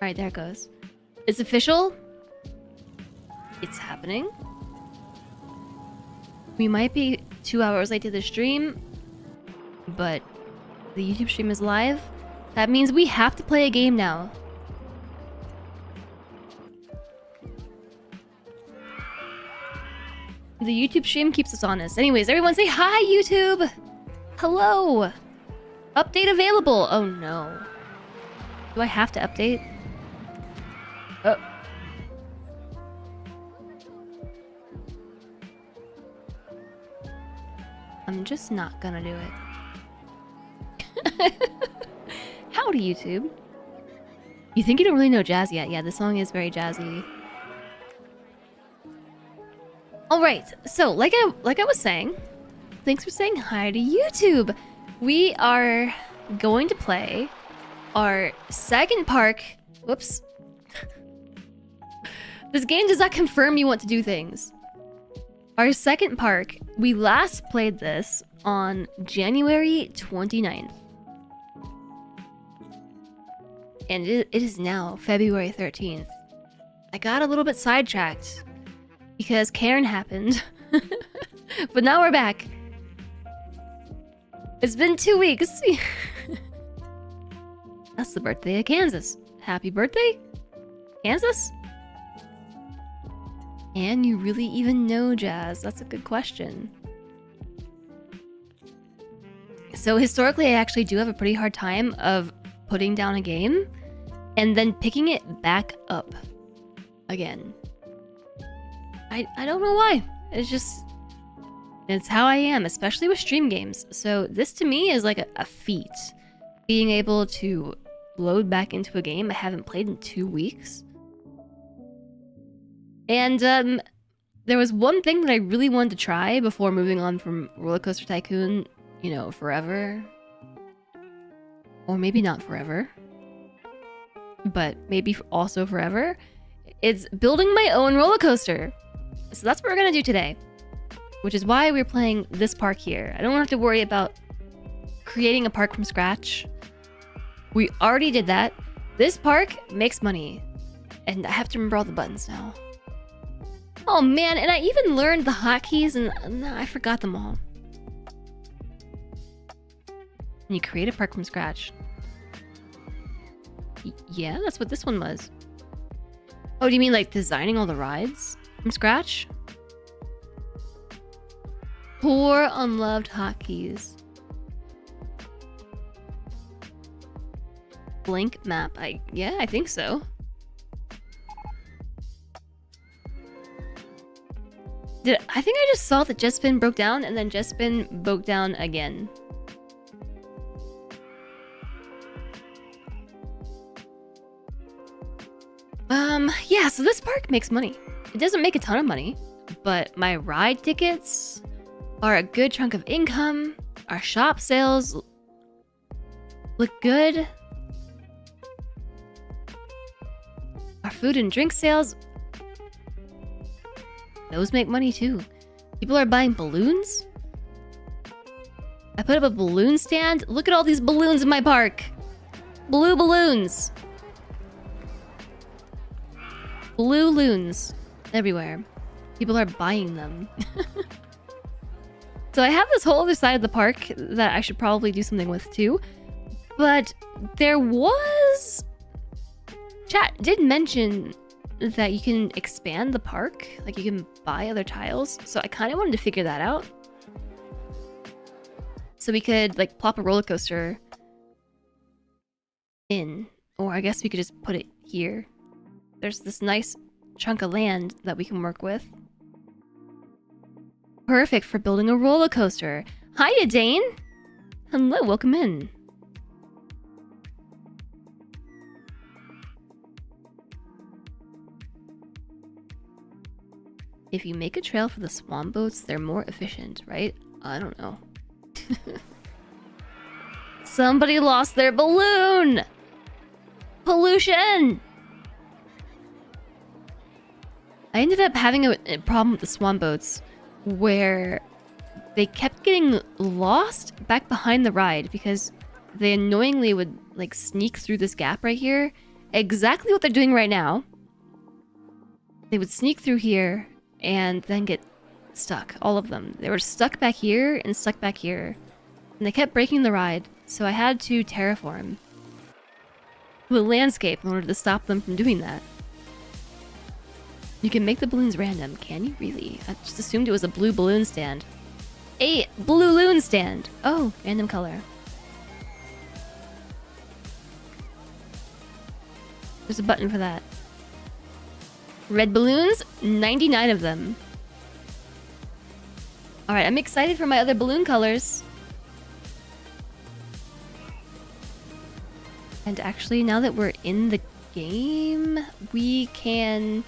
Alright, there it goes. It's official. It's happening. We might be 2 hours late to the stream, but the YouTube stream is live. That means we have to play a game now. The YouTube stream keeps us honest. Anyways, everyone say hi, YouTube! Hello! Update available! Oh no. Do I have to update? Oh. I'm just not gonna do it. Howdy, YouTube. You think you don't really know jazz yet? Yeah, this song is very jazzy. Alright, so like I was saying, thanks for saying hi to YouTube. We are going to play our second park. Whoops. This game does not confirm you want to do things. Our second park, we last played this on January 29th. And it is now February 13th. I got a little bit sidetracked because Karen happened. But now we're back. It's been 2 weeks. That's the birthday of Kansas. Happy birthday, Kansas? And you really even know jazz? That's a good question. So historically, I actually do have a pretty hard time of putting down a game and then picking it back up again. I don't know why. It's how I am, especially with stream games. So this to me is like a feat. Being able to load back into a game I haven't played in 2 weeks. And there was one thing that I really wanted to try before moving on from Rollercoaster Tycoon, you know, forever. Or maybe not forever. But maybe also forever. It's building my own roller coaster. So that's what we're gonna do today. Which is why we're playing this park here. I don't have to worry about creating a park from scratch. We already did that. This park makes money. And I have to remember all the buttons now. Oh man, and I even learned the hotkeys and I forgot them all. And you create a park from scratch. Yeah, that's what this one was. Oh, do you mean like designing all the rides from scratch? Poor unloved hotkeys. Blank map. Yeah, I think so. I think I just saw that Jet Spin broke down and then Jet Spin broke down again. Yeah, so this park makes money. It doesn't make a ton of money, but my ride tickets are a good chunk of income. Our shop sales look good. Our food and drink sales, those make money too. People are buying balloons. I put up a balloon stand. Look at all these balloons in my park. Blue balloons. Blue loons everywhere. People are buying them. So I have this whole other side of the park that I should probably do something with too. But there was... Chat did mention that you can expand the park. Like you can buy other tiles. So I kind of wanted to figure that out. So we could like plop a roller coaster in. Or I guess we could just put it here. There's this nice chunk of land that we can work with. Perfect for building a roller coaster. Hiya, Dane! Hello, welcome in. If you make a trail for the swan boats, they're more efficient, right? I don't know. Somebody lost their balloon! Pollution! I ended up having a problem with the swan boats where they kept getting lost back behind the ride because they annoyingly would like sneak through this gap right here exactly what they're doing right now. They would sneak through here and then get stuck. All of them. They were stuck back here and stuck back here. And they kept breaking the ride, so I had to terraform the landscape in order to stop them from doing that. You can make the balloons random. Can you really? I just assumed it was a blue balloon stand. A blue loon stand! Oh, random color. There's a button for that. Red balloons, 99 of them. Alright, I'm excited for my other balloon colors. And actually, now that we're in the game, we can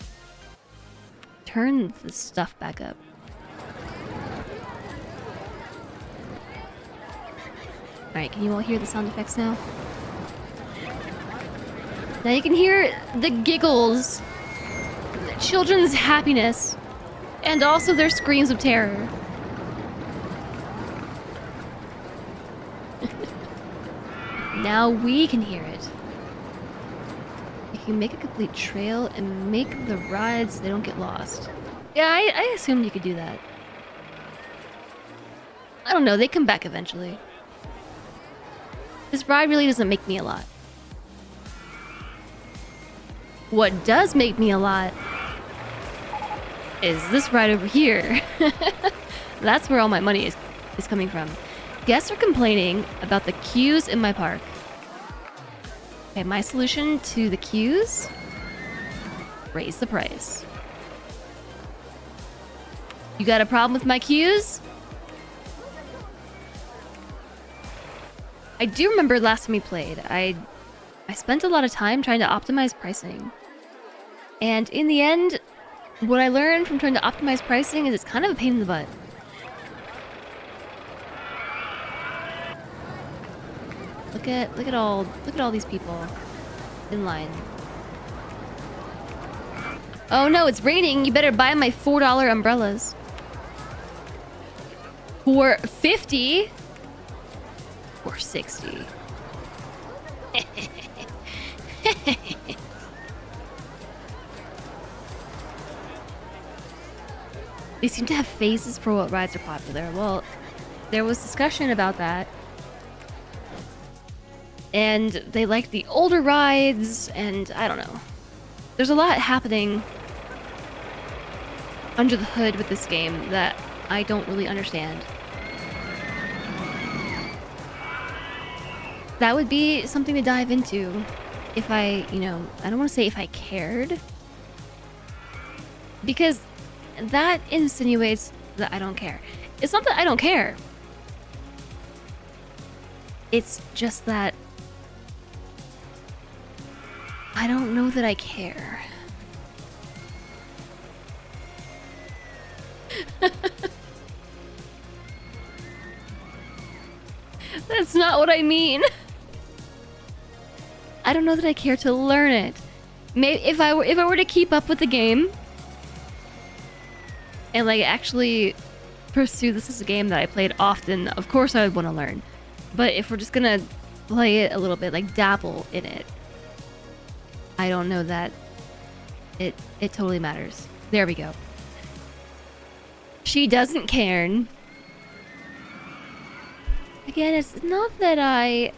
turn the stuff back up. Alright, can you all hear the sound effects now? Now you can hear the giggles, the children's happiness, and also their screams of terror. Now we can hear it. You can make a complete trail and make the rides so they don't get lost. Yeah, I assumed you could do that. I don't know, they come back eventually. This ride really doesn't make me a lot. What does make me a lot is this ride over here. That's where all my money is coming from. Guests are complaining about the queues in my park. Okay, my solution to the queues? Raise the price. You got a problem with my queues? I do remember last time we played, I spent a lot of time trying to optimize pricing. And in the end, what I learned from trying to optimize pricing is it's kind of a pain in the butt. Look at all these people in line. Oh no, it's raining. You better buy my $4 umbrellas. For 50 or 60. They seem to have phases for what rides are popular. Well, there was discussion about that. And they like the older rides, and I don't know. There's a lot happening under the hood with this game that I don't really understand. That would be something to dive into if I, I don't want to say if I cared. Because that insinuates that I don't care. It's not that I don't care. It's just that I don't know that I care. That's not what I mean. I don't know that I care to learn it. Maybe if I were to keep up with the game and like actually pursue this as a game that I played often, of course I would want to learn. But if we're just gonna play it a little bit, like dabble in it, I don't know that it totally matters. There we go. She doesn't care. Again, it's not that I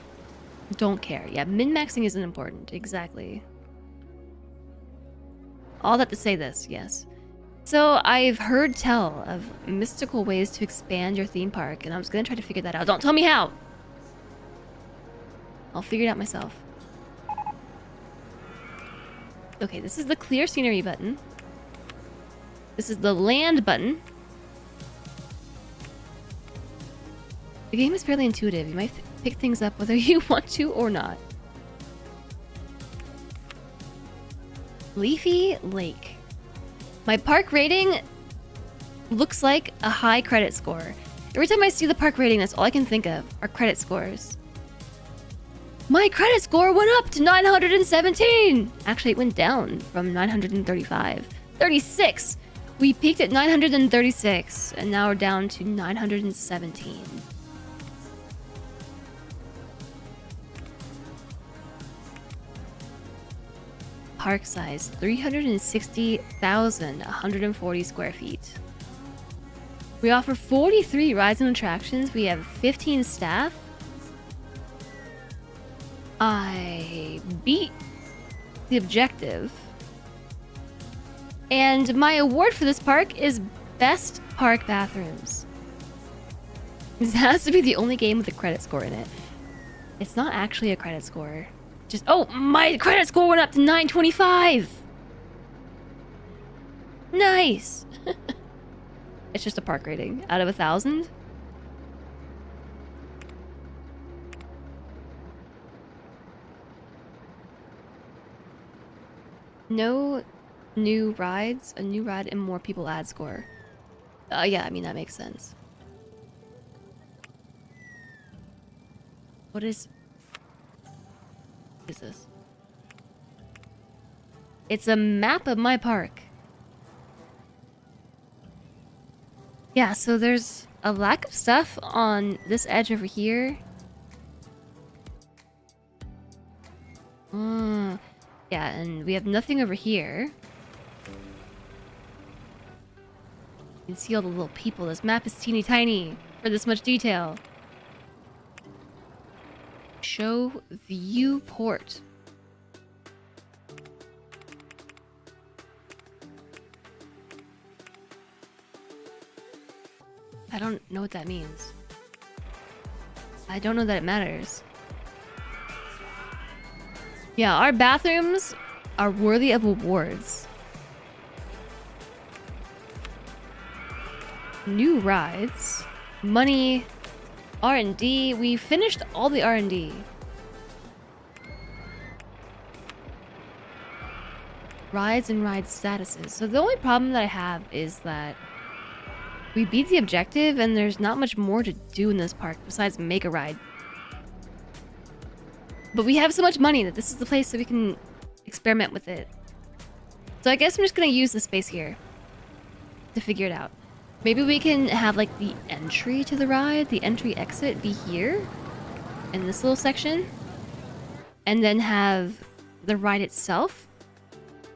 don't care. Yeah, min-maxing isn't important. Exactly. All that to say this, yes. So I've heard tell of mystical ways to expand your theme park, and I was gonna try to figure that out. Don't tell me how! I'll figure it out myself. Okay, this is the clear scenery button. This is the land button. The game is fairly intuitive. You might pick things up whether you want to or not. Leafy Lake. My park rating looks like a high credit score. Every time I see the park rating, that's all I can think of are credit scores. My credit score went up to 917! Actually, it went down from 935. 36! We peaked at 936, and now we're down to 917. park size, 360,140 square feet. We offer 43 rides and attractions. We have 15 staff. I beat the objective. And my award for this park is Best Park Bathrooms. This has to be the only game with a credit score in it. It's not actually a credit score. Just, oh, my credit score went up to 925! Nice! It's just a park rating out of 1,000. No new rides, a new ride, and more people add score. Yeah, I mean, that makes sense. What is this? It's a map of my park. Yeah, so there's a lack of stuff on this edge over here. Yeah, and we have nothing over here. You can see all the little people. This map is teeny tiny for this much detail. Show viewport. I don't know what that means. I don't know that it matters. Yeah, our bathrooms are worthy of awards. New rides. Money. R&D. We finished all the R&D. Rides and ride statuses. So the only problem that I have is that we beat the objective and there's not much more to do in this park besides make a ride. But we have so much money that this is the place that we can experiment with it. So I guess I'm just gonna use the space here to figure it out. Maybe we can have like the entry to the ride, the entry exit be here in this little section, and then have the ride itself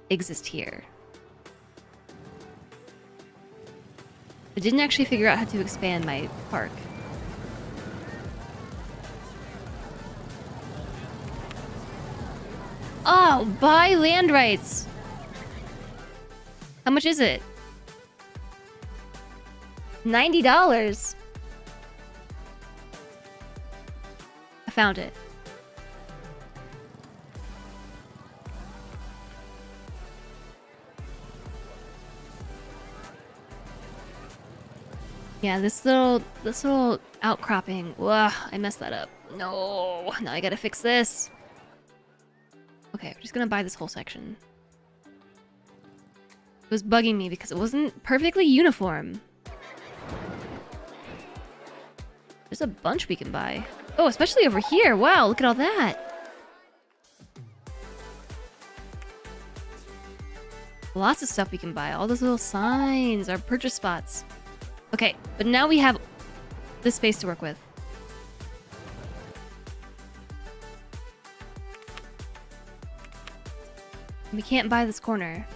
exist here. I didn't actually figure out how to expand my park. Oh, buy land rights. How much is it? $90. I found it. Yeah, this little outcropping. Ugh, I messed that up. No, now I gotta fix this. Okay, I'm just gonna buy this whole section. It was bugging me because it wasn't perfectly uniform. There's a bunch we can buy. Oh, especially over here. Wow, look at all that. Lots of stuff we can buy. All those little signs, our purchase spots. Okay, but now we have this space to work with. We can't buy this corner.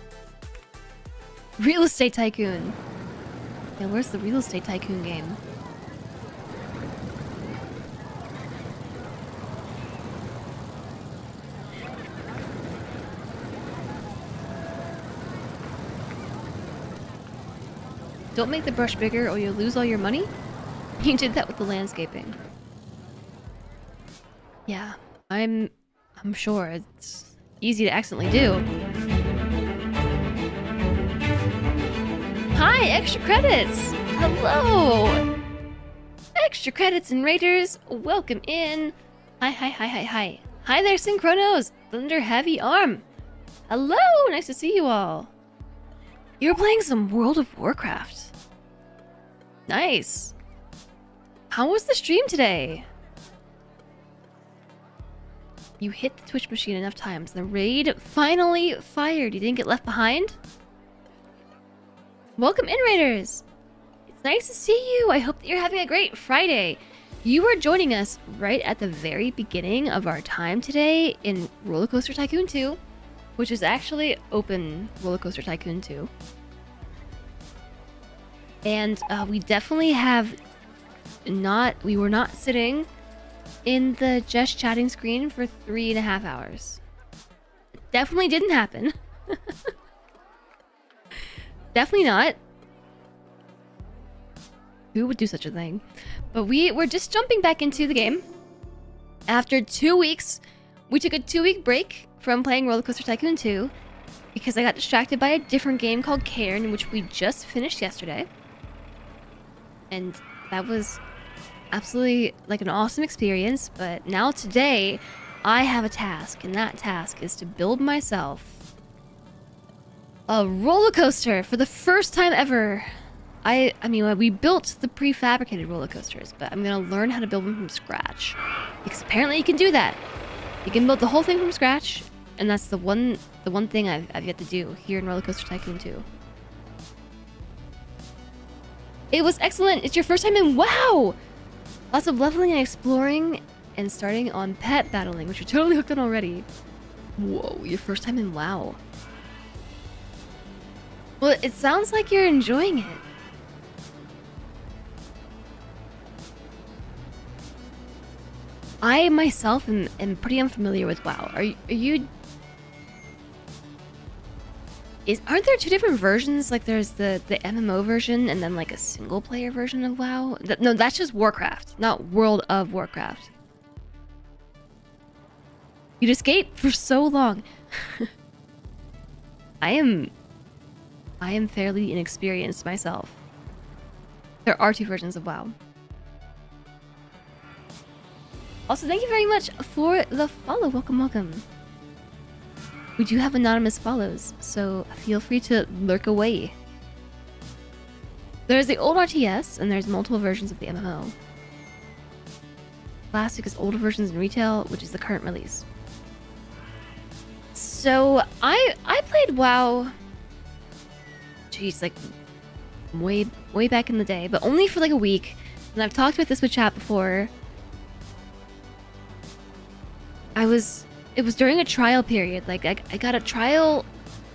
Real Estate Tycoon. Yeah, where's the Real Estate Tycoon game? Don't make the brush bigger or you'll lose all your money? You did that with the landscaping. Yeah, I'm sure it's easy to accidentally do. Hi, extra credits! Hello! Extra credits and raiders, welcome in. Hi. Hi there, Synchronos! Thunder Heavy Arm! Hello! Nice to see you all. You're playing some World of Warcraft. Nice. How was the stream today? You hit the Twitch machine enough times. The raid finally fired. You didn't get left behind? Welcome in, Raiders. It's nice to see you. I hope that you're having a great Friday. You were joining us right at the very beginning of our time today in Rollercoaster Tycoon 2. which is actually open Rollercoaster Tycoon 2. And we definitely we were not sitting in the just chatting screen for 3.5 hours. It definitely didn't happen. Definitely not. Who would do such a thing? But we're just jumping back into the game. After 2 weeks, we took a 2-week break from playing Rollercoaster Tycoon 2 because I got distracted by a different game called Cairn, which we just finished yesterday. And that was absolutely like an awesome experience. But now today, I have a task, and that task is to build myself a roller coaster for the first time ever. I mean, we built the prefabricated roller coasters, but I'm gonna learn how to build them from scratch. Because apparently you can do that. You can build the whole thing from scratch, and that's the one thing I've yet to do here in Rollercoaster Tycoon 2. It was excellent! It's your first time in WoW! Lots of leveling and exploring, and starting on pet battling, which you're totally hooked on already. Whoa, your first time in WoW. Well, it sounds like you're enjoying it. I myself am pretty unfamiliar with WoW. Are you? Aren't there two different versions? Like there's the MMO version and then like a single player version of WoW? No, that's just Warcraft, not World of Warcraft. You'd escape for so long. I am fairly inexperienced myself. There are two versions of WoW. Also, thank you very much for the follow. Welcome, welcome. We do have anonymous follows, so feel free to lurk away. There's the old RTS, and there's multiple versions of the MMO. Classic is older versions in retail, which is the current release. So, I played WoW... Jeez, like, way back in the day, but only for like a week. And I've talked about this with chat before. It was during a trial period. Like, I got a trial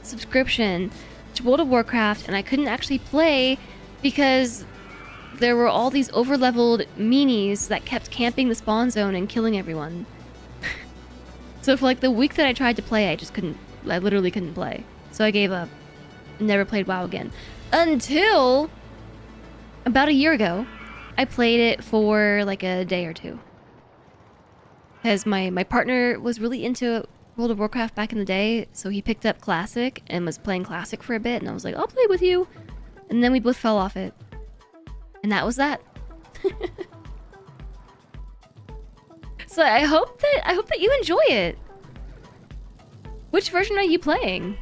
subscription to World of Warcraft, and I couldn't actually play because there were all these over-leveled meanies that kept camping the spawn zone and killing everyone. So for like the week that I tried to play, I literally couldn't play. So I gave up. Never played WoW again. Until about a year ago, I played it for like a day or two. Because my partner was really into World of Warcraft back in the day, so he picked up Classic and was playing Classic for a bit, and I was like, I'll play with you. And then we both fell off it. And that was that. So I hope that you enjoy it. Which version are you playing?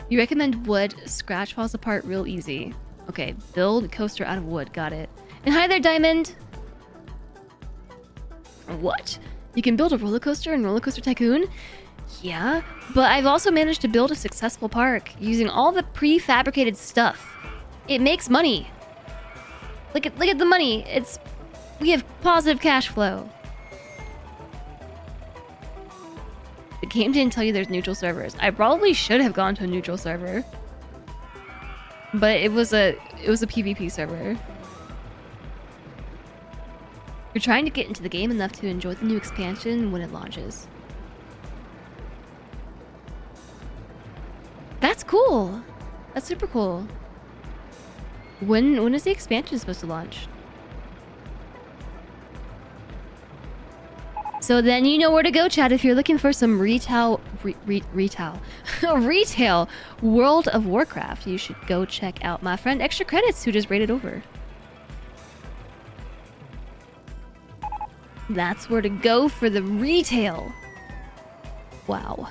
You recommend wood. Scratch falls apart real easy. Okay, build coaster out of wood. Got it. And hi there, Diamond! What? You can build a roller coaster in Rollercoaster Tycoon? Yeah, but I've also managed to build a successful park using all the prefabricated stuff. It makes money. Look at the money. We have positive cash flow. The game didn't tell you there's neutral servers. I probably should have gone to a neutral server. But it was a PvP server. You're trying to get into the game enough to enjoy the new expansion when it launches. That's cool. That's super cool. When is the expansion supposed to launch? So then you know where to go, chat, if you're looking for some retail World of Warcraft. You should go check out my friend Extra Credits, who just raided over. That's where to go for the retail. Wow.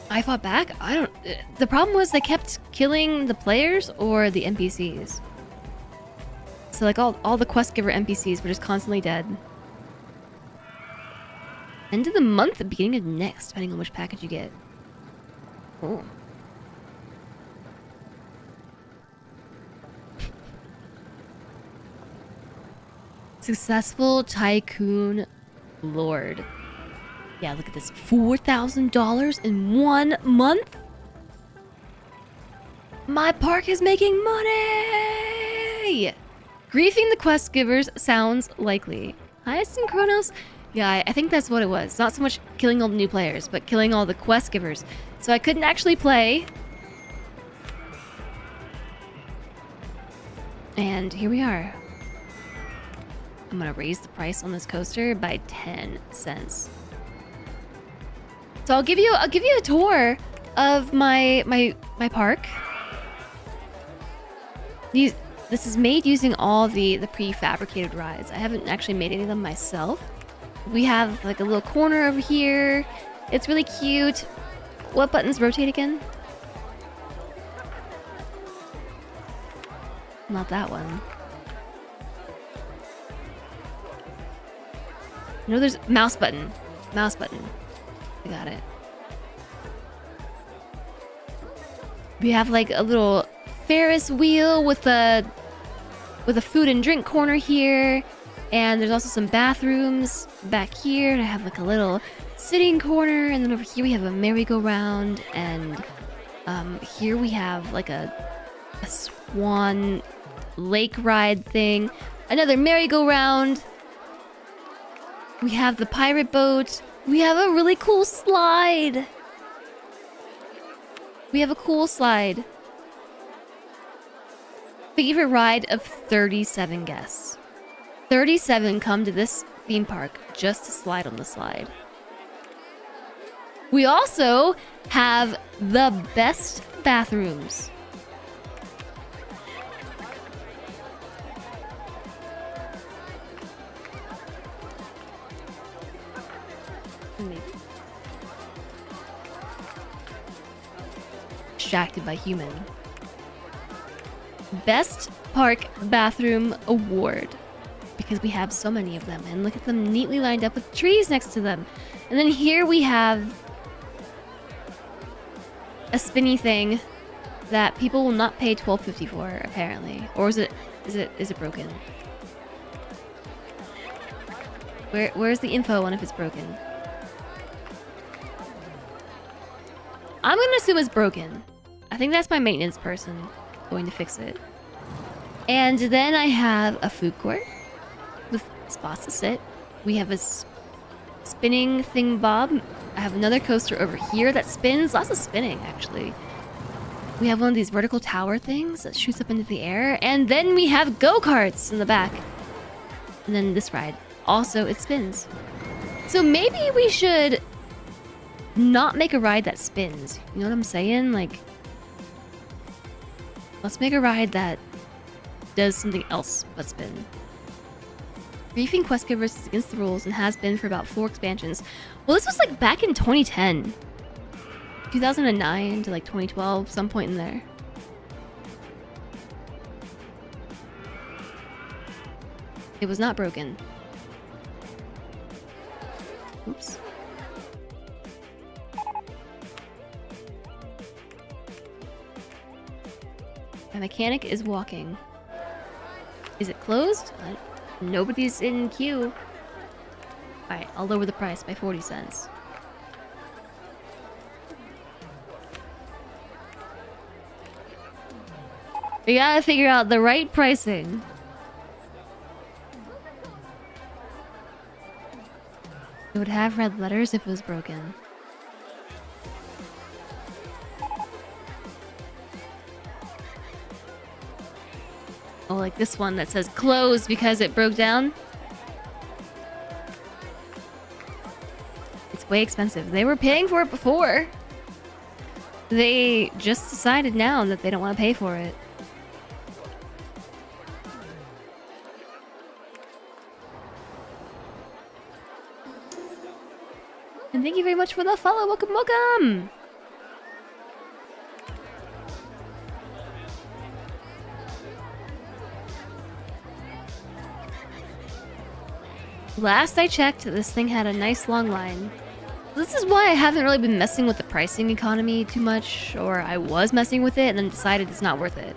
I fought back? The problem was they kept killing the players or the NPCs. So like all the quest giver NPCs were just constantly dead. End of the month, the beginning of next, depending on which package you get. Oh. Successful Tycoon Lord. Yeah, look at this. $4,000 in 1 month? My park is making money! Griefing the quest givers sounds likely. Highest in Chronos? Yeah, I think that's what it was. Not so much killing all the new players, but killing all the quest givers. So I couldn't actually play. And here we are. I'm gonna raise the price on this coaster by 10 cents. So I'll give you a tour of my park. This is made using all the prefabricated rides. I haven't actually made any of them myself. We have like a little corner over here. It's really cute. What buttons rotate again? Not that one. No, there's mouse button. Mouse button. I got it. We have like a little Ferris wheel with a food and drink corner here, and there's also some bathrooms back here, and I have like a little sitting corner, and then over here we have a merry-go-round, and here we have like a swan lake ride thing, another merry-go-round. We have the pirate boat. We have a really cool slide. We have a cool slide. Favorite ride of 37 guests. 37 come to this theme park just to slide on the slide. We also have the best bathrooms. Distracted by human. Best Park Bathroom Award. Because we have so many of them. And look at them neatly lined up with trees next to them. And then here we have a spinny thing that people will not pay $12.50 for, apparently. Or is it broken? Where's the info on if it's broken? I'm gonna assume it's broken. I think that's my maintenance person going to fix it. And then I have a food court with spots to sit. We have a spinning thingbob. I have another coaster over here that spins. Lots of spinning, actually. We have one of these vertical tower things that shoots up into the air. And then we have go-karts in the back. And then this ride. Also, it spins. So maybe we should not make a ride that spins. You know what I'm saying? Like, let's make a ride that does something else but spin. Griefing quest givers is against the rules and has been for about 4 expansions. Well, this was like back in 2010. 2009 to like 2012, some point in there. It was not broken. Oops. My mechanic is walking. Is it closed? Nobody's in queue. Alright, I'll lower the price by 40 cents. We gotta figure out the right pricing. It would have red letters if it was broken. Oh, like this one that says closed because it broke down. It's way expensive. They were paying for it before. They just decided now that they don't want to pay for it. And thank you very much for the follow. Welcome, welcome! Last I checked, this thing had a nice long line. This is why I haven't really been messing with the pricing economy too much, or I was messing with it and then decided it's not worth it.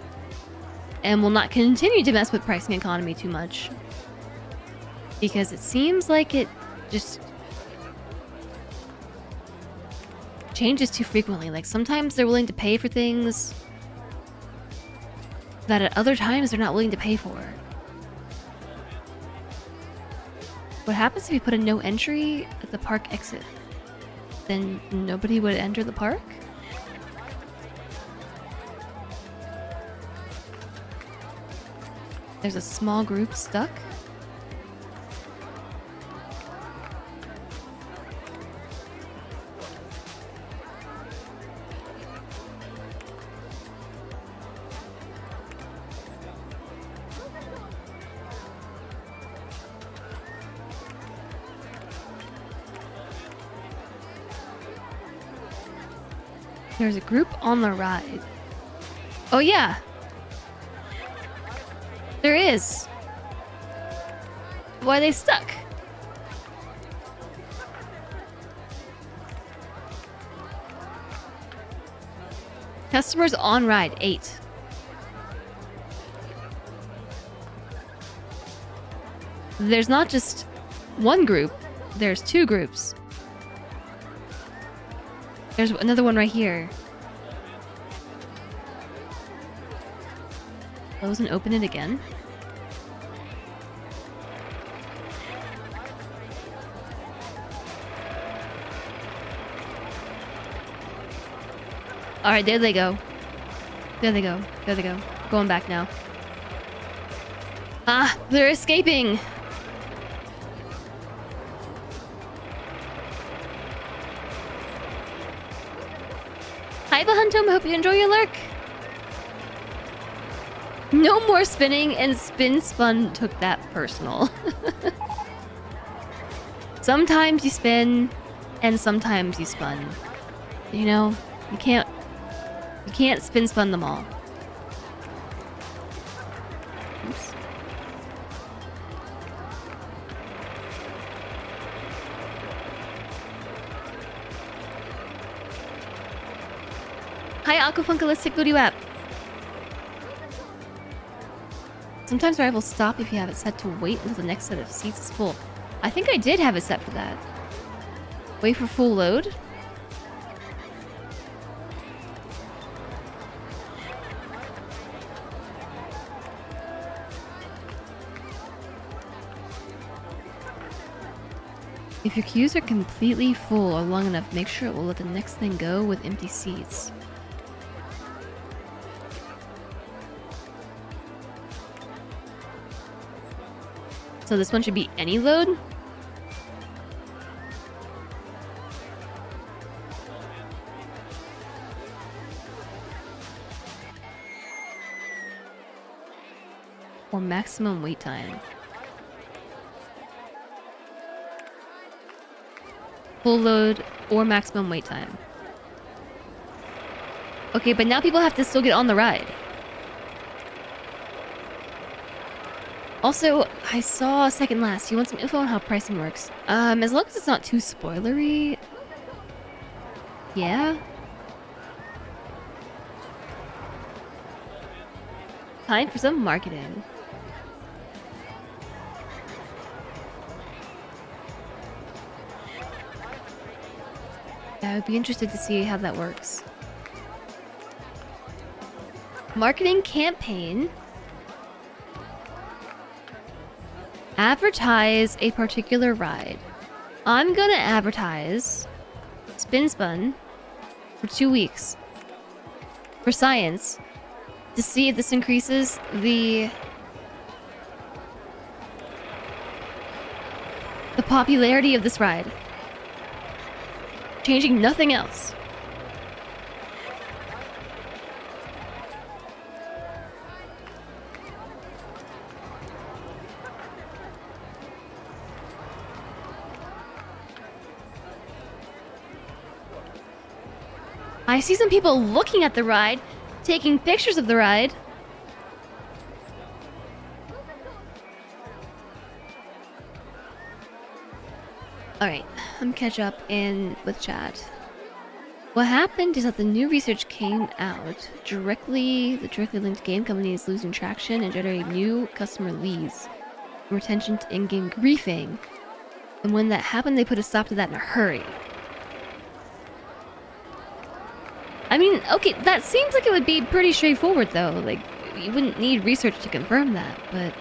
And will not continue to mess with pricing economy too much. Because it seems like it just changes too frequently. Like, sometimes they're willing to pay for things that at other times they're not willing to pay for. What happens if you put a no entry at the park exit? Then nobody would enter the park? There's a small group stuck. There's a group on the ride. Oh yeah! There is! Why are they stuck? Customers on ride, 8. There's not just one group, there's 2 groups. There's another one right here. Close and open it again. Alright, there they go. There they go. There they go. Going back now. Ah, they're escaping! Hi, Bahuntum. Hope you enjoy your lurk. No more spinning, and Spin Spun took that personal. Sometimes you spin, and sometimes you spun. You know, you can't spin spun them all. Oops. Hi, Aquafunkalistic Booty Wap. Sometimes Ride will stop if you have it set to wait until the next set of seats is full. I think I did have it set for that. Wait for full load? If your queues are completely full or long enough, make sure it will let the next thing go with empty seats. So this one should be any load? Or maximum wait time. Full load or maximum wait time. Okay, but now people have to still get on the ride. Also, I saw second last. You want some info on how pricing works? As long as it's not too spoilery. Yeah. Time for some marketing. Yeah, I would be interested to see how that works. Marketing campaign. Advertise a particular ride. I'm gonna advertise Spin Spun for 2 weeks for science to see if this increases the popularity of this ride. Changing nothing else. I see some people looking at the ride, taking pictures of the ride. Alright, I'm catch up in with chat. What happened is that the new research came out the directly linked game companies losing traction and generating new customer leads. retention to in-game griefing. And when that happened, they put a stop to that in a hurry. I mean, okay, that seems like it would be pretty straightforward, though. Like, you wouldn't need research to confirm that, but...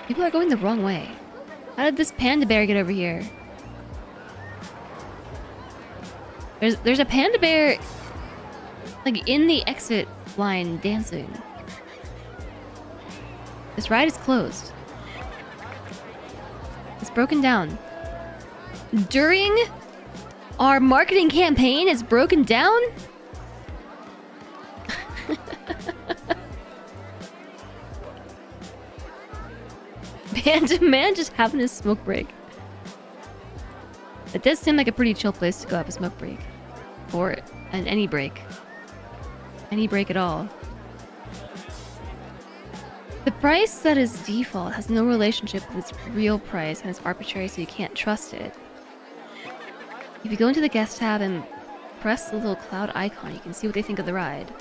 people are going the wrong way. How did this panda bear get over here? There's a panda bear, like, in the exit line dancing. This ride is closed. It's broken down. During our marketing campaign, it's broken down? Panda man just having a smoke break. It does seem like a pretty chill place to go have a smoke break. Or any break. Any break at all. The price that is default has no relationship with its real price and it's arbitrary, so you can't trust it. If you go into the guest tab and press the little cloud icon, you can see what they think of the ride.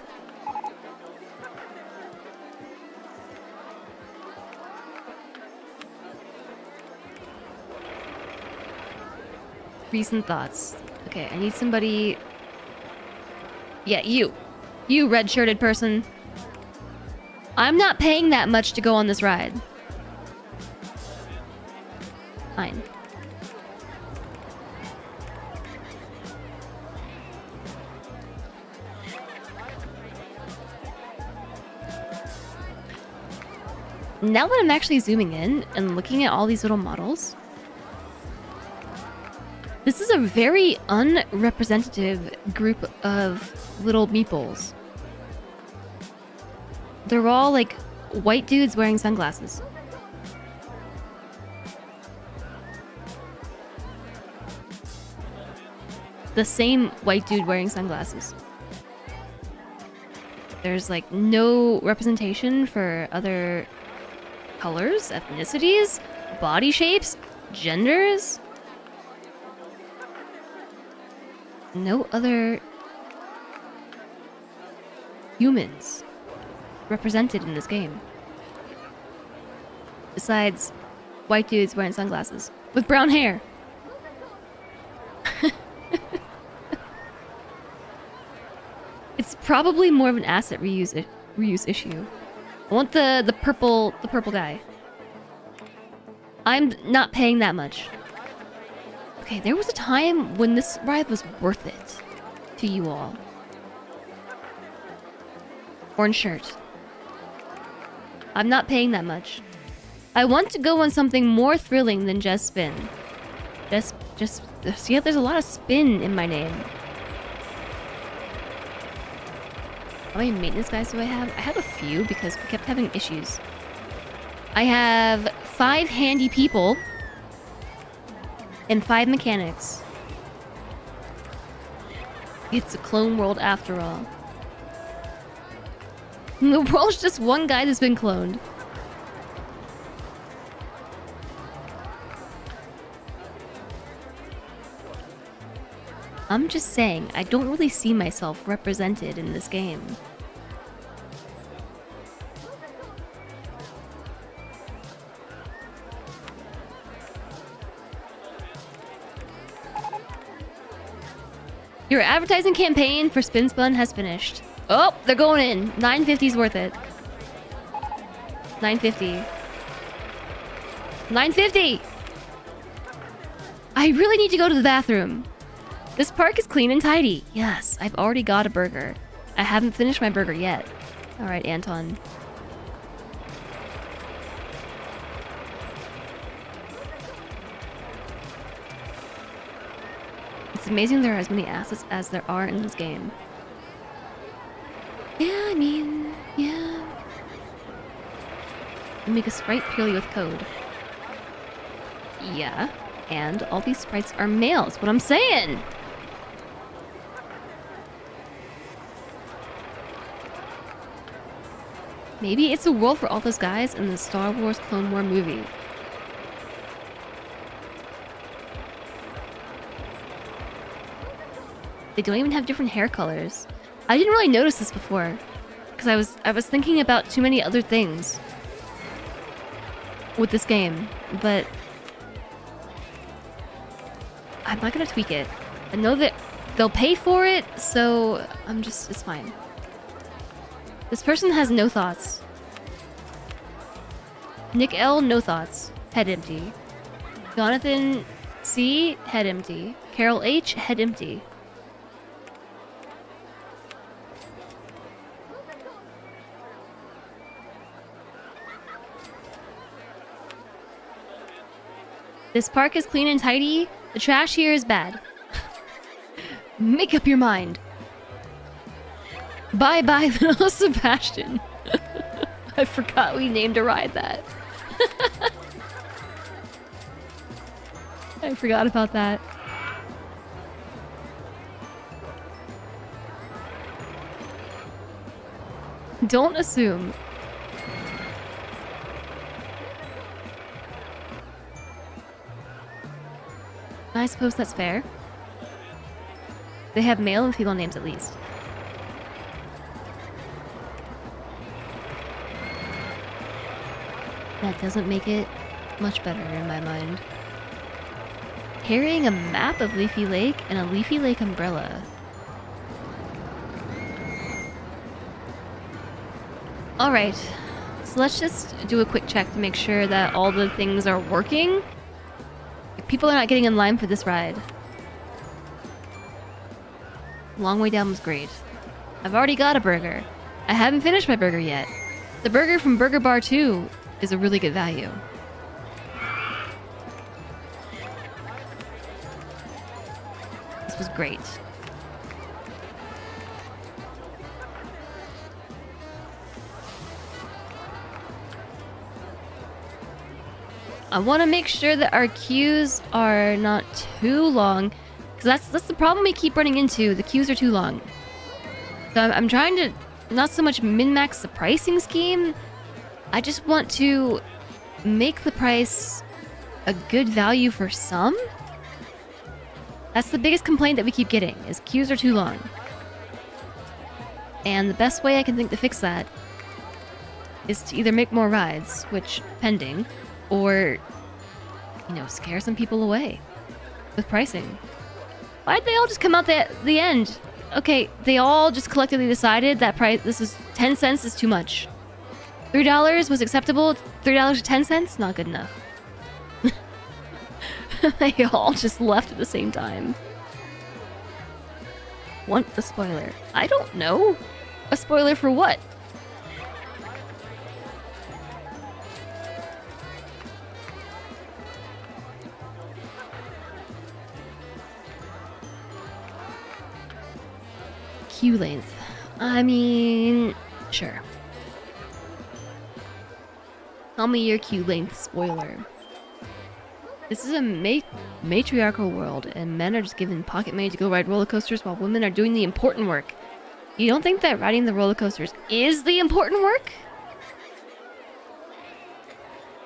Recent thoughts. Okay, I need somebody... yeah, you. You red-shirted person. I'm not paying that much to go on this ride. Fine. Now that I'm actually zooming in and looking at all these little models, this is a very unrepresentative group of little meeples. They're all like white dudes wearing sunglasses. The same white dude wearing sunglasses. There's like no representation for other colors, ethnicities, body shapes, genders. No other humans represented in this game. Besides white dudes wearing sunglasses with brown hair. It's probably more of an asset reuse issue. I want the purple guy. I'm not paying that much. Okay, there was a time when this ride was worth it to you all. Orange shirt. I'm not paying that much. I want to go on something more thrilling than just spin. Just yeah, there's a lot of spin in my name. How many maintenance guys do I have? I have a few because we kept having issues. I have 5 handy people and 5 mechanics. It's a clone world after all. The world's just one guy that's been cloned. I'm just saying, I don't really see myself represented in this game. Your advertising campaign for Spin Spun has finished. Oh, they're going in. 950's worth it. 950. 950! I really need to go to the bathroom. This park is clean and tidy. Yes, I've already got a burger. I haven't finished my burger yet. Alright, Anton. It's amazing there are as many assets as there are in this game. Yeah, I mean, yeah. You make a sprite purely with code. Yeah, and all these sprites are male, that's what I'm saying! Maybe it's a world for all those guys in the Star Wars Clone War movie. They don't even have different hair colors. I didn't really notice this before, because I was thinking about too many other things. with this game, but I'm not gonna tweak it. I know that they'll pay for it, so it's fine. This person has no thoughts. Nick L, no thoughts. Head empty. Jonathan C, head empty. Carol H, head empty. This park is clean and tidy. The trash here is bad. Make up your mind. Bye-bye, little Sebastian. I forgot we named a ride that. I forgot about that. Don't assume. I suppose that's fair. They have male and female names at least. That doesn't make it much better in my mind. Carrying a map of Leafy Lake and a Leafy Lake umbrella. Alright, so let's just do a quick check to make sure that all the things are working. People are not getting in line for this ride. Long way down was great. I've already got a burger. I haven't finished my burger yet. The burger from Burger Bar 2 is a really good value. This was great. I want to make sure that our queues are not too long, because that's the problem we keep running into. The queues are too long. So I'm trying to not so much min-max the pricing scheme. I just want to make the price a good value for some. That's the biggest complaint that we keep getting, is queues are too long. And the best way I can think to fix that is to either make more rides, which pending, or, you know, scare some people away with pricing. Why'd they all just come out the end? Okay, they all just collectively decided that this is 10 cents is too much. $3 was acceptable. $3 to 10 cents, not good enough. They all just left at the same time. Want the spoiler? I don't know. A spoiler for what? Queue length. I mean, sure. Tell me your queue length spoiler. This is a matriarchal world, and men are just given pocket money to go ride roller coasters while women are doing the important work. You don't think that riding the roller coasters is the important work?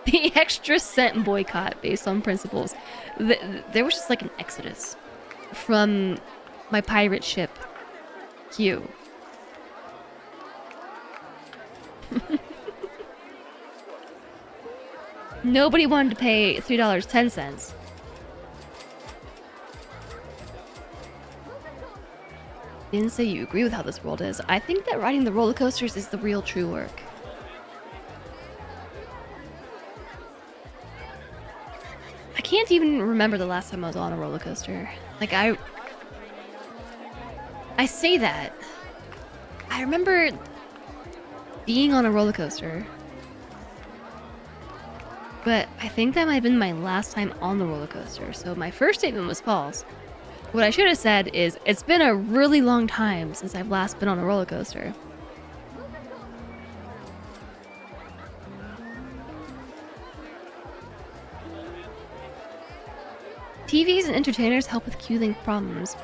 The extra cent boycott based on principles. There was just like an exodus from my pirate ship queue. Nobody wanted to pay $3.10. Didn't say you agree with how this world is. I think that riding the roller coasters is the real true work. I can't even remember the last time I was on a roller coaster. Like, I say that. I remember being on a roller coaster, but I think that might have been my last time on the roller coaster. So my first statement was false. What I should have said is, it's been a really long time since I've last been on a roller coaster. TVs and entertainers help with queue length problems,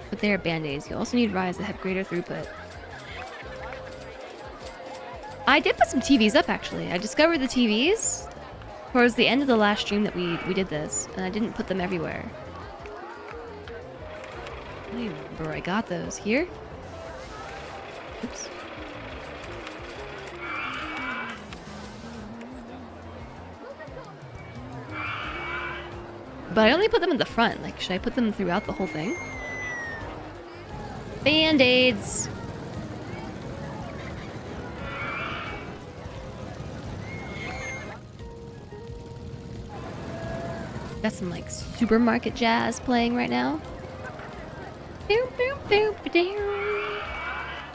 but they are band-aids. You also need rides that have greater throughput. I did put some TVs up, actually. I discovered the TVs towards the end of the last stream that we did this, and I didn't put them everywhere. I don't even remember where I got those. Here? Oops. But I only put them at the front. Like, should I put them throughout the whole thing? Band-aids! Got some, like, supermarket jazz playing right now.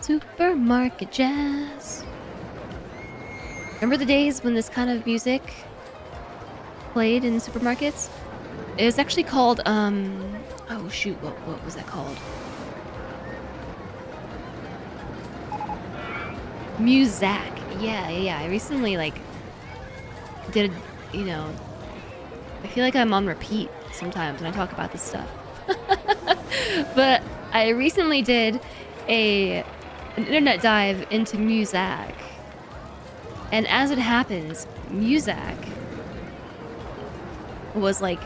Supermarket jazz. Remember the days when this kind of music played in supermarkets? It was actually called, oh shoot, what was that called? Muzak. Yeah. I recently, like, did, you know, I feel like I'm on repeat sometimes when I talk about this stuff. But I recently did an internet dive into Muzak. And as it happens, Muzak was like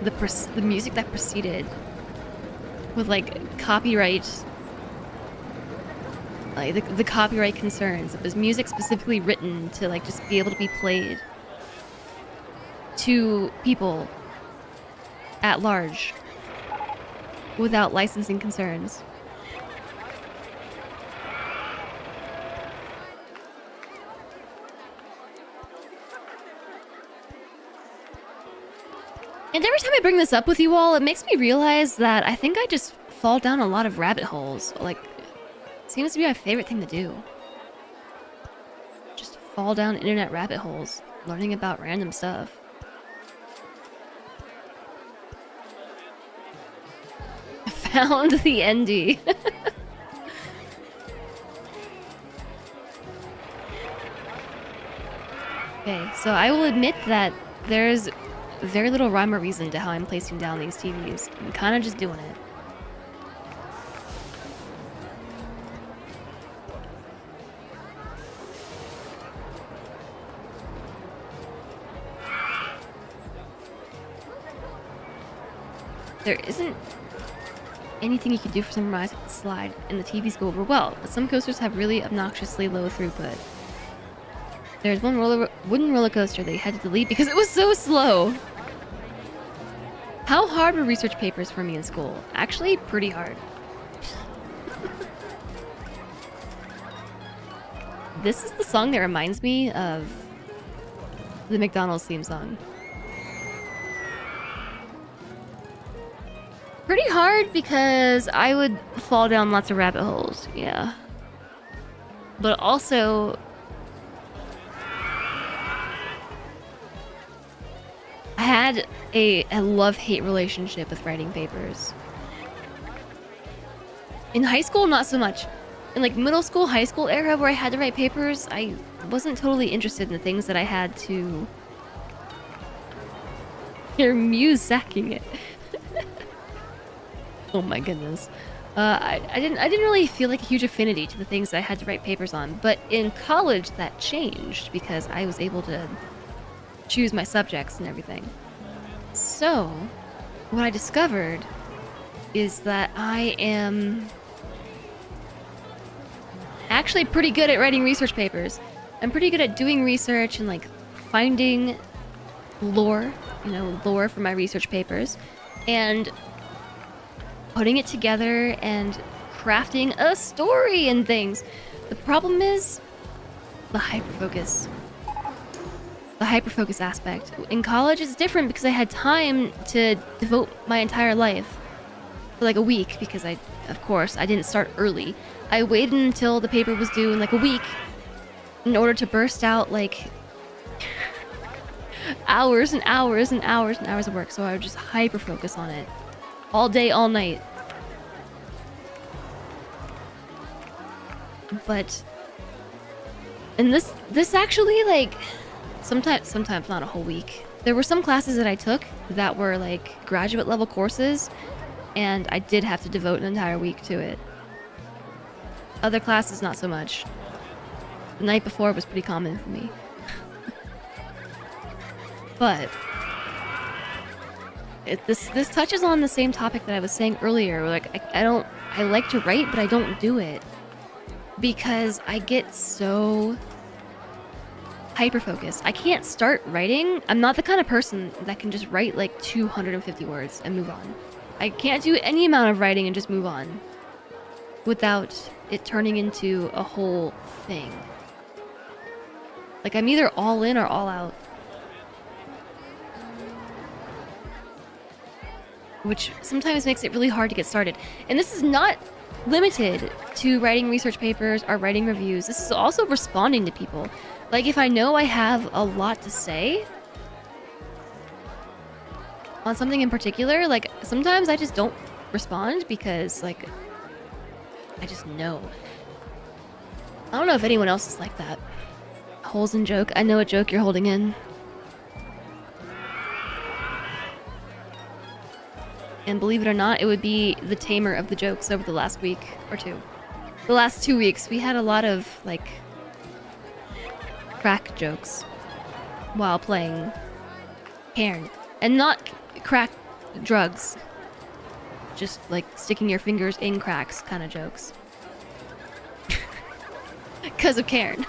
the music that preceded with like copyright, like the copyright concerns. It was music specifically written to like just be able to be played to people at large without licensing concerns. And every time I bring this up with you all, it makes me realize that I think I just fall down a lot of rabbit holes. Like, it seems to be my favorite thing to do. Just fall down internet rabbit holes, learning about random stuff. I found the ND. Okay, so I will admit that there's very little rhyme or reason to how I'm placing down these TVs. I'm kind of just doing it. There isn't anything you can do for some rise with the slide, and the TVs go over well, but some coasters have really obnoxiously low throughput. There's one wooden roller coaster they had to delete because it was so slow. How hard were research papers for me in school? Actually, pretty hard. This is the song that reminds me of the McDonald's theme song. Pretty hard because I would fall down lots of rabbit holes, yeah. But also, I had a love-hate relationship with writing papers. In high school, not so much. In like middle school, high school era where I had to write papers, I wasn't totally interested in the things that I had to... You're muse-sacking it. Oh my goodness. I didn't really feel like a huge affinity to the things that I had to write papers on, but in college that changed because I was able to choose my subjects and everything. So, what I discovered is that I am actually pretty good at writing research papers. I'm pretty good at doing research and like finding lore, lore for my research papers, and putting it together and crafting a story and things. The problem is the hyperfocus. The hyperfocus aspect. In college it's different because I had time to devote my entire life for like a week because of course, I didn't start early. I waited until the paper was due in like a week in order to burst out like hours and hours and hours and hours of work. So I would just hyperfocus on it. All day, all night. But... And this actually, like... Sometimes not a whole week. There were some classes that I took that were, like, graduate level courses, and I did have to devote an entire week to it. Other classes, not so much. The night before was pretty common for me. But... This touches on the same topic that I was saying earlier. Like, I like to write, but I don't do it because I get so hyper focused. I can't start writing. I'm not the kind of person that can just write like 250 words and move on. I can't do any amount of writing and just move on without it turning into a whole thing. Like I'm either all in or all out. Which sometimes makes it really hard to get started. And this is not limited to writing research papers or writing reviews. This is also responding to people. Like if I know I have a lot to say on something in particular, like sometimes I just don't respond because like I just know. I don't know if anyone else is like that. Holes in joke. I know a joke you're holding in. And believe it or not, it would be the tamer of the jokes over the last week or two. The last 2 weeks, we had a lot of, like, crack jokes while playing Cairn. And not crack drugs. Just, like, sticking your fingers in cracks kind of jokes. Because of Cairn.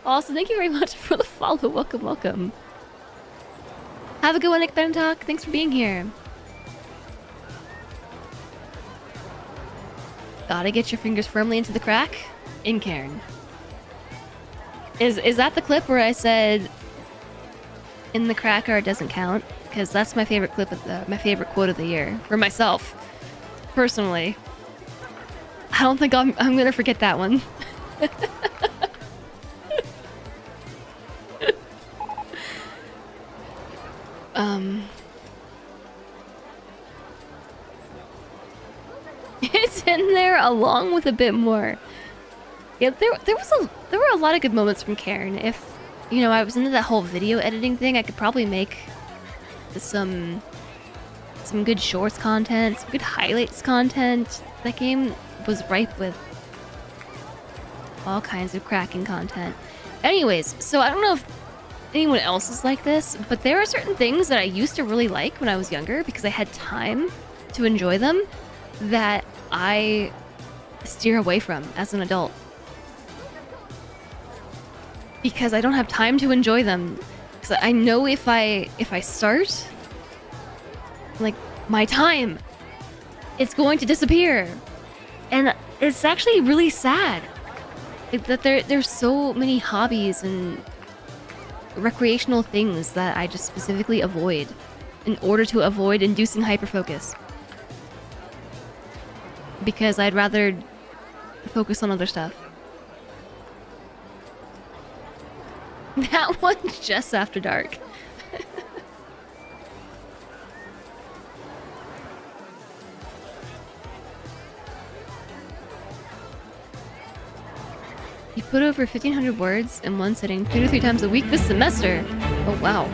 Also, thank you very much for the follow. Welcome, welcome. Have a good one, Nick Bentalk. Thanks for being here. Gotta get your fingers firmly into the crack in Cairn. Is that the clip where I said in the crack or it doesn't count? Because that's my favorite clip of my favorite quote of the year for myself, personally. I don't think I'm gonna forget that one. It's in there along with a bit more. Yeah, there were a lot of good moments from Cairn. If you know, I was into that whole video editing thing, I could probably make some good shorts content, some good highlights content. That game was ripe with all kinds of cracking content. Anyways, so I don't know if anyone else is like this, but there are certain things that I used to really like when I was younger because I had time to enjoy them that I steer away from as an adult. Because I don't have time to enjoy them. Because I know if I start, like, my time, it's going to disappear. And it's actually really sad that there's so many hobbies and recreational things that I just specifically avoid in order to avoid inducing hyperfocus. Because I'd rather focus on other stuff. That one's just after dark. You put over 1,500 words in one sitting 2 to 3 times a week this semester. Oh, wow.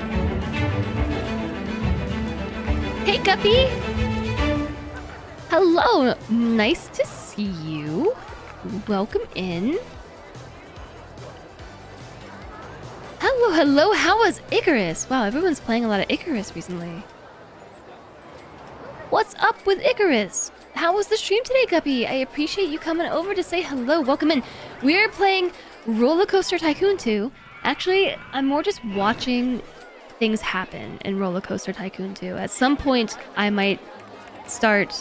Hey, Guppy! Hello! Nice to see you. Welcome in. Hello, hello! How was Icarus? Wow, everyone's playing a lot of Icarus recently. What's up with Icarus? How was the stream today, Guppy? I appreciate you coming over to say hello. Welcome in. We're playing Rollercoaster Tycoon 2. Actually, I'm more just watching things happen in Rollercoaster Tycoon 2. At some point, I might start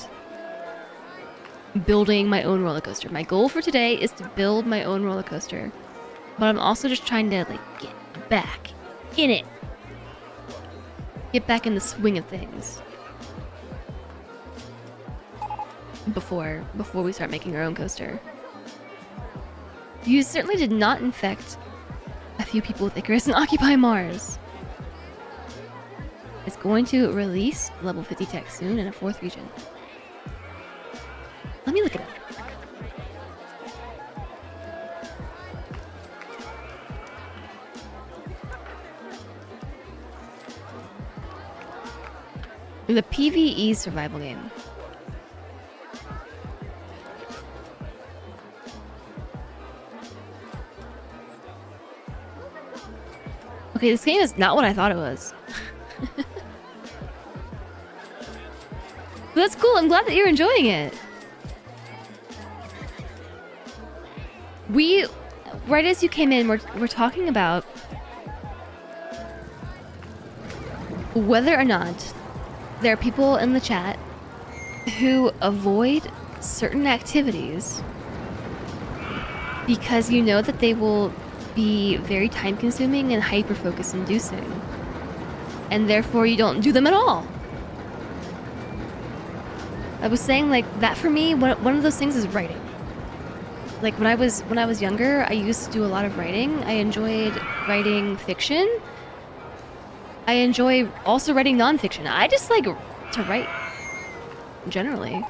building my own roller coaster. My goal for today is to build my own roller coaster. But I'm also just trying to, like, get back in it. Get back in the swing of things. Before we start making our own coaster. You certainly did not infect a few people with Icarus and occupy Mars. It's going to release level 50 tech soon in a 4th region. Let me look it up. The PvE survival game. Okay, this game is not what I thought it was. But that's cool. I'm glad that you're enjoying it. right as you came in, we're talking about whether or not there are people in the chat who avoid certain activities because you know that they will be very time-consuming and hyper-focus inducing, and therefore you don't do them at all. I was saying, like, that for me, one of those things is writing. Like, when I was younger, I used to do a lot of writing. I enjoyed writing fiction. I enjoy also writing nonfiction. I just like to write, generally.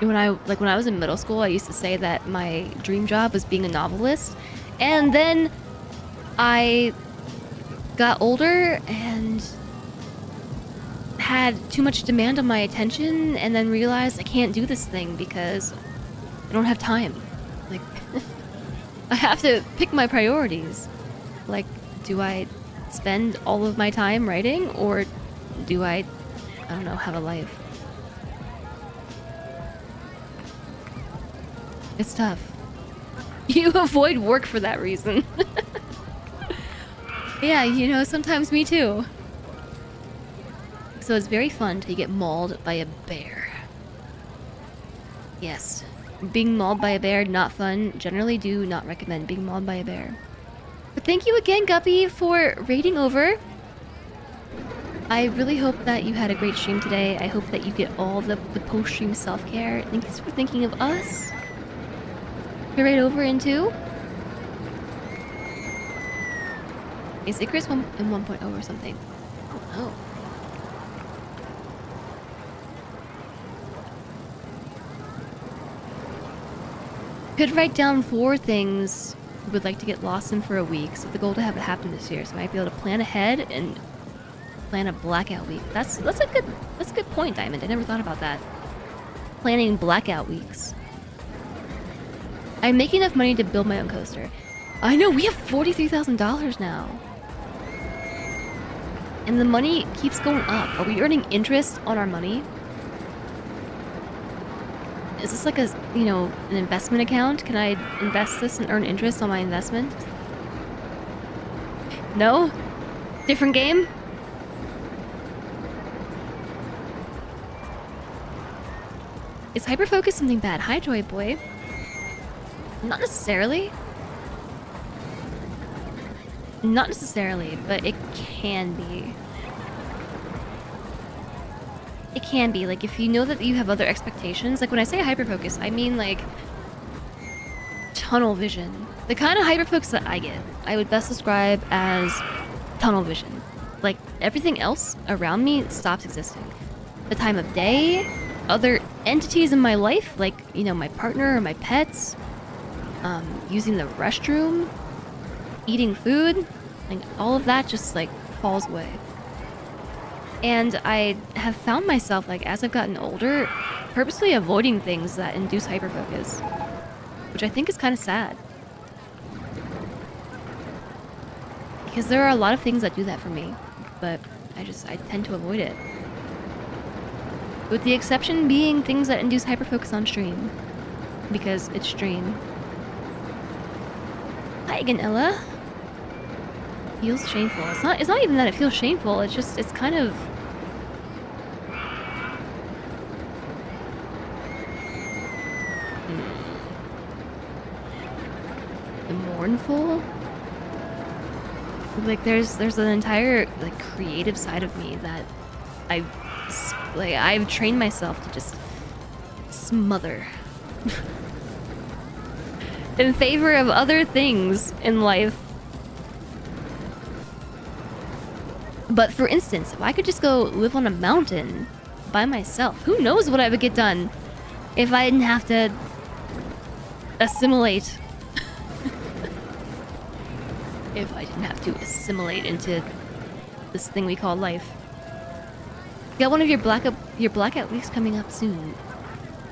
When I was in middle school, I used to say that my dream job was being a novelist, and then I got older and had too much demand on my attention, and then realized I can't do this thing because I don't have time. Like, I have to pick my priorities. Like, do I spend all of my time writing, or do I don't know, have a life? It's tough. You avoid work for that reason. Yeah, you know, sometimes me too. So it's very fun till you get mauled by a bear. Yes. Being mauled by a bear, not fun. Generally do not recommend being mauled by a bear. But thank you again, Guppy, for raiding over. I really hope that you had a great stream today. I hope that you get all the post-stream self-care. Thanks for thinking of us. You're right over into... Is Icarus in 1.0 or something? Oh no. Could write down 4 things we would like to get lost in for a week, so the goal to have it happen this year. So I might be able to plan ahead and plan a blackout week. That's a good point, Diamond. I never thought about that. Planning blackout weeks. I'm making enough money to build my own coaster. I know, we have $43,000 now. And the money keeps going up. Are we earning interest on our money? Is this like a, you know, an investment account? Can I invest this and earn interest on my investment? No? Different game? Is hyperfocus something bad? Hi, Joy Boy. Not necessarily. Not necessarily, but it can be. It can be. Like, if you know that you have other expectations. Like, when I say hyperfocus, I mean, like, tunnel vision. The kind of hyperfocus that I get, I would best describe as tunnel vision. Like, everything else around me stops existing. The time of day, other entities in my life, like, you know, my partner or my pets, using the restroom, eating food, like, all of that just, like, falls away. And I have found myself, like, as I've gotten older, purposely avoiding things that induce hyperfocus, which I think is kind of sad. Because there are a lot of things that do that for me, but I tend to avoid it. With the exception being things that induce hyperfocus on stream, because it's stream. Hi again, Ella. Feels shameful. It's not even that it feels shameful, it's just, it's kind of... mournful? Like, there's an entire, like, creative side of me that I've trained myself to just smother in favor of other things in life. But for instance, if I could just go live on a mountain by myself, who knows what I would get done if I didn't have to assimilate. If I didn't have to assimilate into this thing we call life. You got one of your blackout weeks coming up soon.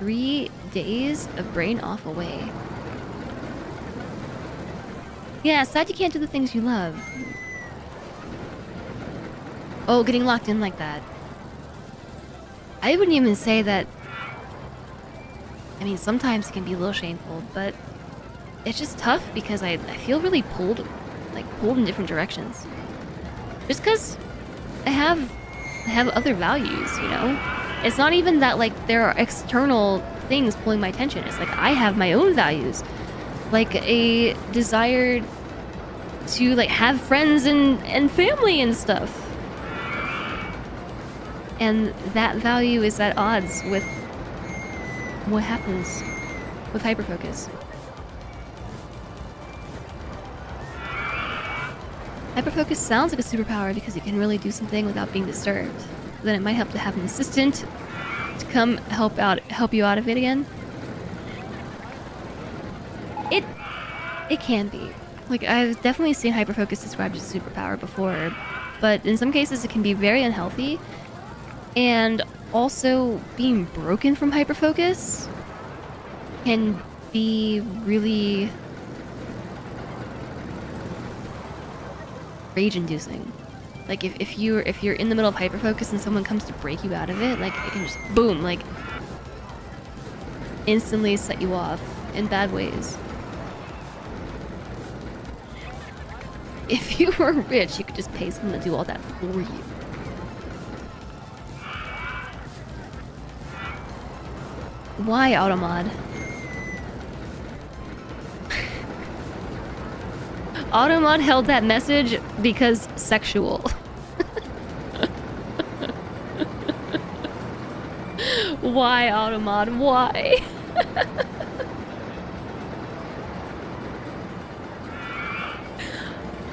3 days of brain off away. Yeah, sad you can't do the things you love. Oh, getting locked in like that. I wouldn't even say that... I mean, sometimes it can be a little shameful, but it's just tough because I feel really pulled in different directions. Just because I have other values, you know? It's not even that, like, there are external things pulling my attention. It's like I have my own values. Like a desire to, like, have friends and family and stuff. And that value is at odds with what happens with hyperfocus. Hyperfocus sounds like a superpower because you can really do something without being disturbed. Then it might help to have an assistant to come help you out of it again. It can be. Like, I've definitely seen hyperfocus described as a superpower before, but in some cases it can be very unhealthy. And also, being broken from hyperfocus can be really rage-inducing. Like, if you're in the middle of hyperfocus and someone comes to break you out of it, like, it can just boom, like, instantly set you off in bad ways. If you were rich, you could just pay someone to do all that for you. Why, Automod? Automod held that message because sexual. Why, Automod? Why?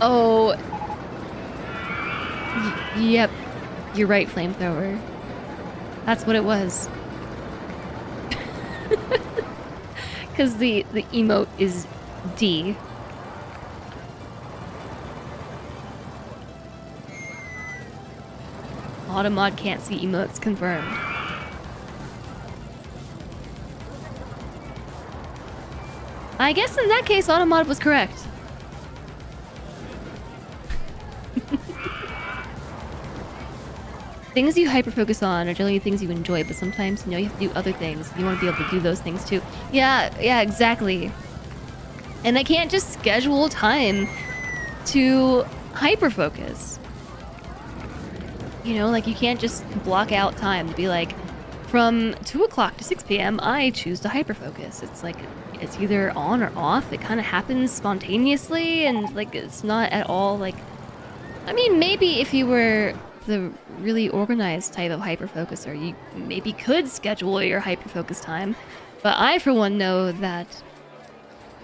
Oh. Yep. You're right, Flamethrower. That's what it was. Because the emote is D. Automod can't see emotes confirmed. I guess in that case, Automod was correct. Things you hyperfocus on are generally things you enjoy, but sometimes, you know, you have to do other things. You want to be able to do those things too. Yeah, exactly. And I can't just schedule time to hyperfocus. You know, like, you can't just block out time to be like, from 2 o'clock to 6 p.m., I choose to hyperfocus. It's like, it's either on or off. It kind of happens spontaneously, and, like, it's not at all, like... I mean, maybe if you were the really organized type of hyperfocuser, you maybe could schedule your hyperfocus time. But I, for one, know that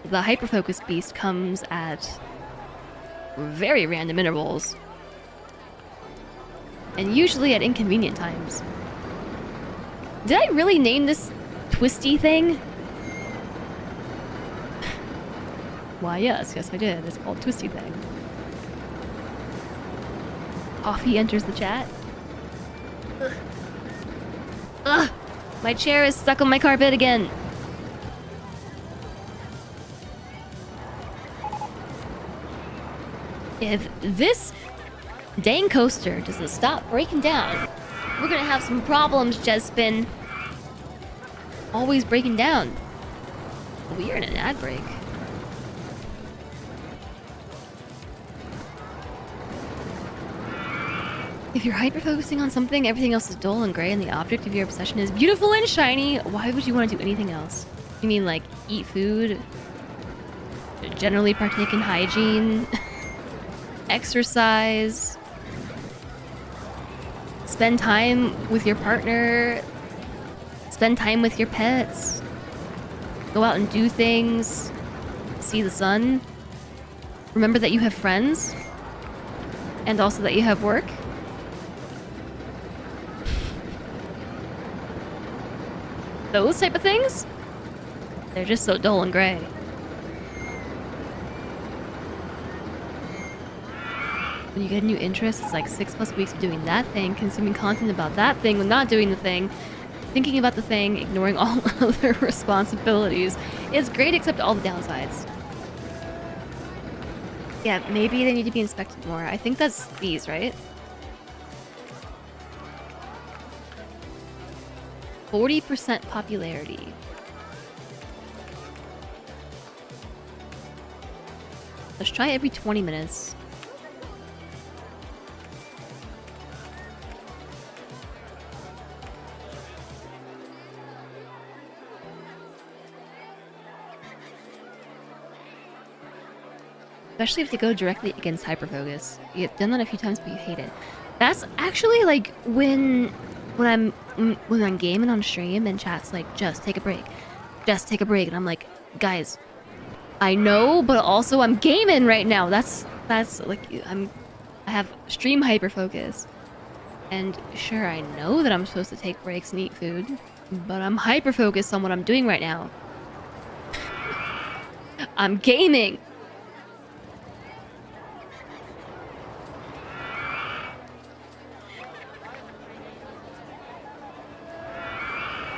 the hyperfocus beast comes at very random intervals. And usually at inconvenient times. Did I really name this twisty thing? Why, yes, I did. It's called Twisty Thing. Coffee enters the chat. Ugh. Ugh! My chair is stuck on my carpet again. If this dang coaster doesn't stop breaking down, we're gonna have some problems, Jespin. Always breaking down. We are in an ad break. If you're hyper-focusing on something, everything else is dull and gray, and the object of your obsession is beautiful and shiny, why would you want to do anything else? You mean, like, eat food? Generally partake in hygiene? Exercise? Spend time with your partner? Spend time with your pets? Go out and do things? See the sun? Remember that you have friends? And also that you have work? Those type of things? They're just so dull and gray. When you get a new interest, it's like 6+ weeks of doing that thing, consuming content about that thing, not doing the thing, thinking about the thing, ignoring all other responsibilities. It's great except all the downsides. Yeah, maybe they need to be inspected more. I think that's these, right? 40% popularity. Let's try every 20 minutes. Especially if you go directly against hyperfocus. You've done that a few times, but you hate it. That's actually like when I'm gaming on stream and chat's like, just take a break. Just take a break. And I'm like, guys, I know, but also I'm gaming right now. That's like I have stream hyperfocus. And sure, I know that I'm supposed to take breaks and eat food, but I'm hyperfocused on what I'm doing right now. I'm gaming.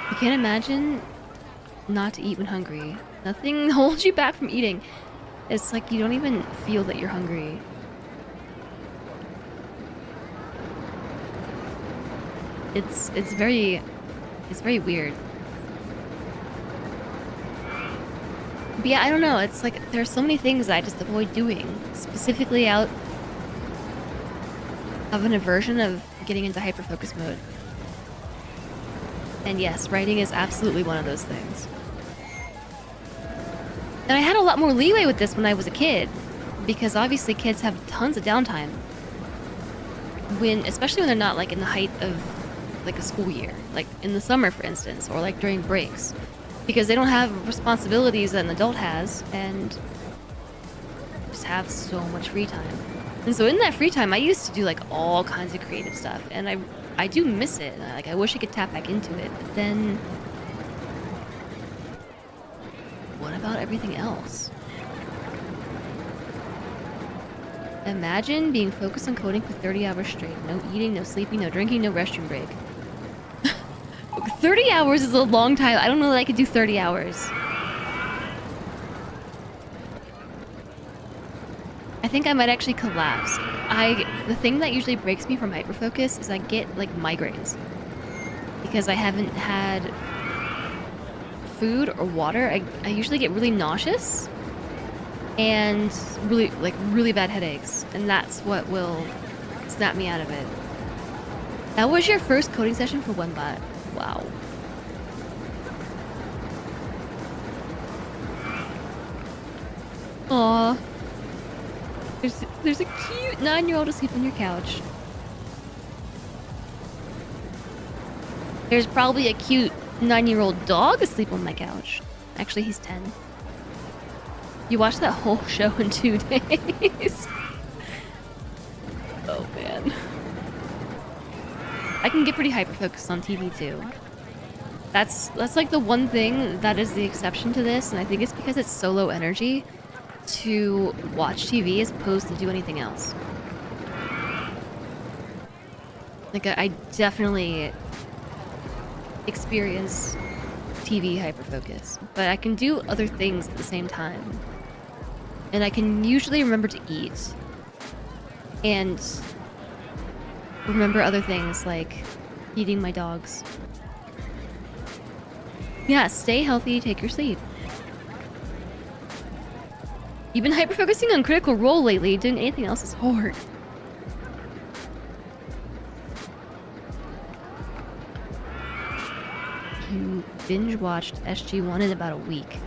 You can't imagine not to eat when hungry. Nothing holds you back from eating. It's like you don't even feel that you're hungry. It's very weird. But yeah, I don't know. It's like there's so many things I just avoid doing, specifically out of an aversion of getting into hyperfocus mode. And yes, writing is absolutely one of those things. And I had a lot more leeway with this when I was a kid, because obviously kids have tons of downtime. Especially when they're not like in the height of like a school year, like in the summer, for instance, or like during breaks, because they don't have responsibilities that an adult has, and just have so much free time. And so in that free time, I used to do like all kinds of creative stuff, and I do miss it. Like, I wish I could tap back into it, but then what about everything else? Imagine being focused on coding for 30 hours straight. No eating, no sleeping, no drinking, no restroom break. 30 hours is a long time. I don't know that I could do 30 hours. I think I might actually collapse. The thing that usually breaks me from hyperfocus is I get like migraines. Because I haven't had food or water. I usually get really nauseous and really bad headaches, and that's what will snap me out of it. That was your first coding session for OneBot. Wow. Aww. There's a cute 9-year-old asleep on your couch. There's probably a cute 9-year-old dog asleep on my couch. Actually, he's 10. You watched that whole show in 2 days. Oh man. I can get pretty hyper-focused on TV too. That's like the one thing that is the exception to this, and I think it's because it's so low energy to watch TV as opposed to do anything else. Like, I definitely experience TV hyperfocus, but I can do other things at the same time. And I can usually remember to eat and remember other things like feeding my dogs. Yeah, stay healthy, take your sleep. You've been hyper-focusing on Critical Role lately. Doing anything else is hard. You binge-watched SG-1 in about a week.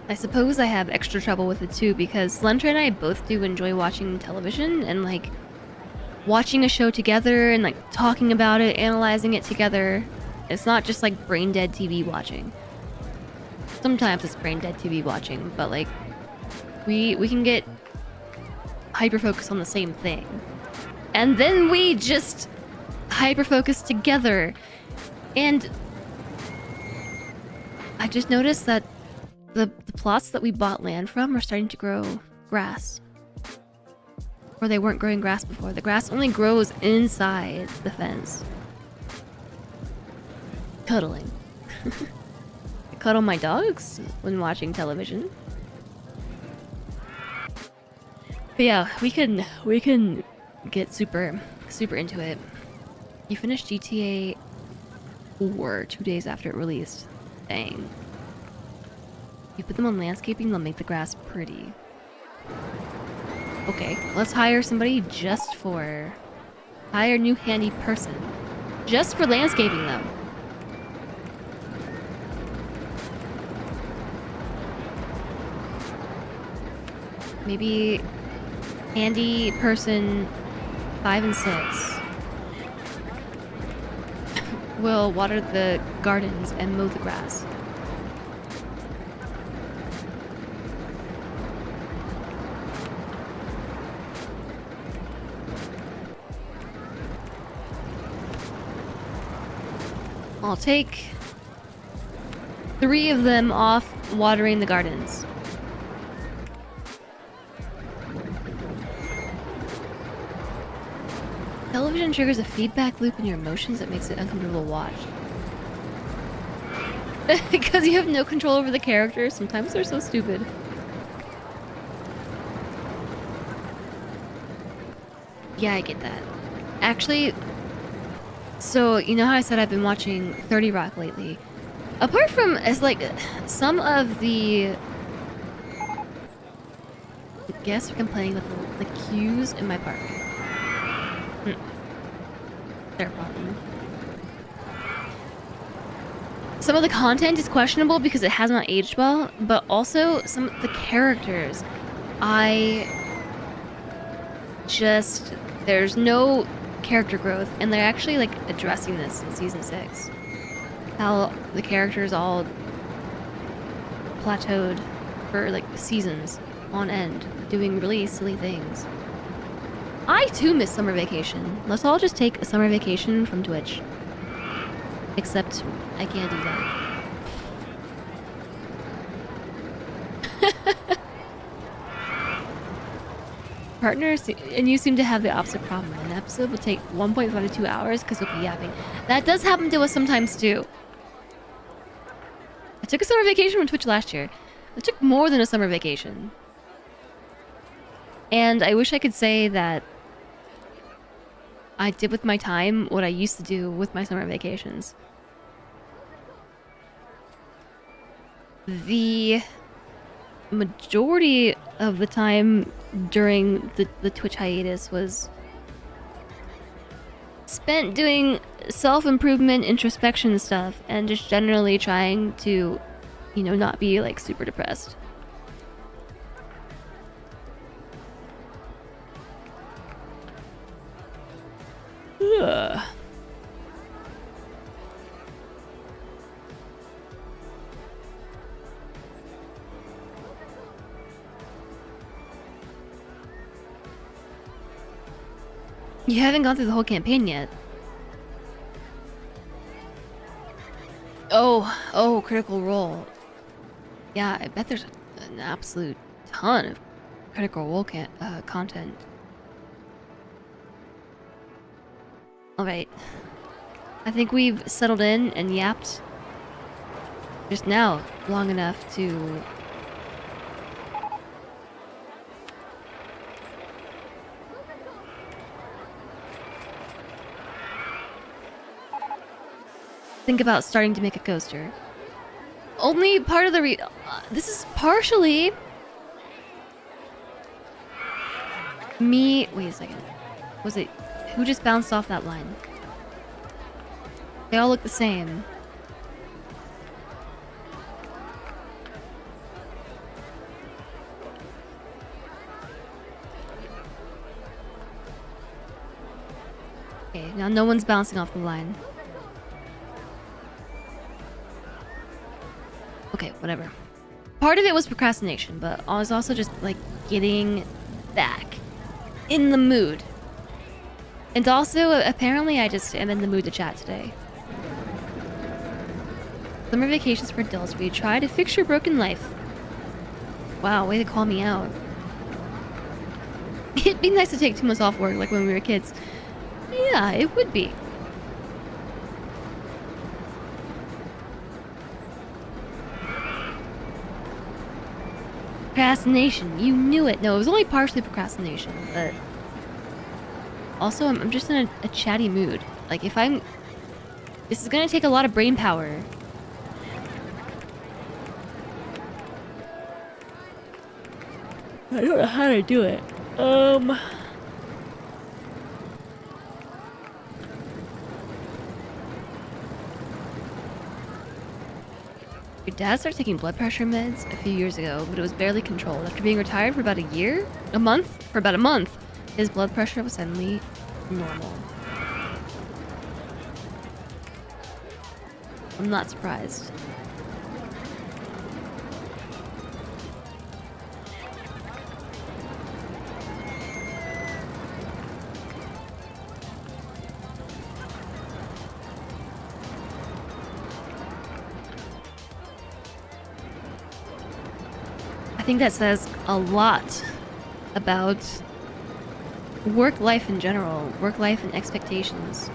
I suppose I have extra trouble with it too, because Slentra and I both do enjoy watching television and like watching a show together and like talking about it, analyzing it together. It's not just like brain dead TV watching. Sometimes it's brain dead TV watching, but like we can get hyper focused on the same thing. And then we just hyper focus together. And I just noticed that the plots that we bought land from are starting to grow grass. Or they weren't growing grass before. The grass only grows inside the fence. Cuddling. I cuddle my dogs when watching television. But yeah, we can get super into it. You finished GTA 4 2 days after it released. Dang. You put them on landscaping, they'll make the grass pretty. Okay, let's hire somebody just for... Hire a new handy person. Just for landscaping, though. Maybe... Handy person 5 and 6. Will water the gardens and mow the grass. I'll take 3 of them off watering the gardens. Television triggers a feedback loop in your emotions that makes it uncomfortable to watch. Because you have no control over the characters, sometimes they're so stupid. Yeah, I get that. Actually, so you know how I said I've been watching 30 Rock lately? Apart from, it's like, some of the guests are complaining about the queues in my park. Their problem. Some of the content is questionable because it has not aged well, but also some of the characters. There's no character growth, and they're actually like addressing this in season 6. How the characters all plateaued for like seasons on end, doing really silly things. I too miss summer vacation. Let's all just take a summer vacation from Twitch. Except I can't do that. Partners, and you seem to have the opposite problem. An episode will take 1.5 to 2 hours because you'll be yapping. That does happen to us sometimes too. I took a summer vacation from Twitch last year. It took more than a summer vacation. And I wish I could say that I did with my time what I used to do with my summer vacations. The majority of the time during the Twitch hiatus was spent doing self-improvement, introspection stuff, and just generally trying to, you know, not be like super depressed. Ugh. You haven't gone through the whole campaign yet. Oh, Critical Role. Yeah, I bet there's an absolute ton of Critical Role content. Alright. I think we've settled in and yapped just now long enough to... think about starting to make a coaster. Only part of the this is partially me. Wait a second. Was it who just bounced off that line? They all look the same. Okay, now no one's bouncing off the line. Okay, whatever. Part of it was procrastination, but I was also just like getting back in the mood. And also, apparently I just am in the mood to chat today. Summer vacations for adults where you try to fix your broken life. Wow, way to call me out. It'd be nice to take 2 months off work like when we were kids. Yeah, it would be. Procrastination. You knew it. No, it was only partially procrastination, but... Also, I'm just in a chatty mood. Like, if I'm... This is gonna take a lot of brain power. I don't know how to do it. Your dad started taking blood pressure meds a few years ago, but it was barely controlled. After being retired for about a year? A month? For about a month, his blood pressure was suddenly normal. I'm not surprised. I think that says a lot about work life in general, work life and expectations.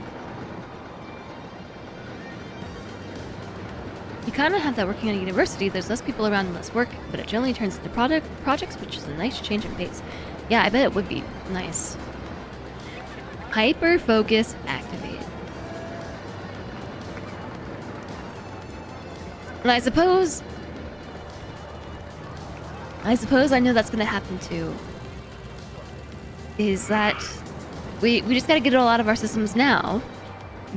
You kind of have that working at a university. There's less people around and less work, but it generally turns into projects, which is a nice change in pace. Yeah, I bet it would be nice. Hyper focus activate. And I suppose I know that's gonna happen too. Is that we just gotta get it all out of our systems now,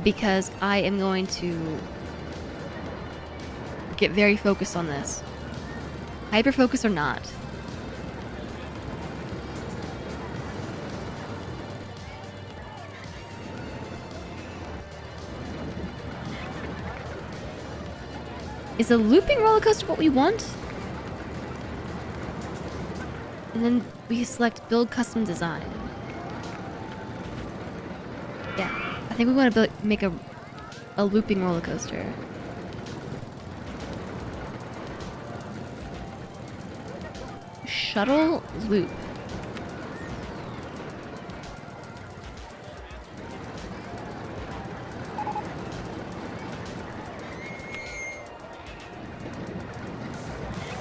because I am going to get very focused on this. Hyper focus or not. Is a looping roller coaster what we want? And then we select build custom design. Yeah, I think we want to make a looping roller coaster. Shuttle loop.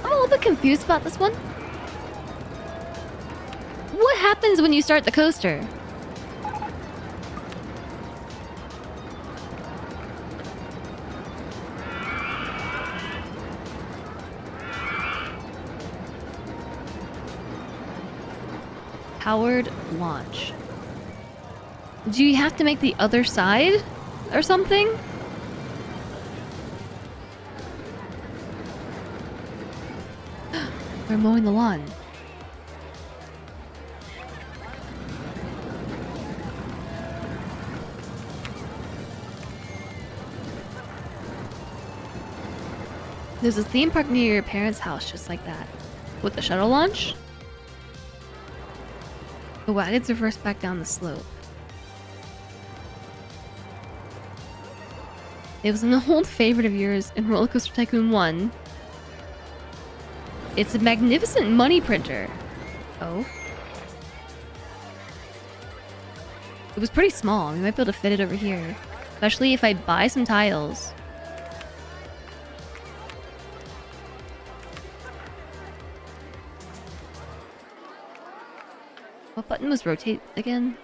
I'm a little bit confused about this one. What happens when you start the coaster? Powered launch. Do you have to make the other side or something? We're mowing the lawn. There's a theme park near your parents' house just like that. With the shuttle launch? The wagons reverse back down the slope. It was an old favorite of yours in Rollercoaster Tycoon 1. It's a magnificent money printer. Oh. It was pretty small. We might be able to fit it over here. Especially if I buy some tiles. What button was rotate again?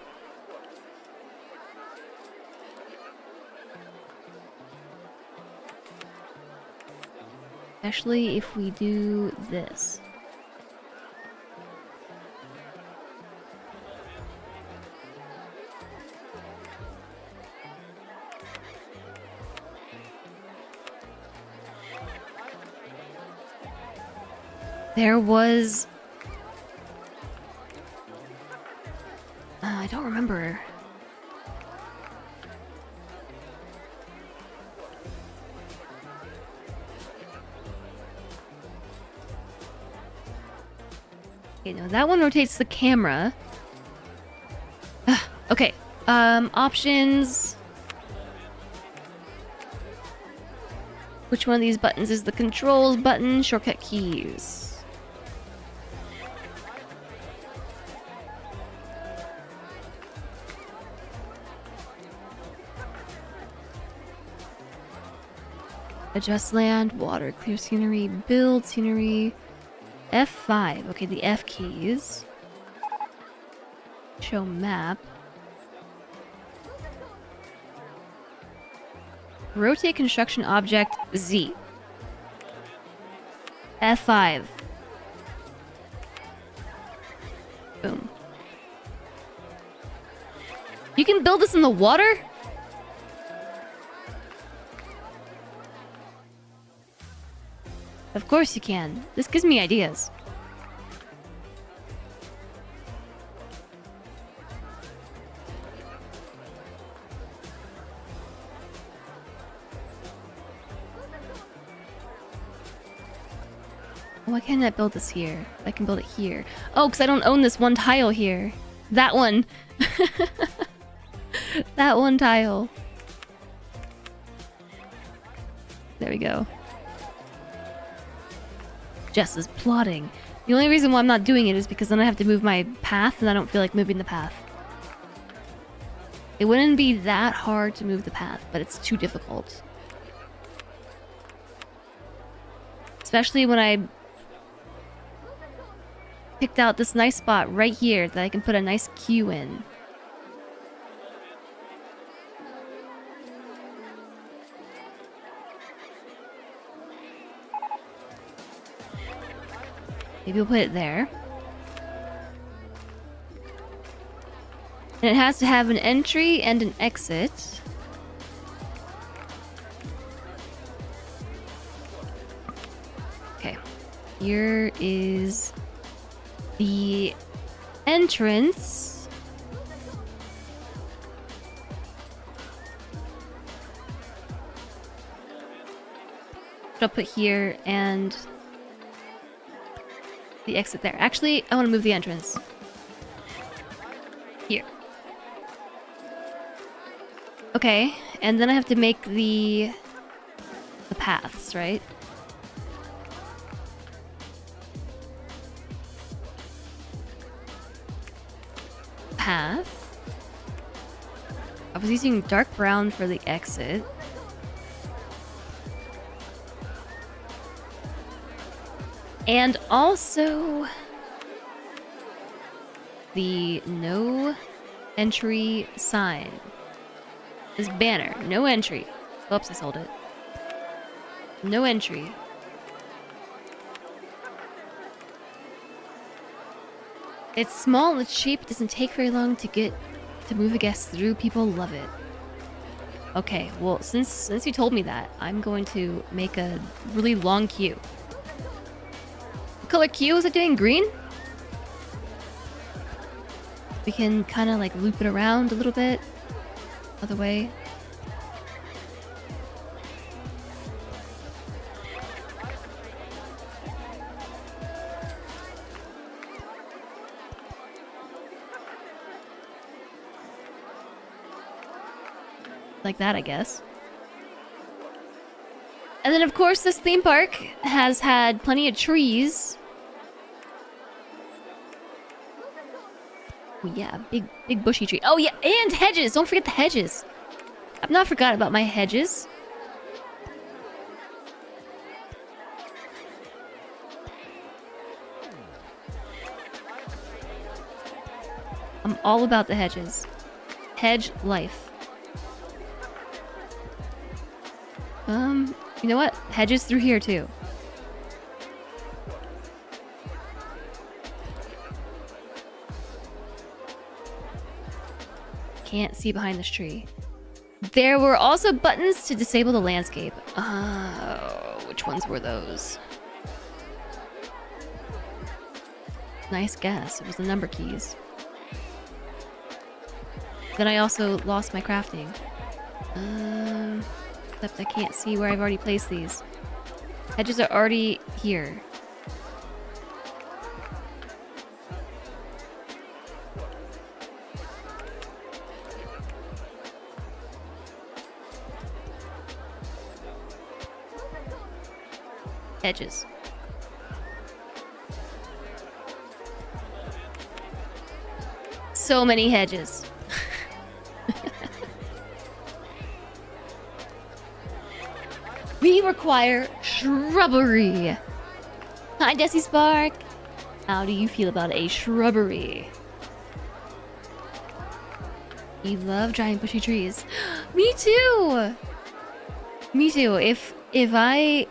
Especially if we do this. There was... I don't remember. Okay, no, that one rotates the camera. Okay, options. Which one of these buttons is the controls button? Shortcut keys. Adjust land, water, clear scenery, build scenery. F5. Okay, the F keys. Show map. Rotate construction object Z. F5. can build this in the water? Of course you can. This gives me ideas. Why can't I build this here? I can build it here. Oh, because I don't own this one tile here. That one. That one tile. There we go. Jess is plotting. The only reason why I'm not doing it is because then I have to move my path, and I don't feel like moving the path. It wouldn't be that hard to move the path, but it's too difficult. Especially when I picked out this nice spot right here that I can put a nice queue in. Maybe we'll put it there. And it has to have an entry and an exit. Okay. Here is the entrance. I'll put here and the exit there. Actually, I want to move the entrance. Here. Okay, and then I have to make the paths, right? Path. I was using dark brown for the exit. And also the no entry sign. This banner, no entry. Oops, I sold it. No entry. It's small and it's cheap. It doesn't take very long to move a guest through. People love it. Okay, well, since you told me that, I'm going to make a really long queue. What color queue is it doing? Green? We can kind of like loop it around a little bit. Other way. Like that, I guess. And then, of course, this theme park has had plenty of trees. Oh, yeah, big bushy tree. Oh, yeah, and hedges! Don't forget the hedges! I've not forgot about my hedges. I'm all about the hedges. Hedge life. You know what? Hedges through here, too. Can't see behind this tree. There were also buttons to disable the landscape. Which ones were those? Nice guess. It was the number keys. Then I also lost my crafting. Except I can't see where I've already placed these. Hedges are already here. Hedges. So many hedges. We require shrubbery. Hi, Desi Spark. How do you feel about a shrubbery? You love giant bushy trees. Me too. Me too. If I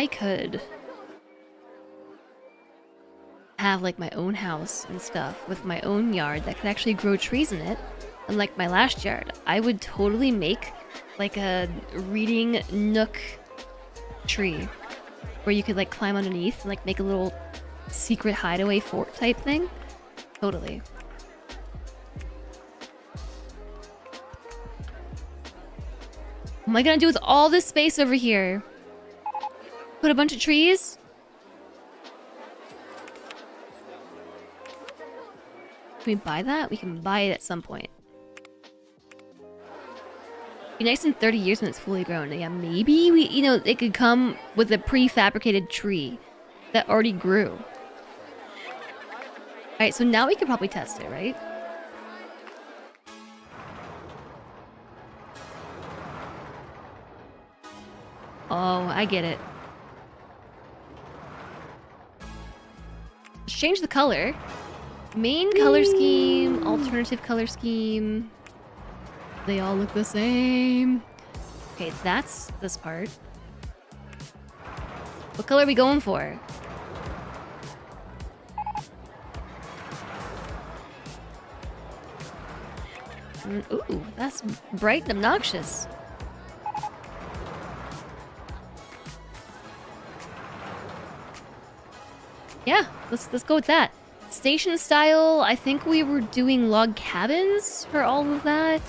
could have like my own house and stuff with my own yard that could actually grow trees in it, and like my last yard, I would totally make like a reading nook tree where you could like climb underneath and like make a little secret hideaway fort type thing. Totally. What am I gonna do with all this space over here? Put a bunch of trees? Can we buy that? We can buy it at some point. Be nice in 30 years when it's fully grown. Yeah, maybe we, you know, it could come with a prefabricated tree that already grew. Alright, so now we could probably test it, right? Oh, I get it. Let's change the color. Main color scheme, alternative color scheme. They all look the same. Okay, that's this part. What color are we going for? Ooh, that's bright and obnoxious. Yeah, let's go with that. Station style, I think we were doing log cabins for all of that.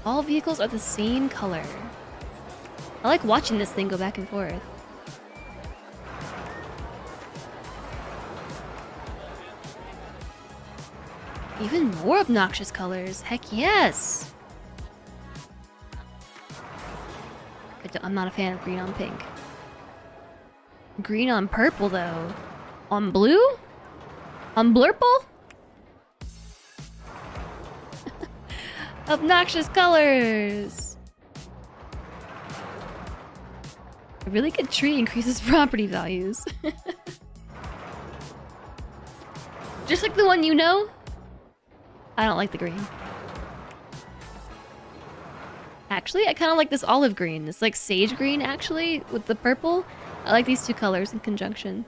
All vehicles are the same color. I like watching this thing go back and forth. Even more obnoxious colors. Heck yes! I'm not a fan of green on pink. Green on purple, though. On blue? On blurple? Obnoxious colors! A really good tree increases property values. Just like the one you know? I don't like the green. Actually, I kind of like this olive green. It's like sage green, actually, with the purple. I like these two colors in conjunction.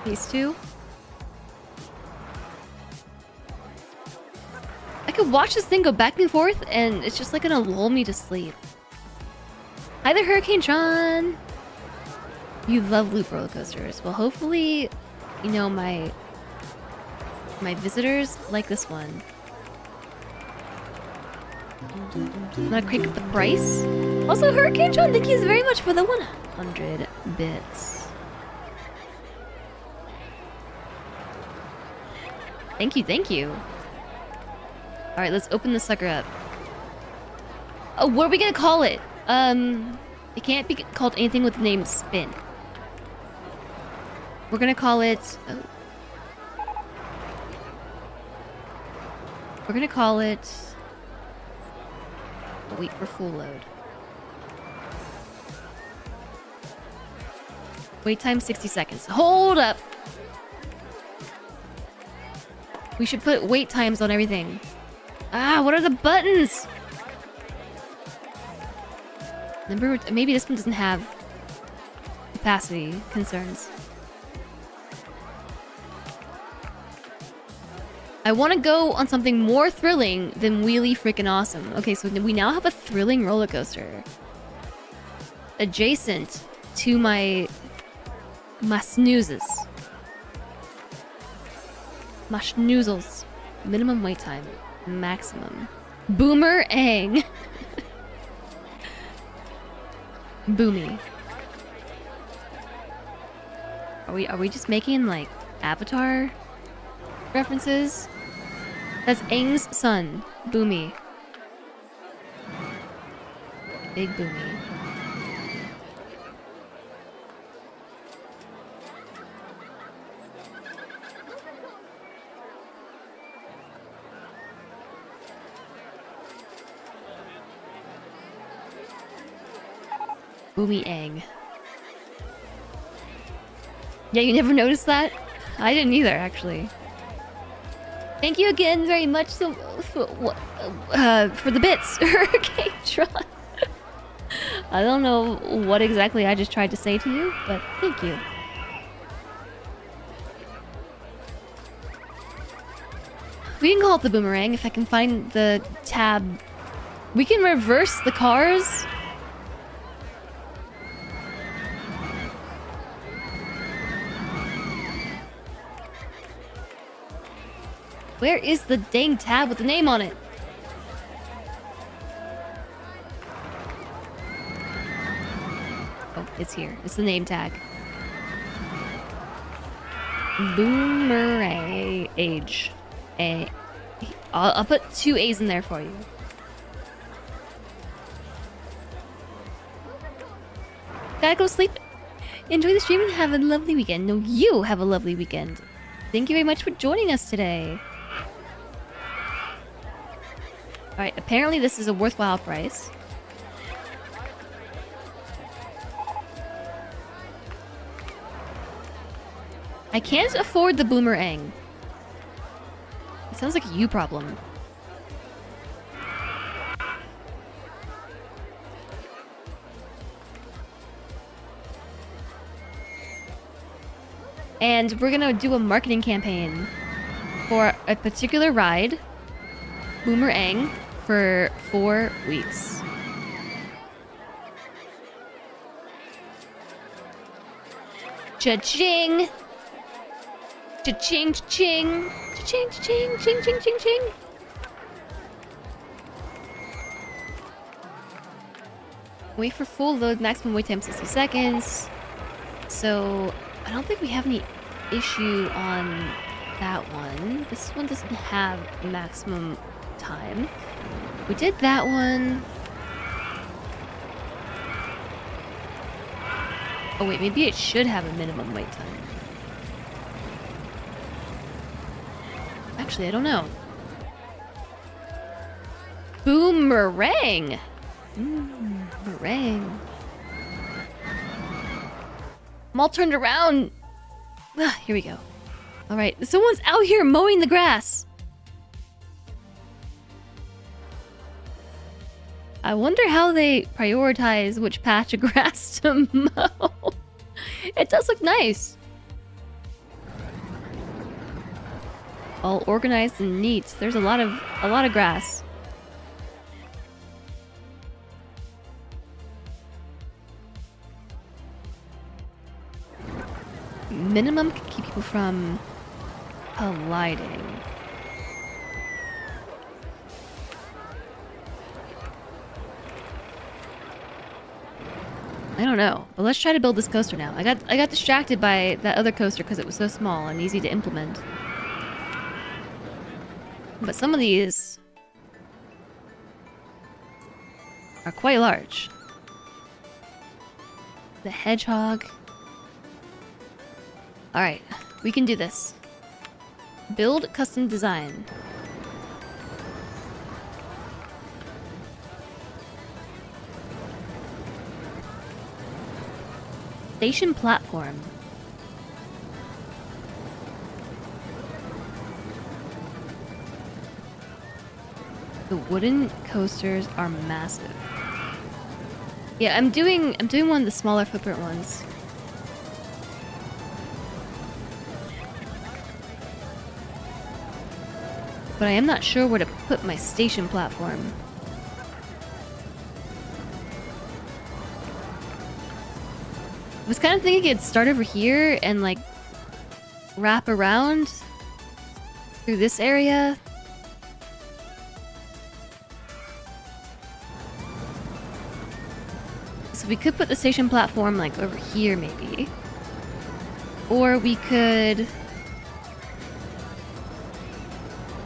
These two. I could watch this thing go back and forth, and it's just like gonna lull me to sleep. Hi there, Hurricane Tron! You love loop roller coasters. Well, hopefully, you know, my visitors like this one. I'm gonna crank up the price. Also, Hurricane Tron, thank you very much for the 100 bits. Thank you, thank you. Alright, let's open this sucker up. Oh, what are we gonna call it? It can't be called anything with the name Spin. We're gonna call it... Oh. We're gonna call it... Wait for full load. Wait time 60 seconds. Hold up! We should put wait times on everything. Ah, what are the buttons? Remember, maybe this one doesn't have capacity concerns. I want to go on something more thrilling than Wheelie Freaking Awesome. Okay, so we now have a thrilling roller coaster adjacent to my snoozes. My schnoozles. Minimum wait time. Maximum. Boomerang. Boomy. Are we just making like Avatar references? That's Aang's son, Boomy. Big Boomy. Boomy Aang. Yeah, you never noticed that? I didn't either, actually. Thank you again very much for the bits, Hurricane Tron. I don't know what exactly I just tried to say to you, but thank you. We can call it the boomerang if I can find the tab. We can reverse the cars. Where is the dang tab with the name on it? Oh, it's here. It's the name tag. Boomerang age. I'll put 2 A's in there for you. Gotta go sleep. Enjoy the stream and have a lovely weekend. No, you have a lovely weekend. Thank you very much for joining us today. Alright, apparently this is a worthwhile price. I can't afford the boomerang. It sounds like a you problem. And we're gonna do a marketing campaign for a particular ride, Boomerang, for 4 weeks. Cha-ching! Cha-ching, cha-ching! Cha-ching, cha-ching, ching, ching, ching, ching! Wait for full load, maximum wait time 60 seconds. So, I don't think we have any issue on that one. This one doesn't have maximum time. We did that one. Oh wait, maybe it should have a minimum wait time. Actually, I don't know. Boomerang! Boomerang. I'm all turned around. Here we go. Alright, someone's out here mowing the grass. I wonder how they prioritize which patch of grass to mow. It does look nice. All organized and neat. There's a lot of grass. Minimum can keep people from colliding. I don't know, but let's try to build this coaster now. I got distracted by that other coaster because it was so small and easy to implement. But some of these are quite large. The hedgehog. Alright, we can do this. Build custom design. Station platform. The wooden coasters are massive. Yeah, I'm doing one of the smaller footprint ones. But I am not sure where to put my station platform. I was kind of thinking it'd start over here and like wrap around through this area. So we could put the station platform like over here maybe. Or we could...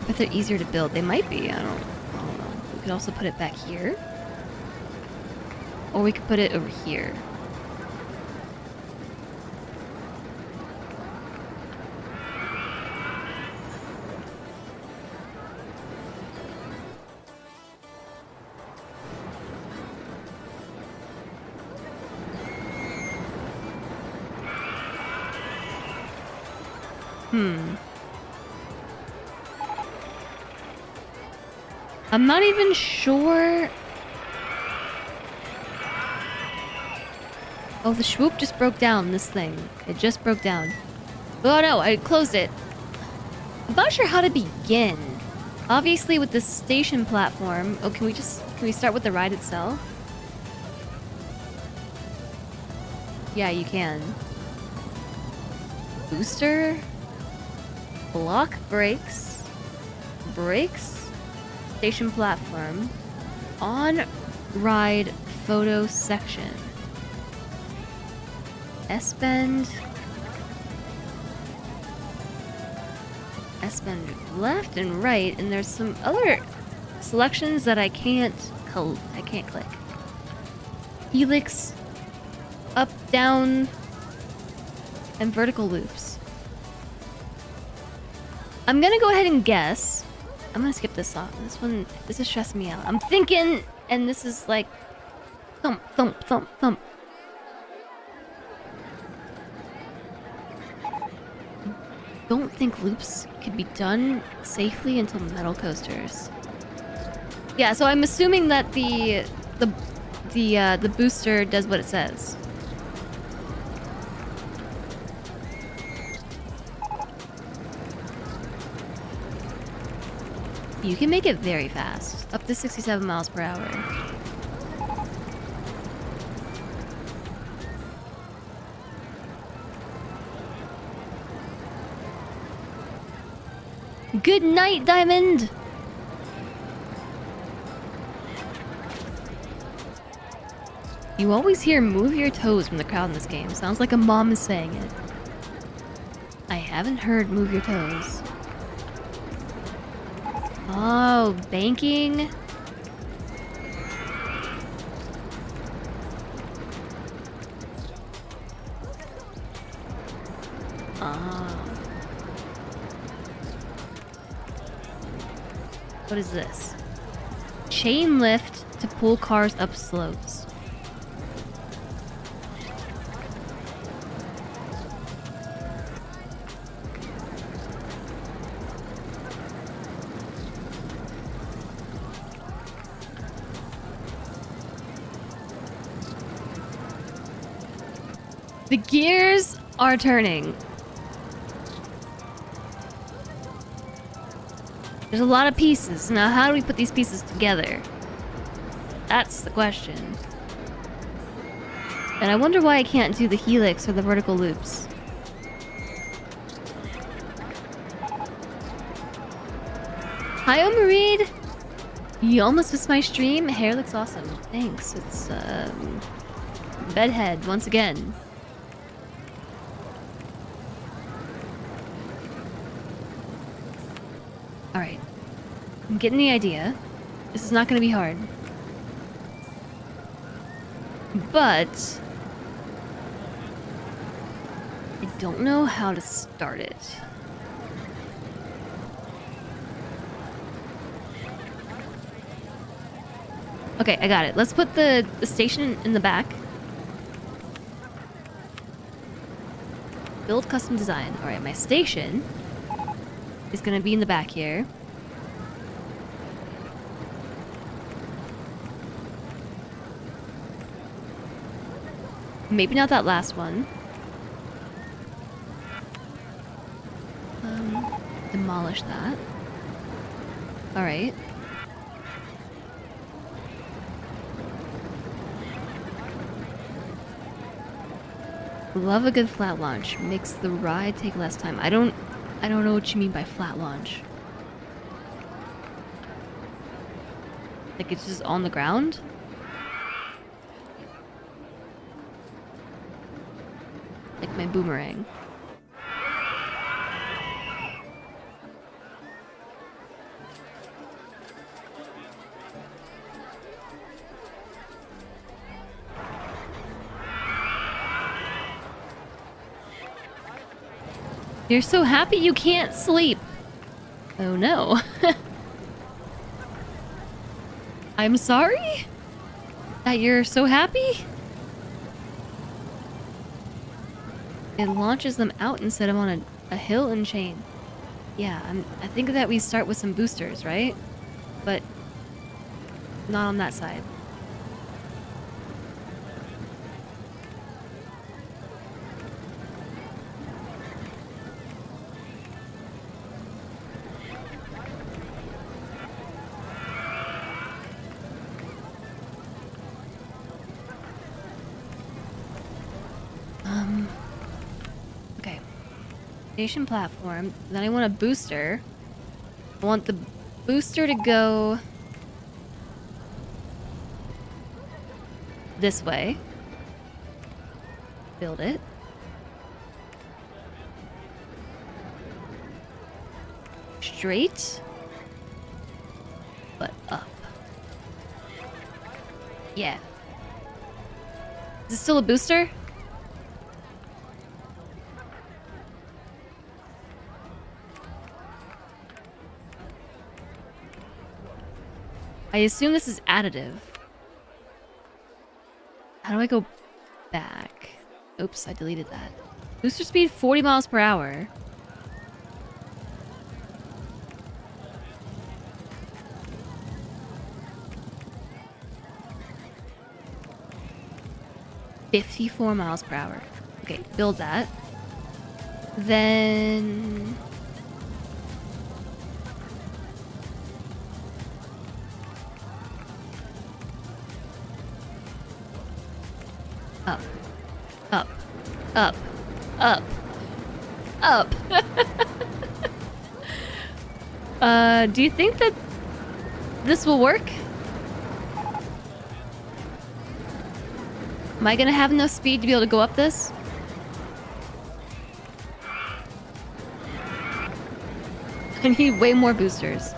If they're easier to build, they might be. I don't know. We could also put it back here. Or we could put it over here. I'm not even sure. Oh, the swoop just broke down, this thing. It just broke down. Oh no, I closed it. I'm not sure how to begin. Obviously with the station platform... Oh, can we start with the ride itself? Yeah, you can. Booster? Block brakes. Brakes. Station platform. On ride photo section. S-bend. S-bend left and right, and there's some other selections that I can't click. Helix, up, down, and vertical loops. I'm gonna go ahead and guess. I'm gonna skip this song. This is stressing me out. I'm thinking, and this is like thump, thump, thump, thump. Don't think loops can be done safely until metal coasters. Yeah, so I'm assuming that the booster does what it says. You can make it very fast, up to 67 miles per hour. Good night, Diamond! You always hear "move your toes" from the crowd in this game. Sounds like a mom is saying it. I haven't heard "move your toes." Oh, banking? What is this? Chain lift to pull cars up slopes. The gears are turning. There's a lot of pieces. Now, how do we put these pieces together? That's the question. And I wonder why I can't do the helix or the vertical loops. Hi, Omareed! You almost missed my stream. Hair looks awesome. Thanks. It's, bedhead, once again. Alright. I'm getting the idea. This is not gonna be hard. But... I don't know how to start it. Okay, I got it. Let's put the station in the back. Build custom design. Alright, my station is gonna be in the back here. Maybe not that last one. Demolish that. Alright. Love a good flat launch. Makes the ride take less time. I don't know what you mean by flat launch. Like it's just on the ground? Like my boomerang. You're so happy you can't sleep. Oh no. I'm sorry that you're so happy. It launches them out instead of on a hill and chain. Yeah, I think that we start with some boosters, right? But not on that side. Okay. Station platform. Then I want a booster. I want the booster to go this way. Build it. Straight. But up. Yeah. Is this still a booster? I assume this is additive. How do I go back? Oops, I deleted that. Booster speed 40 miles per hour. $54 miles per hour. Okay, build that. Then... Up. Up. Up. Up. Up. Do you think that this will work? Am I gonna have enough speed to be able to go up this? I need way more boosters.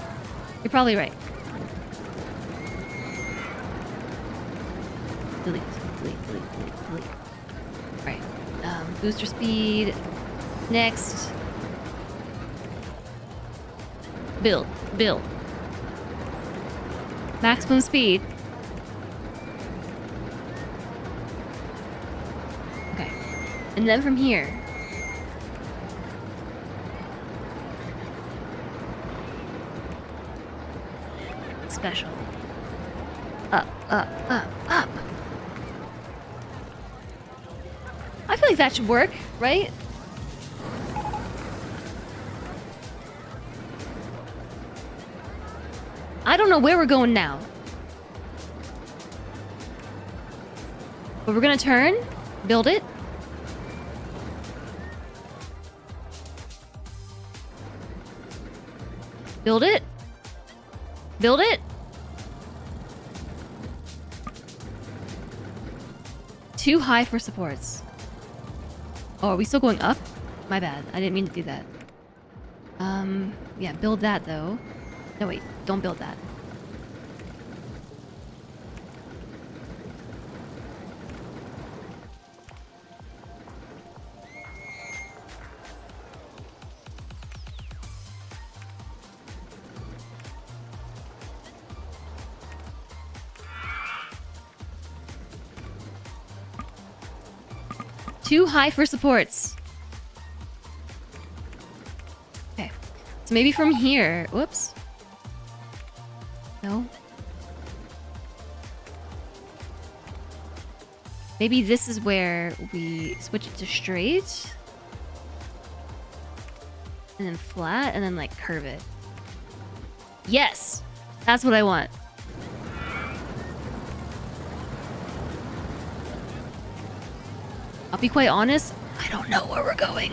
You're probably right. Delete. Right. Booster speed. Next. Build. Maximum speed. Okay. And then from here. Special. Up. I feel like that should work, right? I don't know where we're going now. But we're gonna turn, build it. Build it. Build it. Too high for supports. Oh, are we still going up? My bad. I didn't mean to do that. Yeah, build that though. No, wait. Don't build that. Too high for supports. Okay. So maybe from here. Whoops. No. Maybe this is where we switch it to straight. And then flat, and then like curve it. Yes! That's what I want. I'll be quite honest, I don't know where we're going.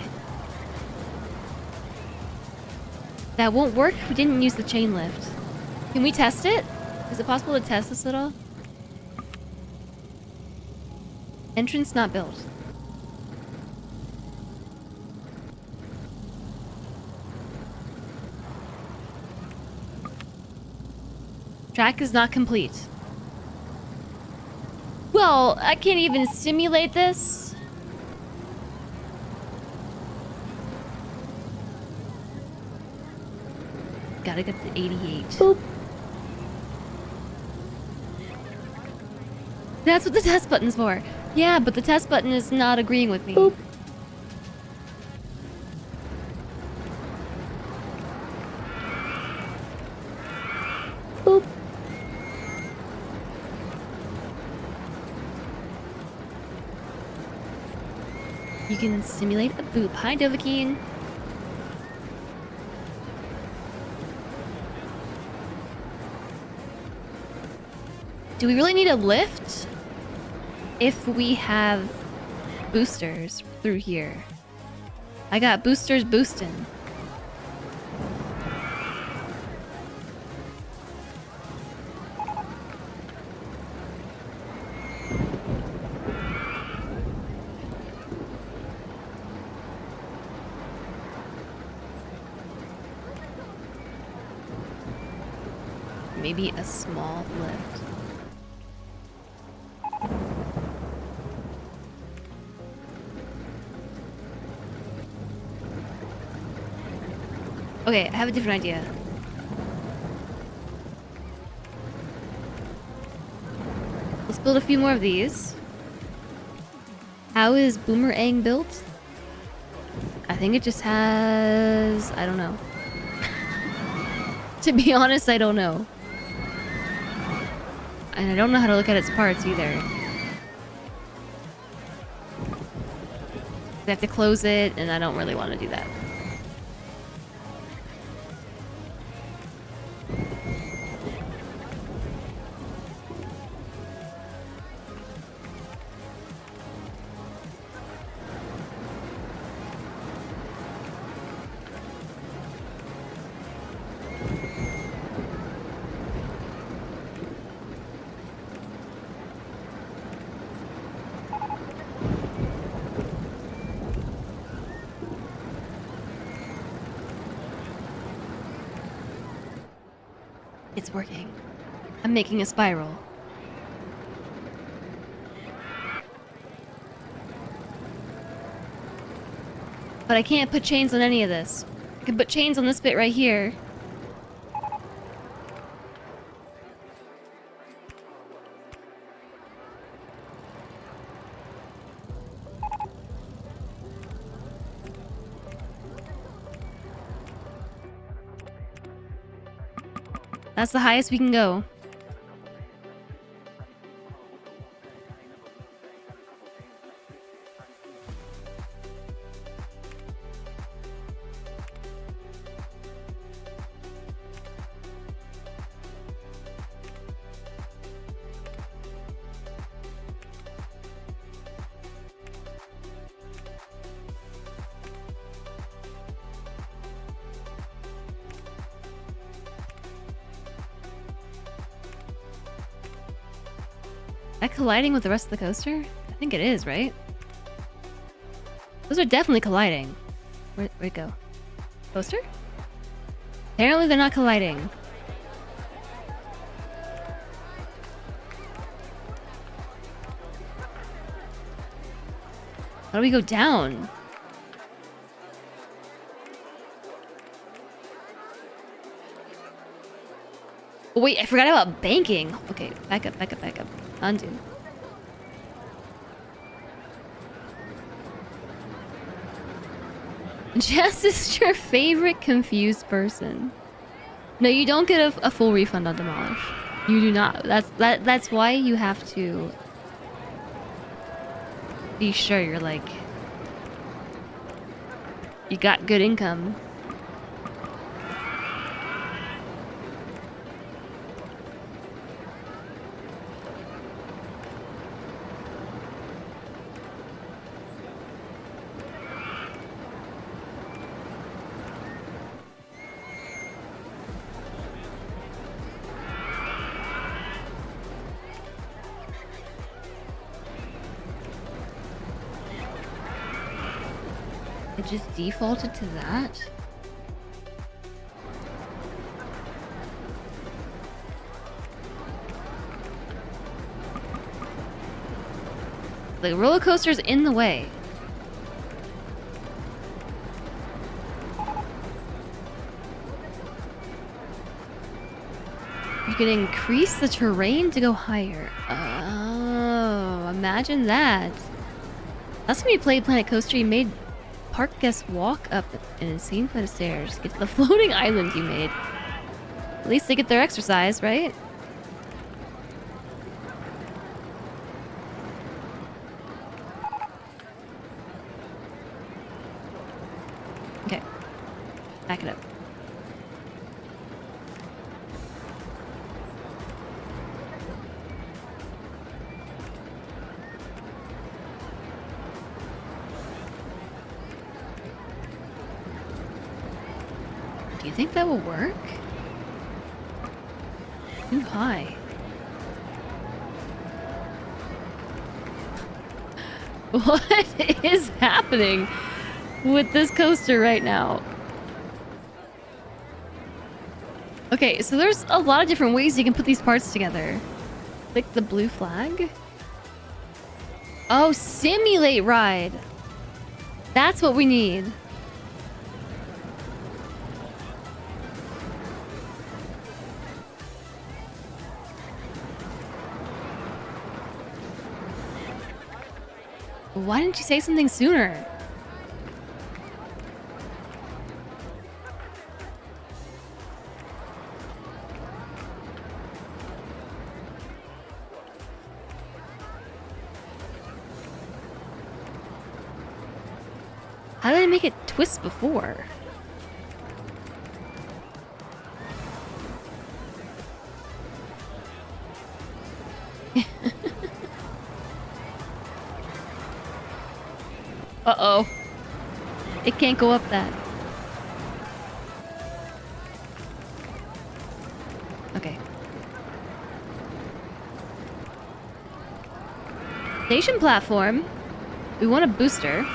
That won't work. We didn't use the chain lift. Can we test it? Is it possible to test this at all? Entrance not built. Track is not complete. Well, I can't even simulate this. Gotta get to 88. Boop. That's what the test button's for. Yeah, but the test button is not agreeing with me. Boop. Boop. You can simulate a boop. Hi, Dovahkiin. Do we really need a lift? If we have boosters through here. I got boosters boosting. Maybe a small lift. Okay, I have a different idea. Let's build a few more of these. How is Boomerang built? I think it just has... I don't know. To be honest, I don't know. And I don't know how to look at its parts either. I have to close it, and I don't really want to do that. It's working. I'm making a spiral. But I can't put chains on any of this. I can put chains on this bit right here. That's the highest we can go. That colliding with the rest of the coaster? I think it is, right? Those are definitely colliding. Where'd it go? Coaster? Apparently they're not colliding. How do we go down? Oh, wait, I forgot about banking. Okay, back up, back up, back up. Undo. Jess is your favorite confused person. No, you don't get a full refund on Demolish. You do not. That's why you have to be sure you're like... You got good income. It just defaulted to that? The roller coaster's in the way. You can increase the terrain to go higher. Oh, imagine that. Last time you played Planet Coaster, you made park guests walk up an insane flight of stairs to get to the floating island you made. At least they get their exercise, right? Okay. Back it up. Do you think that will work? Too high. What is happening with this coaster right now? Okay, so there's a lot of different ways you can put these parts together. Click the blue flag. Oh, simulate ride. That's what we need. Why didn't you say something sooner? How did I make it twist before? Uh-oh. It can't go up that. Okay. Station platform. We want a booster.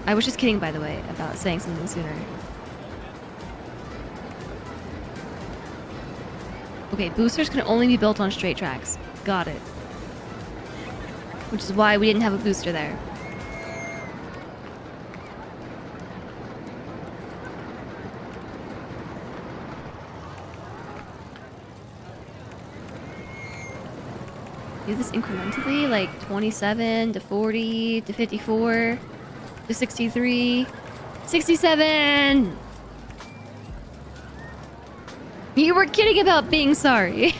I was just kidding, by the way, about saying something sooner. Okay, boosters can only be built on straight tracks. Got it. Which is why we didn't have a booster there. Do this incrementally, like 27 to 40 to 54 to 63, 67! You were kidding about being sorry.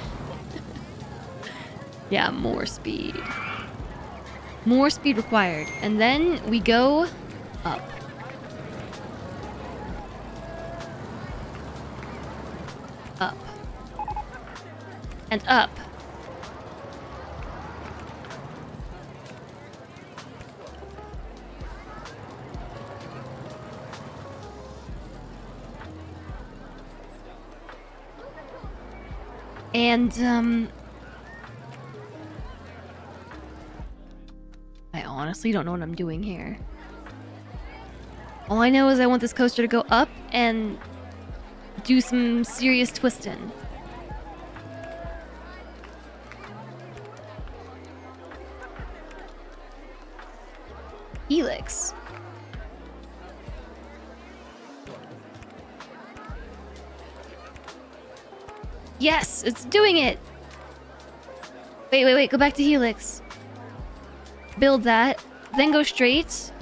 Yeah, more speed. More speed required. And then we go up. Up. And up. And, I honestly don't know what I'm doing here. All I know is I want this coaster to go up and do some serious twisting. Helix. Yes, it's doing it! Wait, go back to Helix. Build that, then go straight.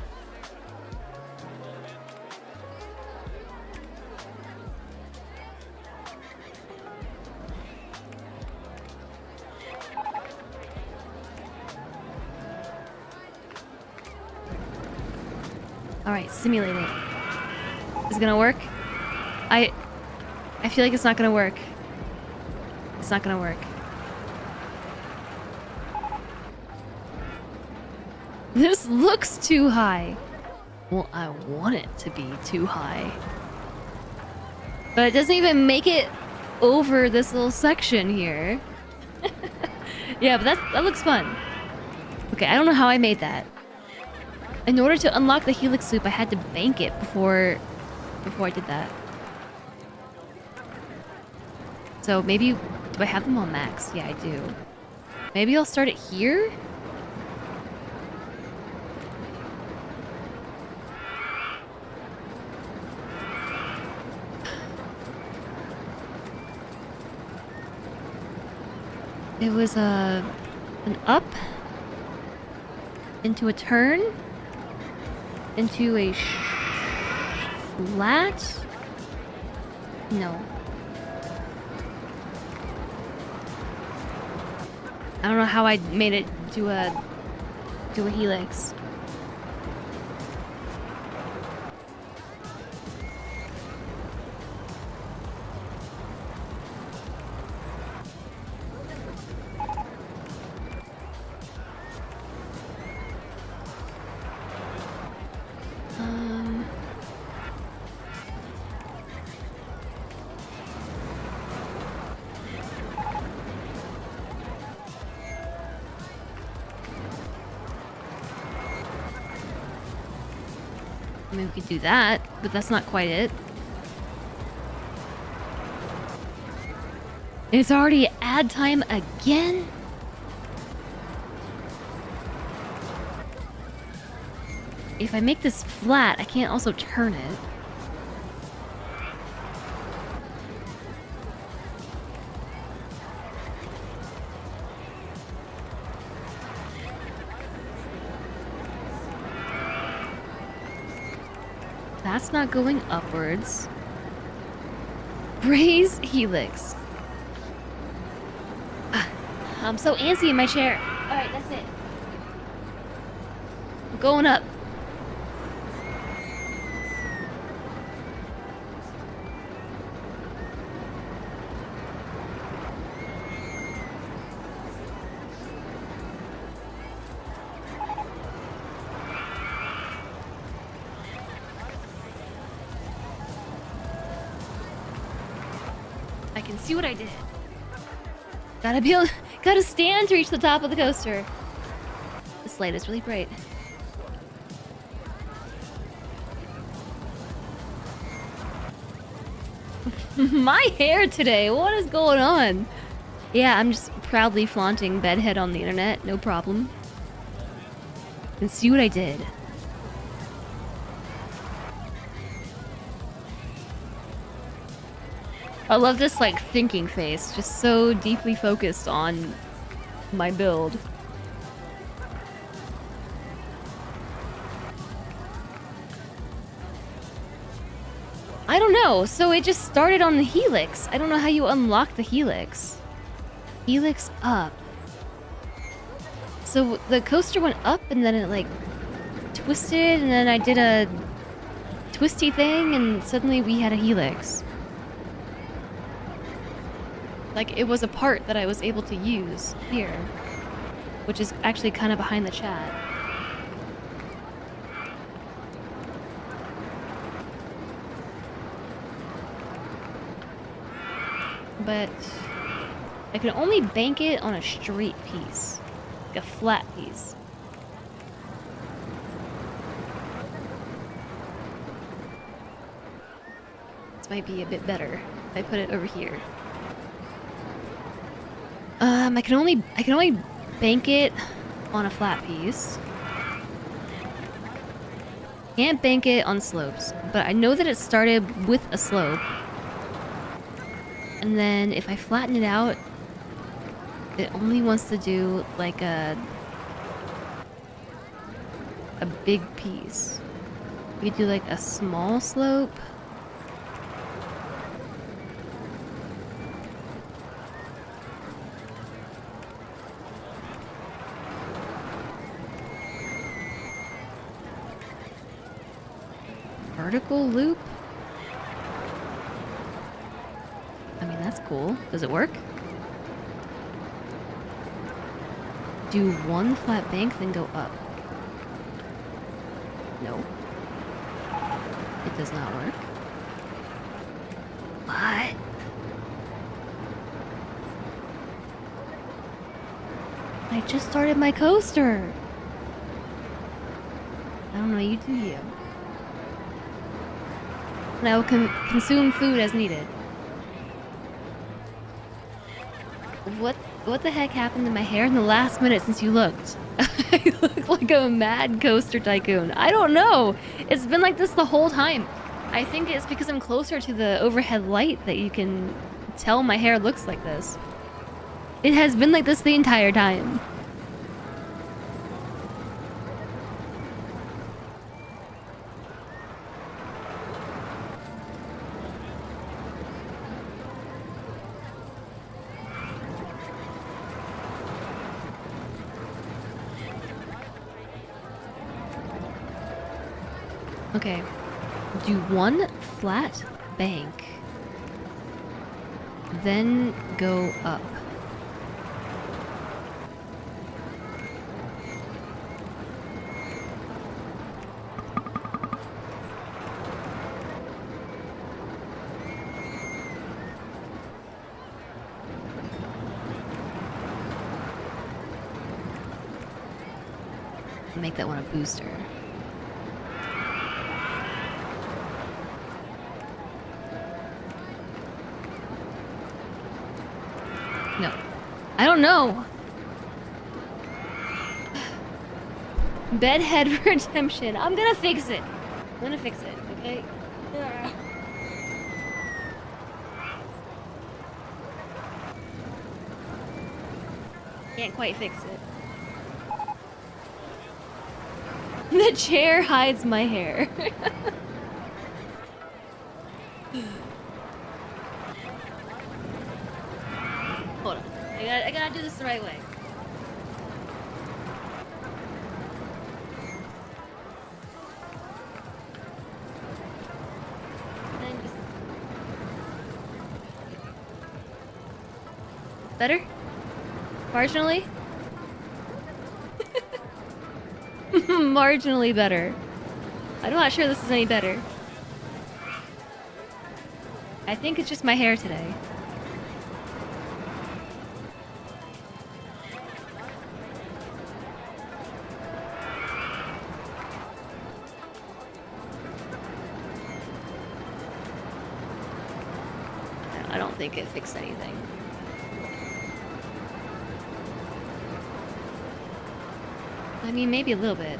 Alright, simulate it. Is it gonna work? I feel like it's not gonna work. It's not gonna work. This looks too high. Well, I want it to be too high. But it doesn't even make it over this little section here. Yeah, but that looks fun. Okay, I don't know how I made that. In order to unlock the Helix loop, I had to bank it before I did that. So maybe... Do I have them on max? Yeah, I do. Maybe I'll start it here? It was an up, into a turn, into a flat? No. I don't know how I made it to a helix. mean, we could do that, but that's not quite it. It's already ad time again? If I make this flat, I can't also turn it. That's not going upwards. Raise helix. I'm so antsy in my chair. Alright, that's it. I'm going up. I can see what I did. Gotta stand to reach the top of the coaster. This light is really bright. My hair today, what is going on? Yeah, I'm just proudly flaunting bedhead on the internet, no problem. And see what I did. I love this, like, thinking face. Just so deeply focused on my build. I don't know. So it just started on the helix. I don't know how you unlock the helix. Helix up. So the coaster went up and then it, like, twisted and then I did a twisty thing and suddenly we had a helix. Like, it was a part that I was able to use here, which is actually kind of behind the chat. But I can only bank it on a straight piece, like a flat piece. This might be a bit better if I put it over here. I can only bank it on a flat piece. Can't bank it on slopes, but I know that it started with a slope. And then if I flatten it out, it only wants to do like a big piece. We could do like a small slope. Vertical loop? I mean, that's cool. Does it work? Do one flat bank, then go up. No. It does not work. What? I just started my coaster. I don't know, you do you. And I will consume food as needed. What the heck happened to my hair in the last minute since you looked? I look like a mad coaster tycoon. I don't know. It's been like this the whole time. I think it's because I'm closer to the overhead light that you can tell my hair looks like this. It has been like this the entire time. Okay, do one flat bank, then go up. Make that one a booster. No. I don't know. Bedhead redemption. I'm gonna fix it. I'm gonna fix it, okay? Can't quite fix it. The chair hides my hair. Hold on. I gotta do this the right way. Better? Marginally? Marginally better. I'm not sure this is any better. I think it's just my hair today. I don't think it fixed anything. I mean, maybe a little bit.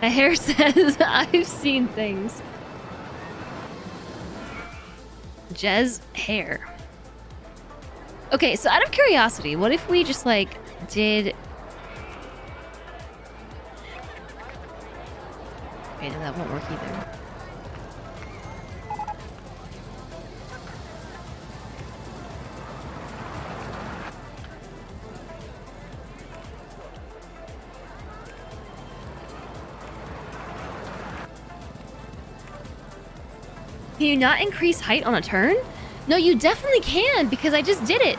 My hair says I've seen things. Jez hair. Okay, so out of curiosity, what if we just like did... Okay, no, that won't work either. Can you not increase height on a turn? No, you definitely can, because I just did it.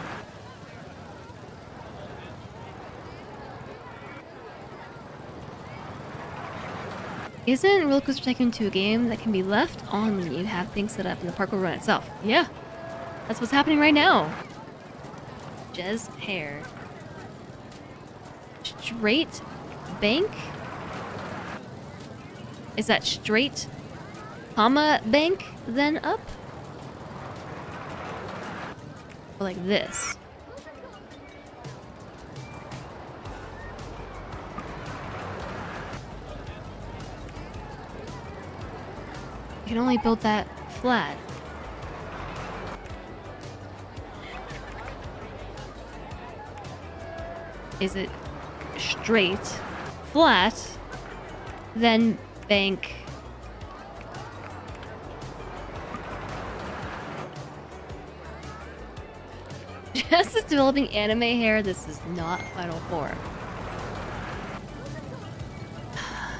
Isn't Rollercoaster Tycoon 2 a game that can be left on when you have things set up and the park will run itself? Yeah, that's what's happening right now. Jez hair. Straight bank? Is that straight, comma, bank, then up? Or like this? You can only build that flat. Is it straight, flat, then bank? Jess is developing anime hair. This is not Final Form.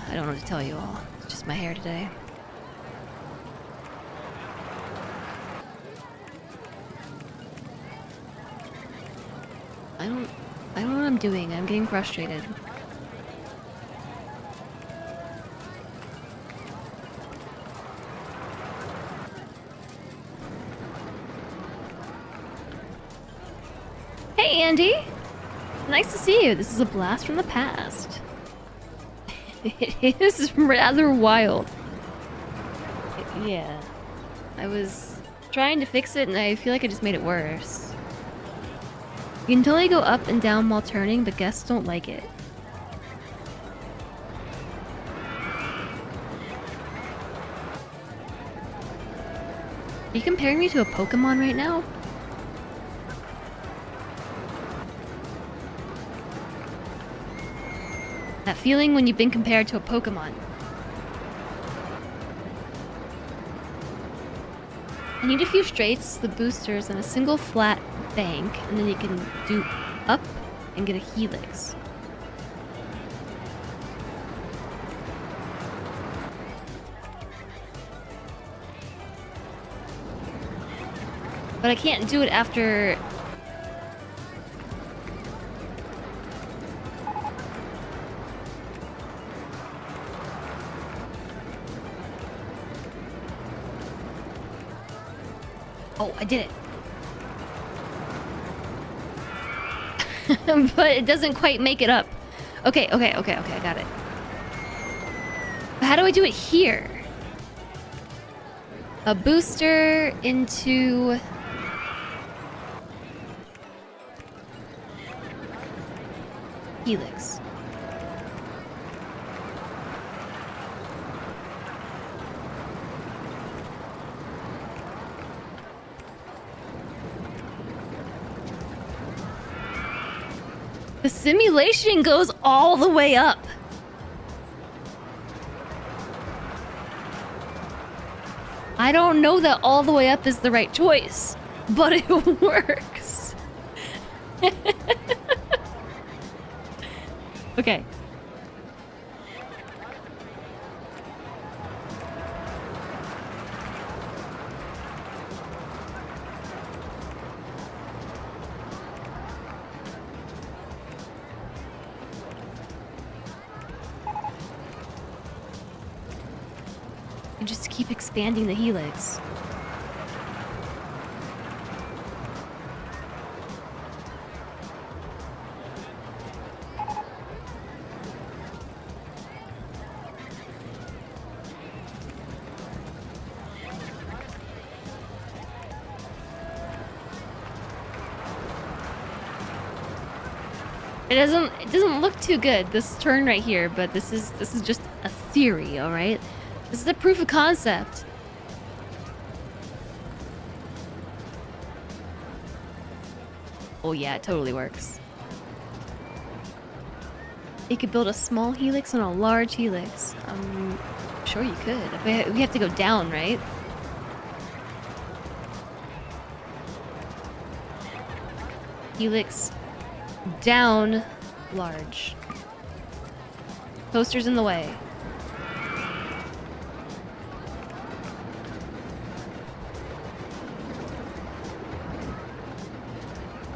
I don't know what to tell you all. It's just my hair today. I don't know what I'm doing. I'm getting frustrated. Hey, Andy! Nice to see you. This is a blast from the past. It is rather wild. Yeah. I was trying to fix it and I feel like I just made it worse. You can totally go up and down while turning, but guests don't like it. Are you comparing me to a Pokemon right now? That feeling when you've been compared to a Pokemon. I need a few straights, the boosters, and a single flat bank, and then you can do up and get a helix. But I can't do it after... Oh, I did it. But it doesn't quite make it up. Okay, I got it. But how do I do it here? A booster into... helix. The simulation goes all the way up. I don't know that all the way up is the right choice, but it works. Okay. And just keep expanding the helix. It doesn't look too good, this turn right here, but this is just a theory, all right? This is the proof of concept. Oh yeah, it totally works. You could build a small helix and a large helix. Sure you could. We have to go down, right? Helix down, large. Coaster's in the way.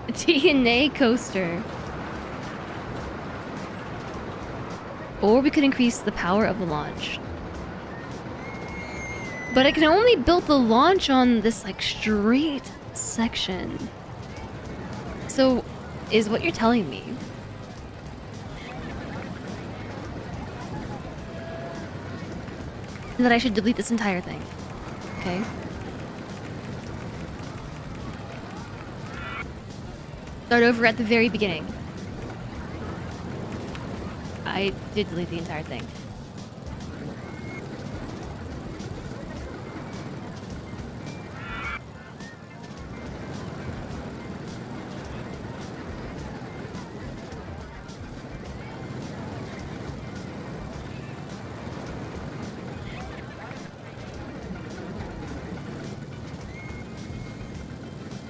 TNA coaster. Or we could increase the power of the launch. But I can only build the launch on this like straight section. So is what you're telling me that I should delete this entire thing? Okay. Start over at the very beginning. I did delete the entire thing.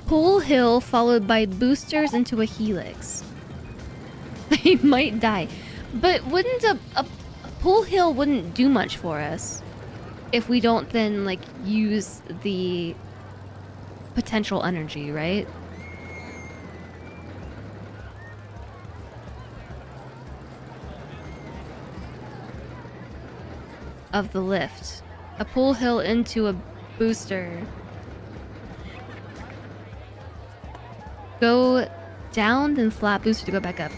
Pull hill followed by boosters into a helix. They might die. But wouldn't a pull hill wouldn't do much for us if we don't then like use the potential energy, right? Of the lift. A pull hill into a booster. Go down, then flat booster to go back up.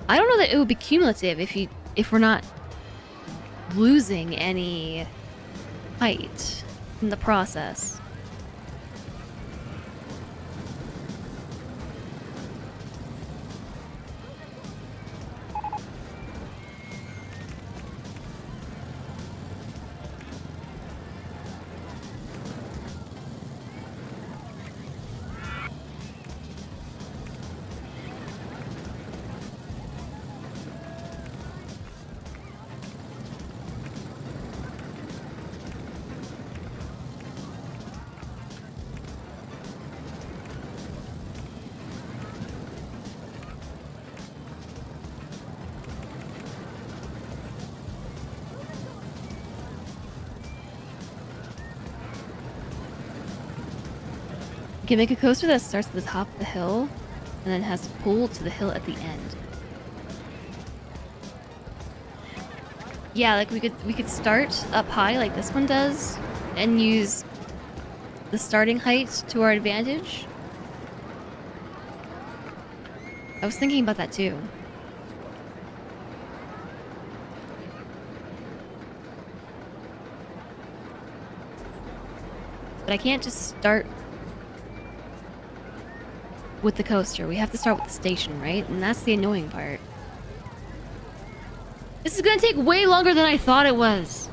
I don't know that it would be cumulative if we're not losing any height in the process. You can make a coaster that starts at the top of the hill and then has to pull to the hill at the end. Yeah, like we could start up high like this one does and use the starting height to our advantage. I was thinking about that too. But I can't just start with the coaster. We have to start with the station, right? And that's the annoying part. This is gonna take way longer than I thought it was.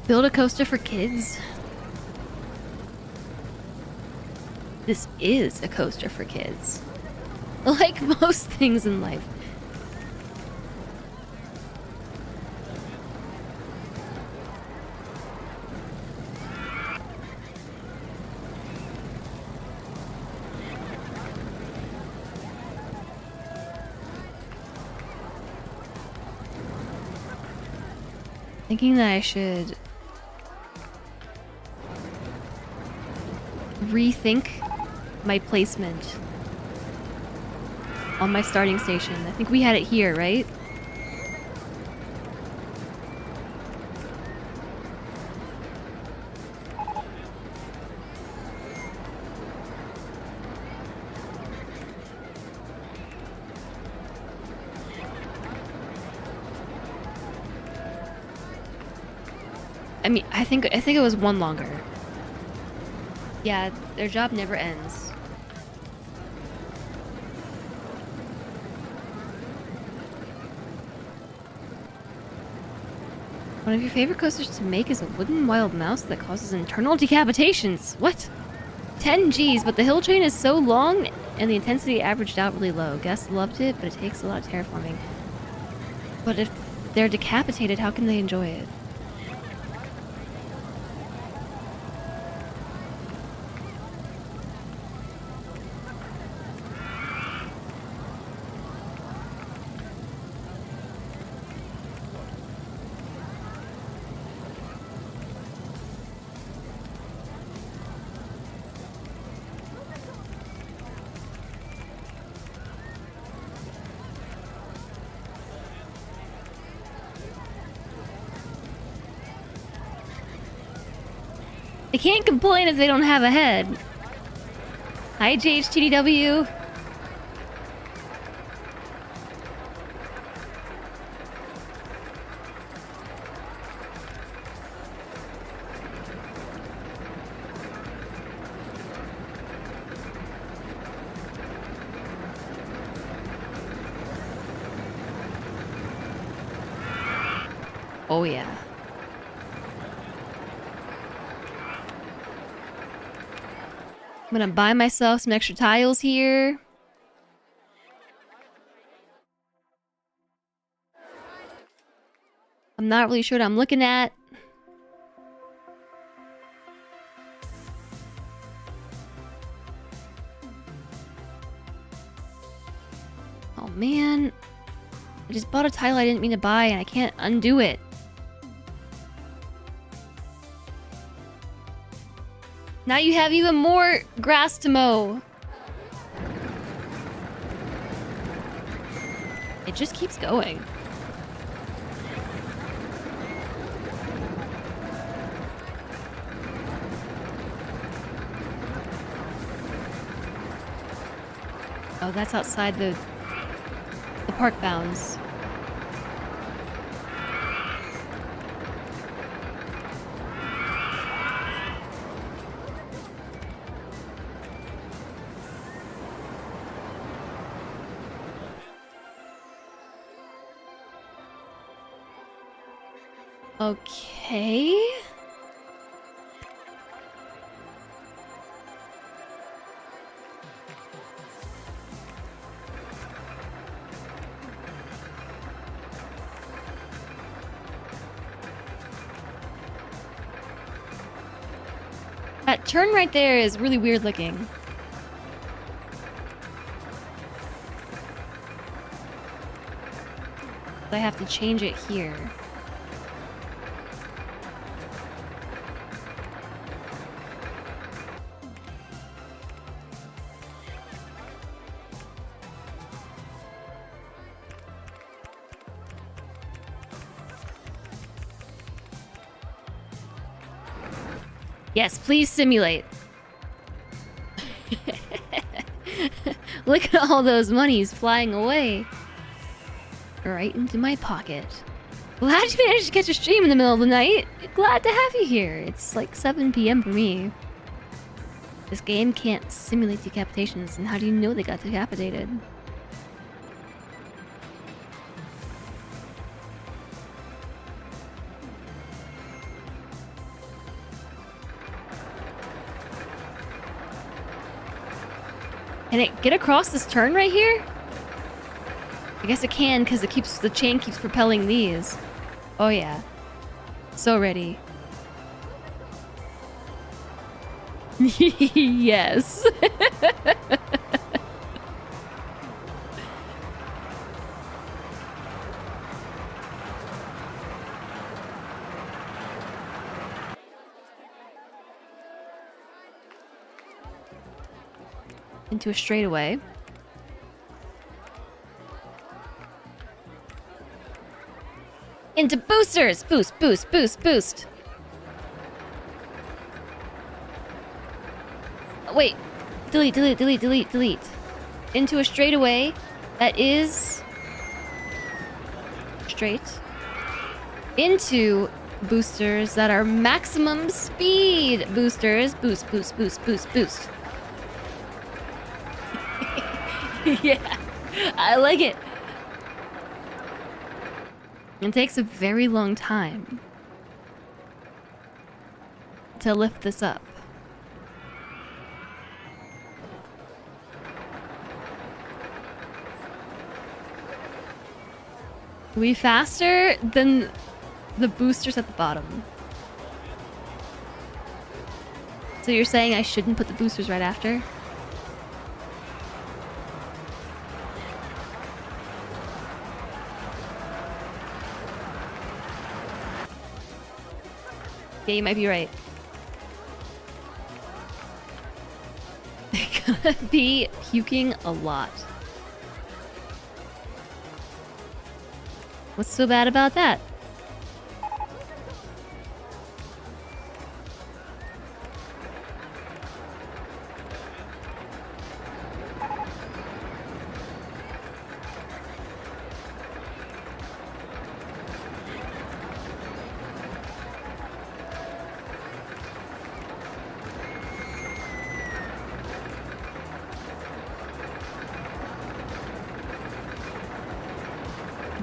Build a coaster for kids? This is a coaster for kids. Like most things in life. Thinking that I should rethink my placement on my starting station. I think we had it here, right? I mean, I think it was one longer. Yeah, their job never ends. One of your favorite coasters to make is a wooden wild mouse that causes internal decapitations. What? 10 Gs, but the hill train is so long and the intensity averaged out really low. Guests loved it, but it takes a lot of terraforming. But if they're decapitated, how can they enjoy it? They can't complain if they don't have a head. Hi, JHTDW. Oh, yeah. I'm gonna buy myself some extra tiles here. I'm not really sure what I'm looking at. Oh man. I just bought a tile I didn't mean to buy and I can't undo it. Now you have even more grass to mow. It just keeps going. Oh, that's outside the park bounds. Okay. That turn right there is really weird looking. I have to change it here. Yes, please simulate. Look at all those monies flying away. Right into my pocket. Glad you managed to catch a stream in the middle of the night. Glad to have you here. It's like 7 p.m. for me. This game can't simulate decapitations, and how do you know they got decapitated? Can it get across this turn right here? I guess it can, because the chain keeps propelling these. Oh yeah. So ready. Yes. Into a straightaway. Into boosters! Boost, boost, boost, boost. Oh, wait. Delete, delete, delete, delete, delete. Into a straightaway that is straight. Into boosters that are maximum speed boosters. Boost, boost, boost, boost, boost. Yeah, I like it. It takes a very long time to lift this up. Are we faster than the boosters at the bottom? So you're saying I shouldn't put the boosters right after? Yeah, you might be right. They're gonna be puking a lot. What's so bad about that?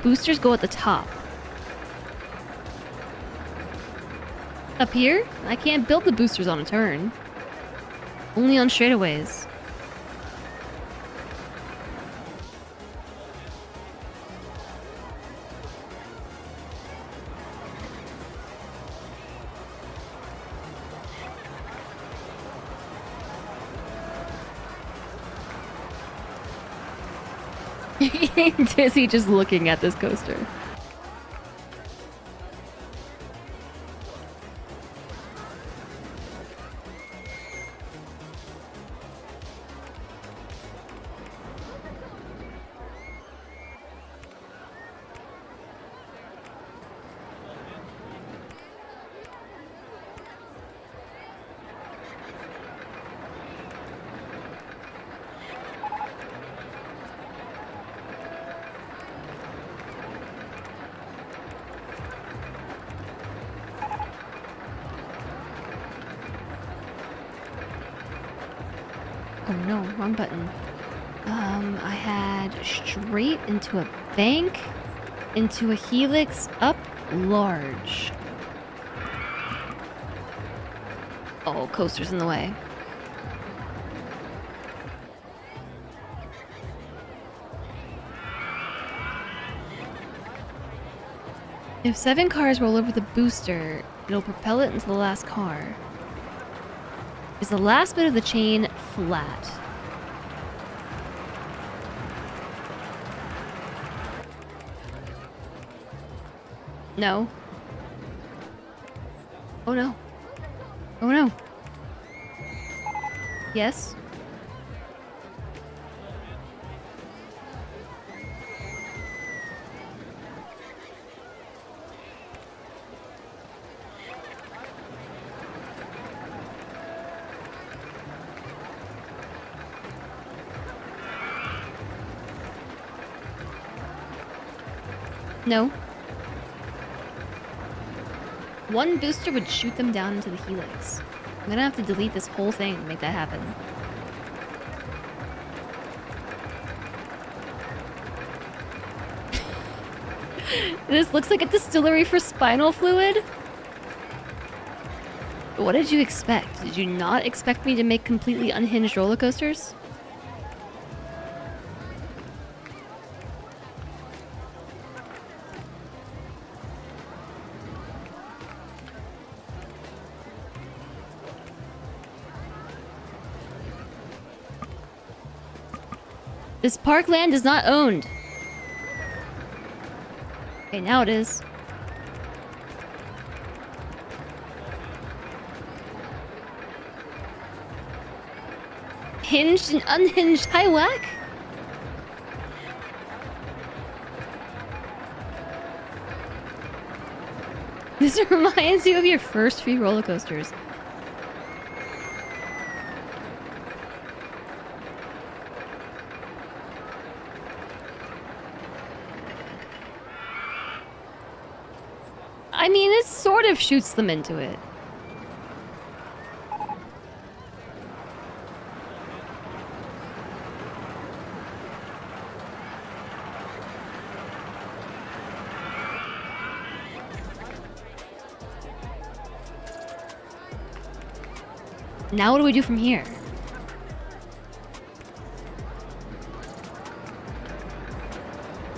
Boosters go at the top. Up here? I can't build the boosters on a turn. Only on straightaways. Dizzy just looking at this coaster. Oh no, wrong button. I had straight into a bank, into a helix, up large. Oh, coaster's in the way. If 7 cars roll over the booster, it'll propel it into the last car. Is the last bit of the chain flat? No. Oh no. Oh no. Yes? No. One booster would shoot them down into the helix. I'm gonna have to delete this whole thing to make that happen. This looks like a distillery for spinal fluid. What did you expect? Did you not expect me to make completely unhinged roller coasters? This parkland is not owned. Okay, now it is. Hinged and unhinged high whack? This reminds you of your first few roller coasters. I mean, it sort of shoots them into it. Now what do we do from here?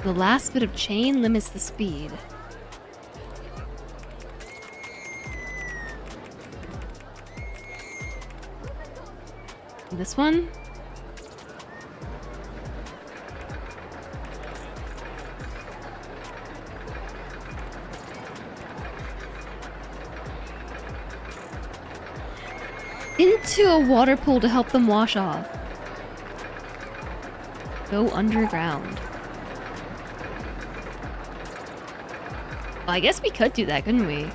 The last bit of chain limits the speed. This one? Into a water pool to help them wash off. Go underground. Well, I guess we could do that, couldn't we?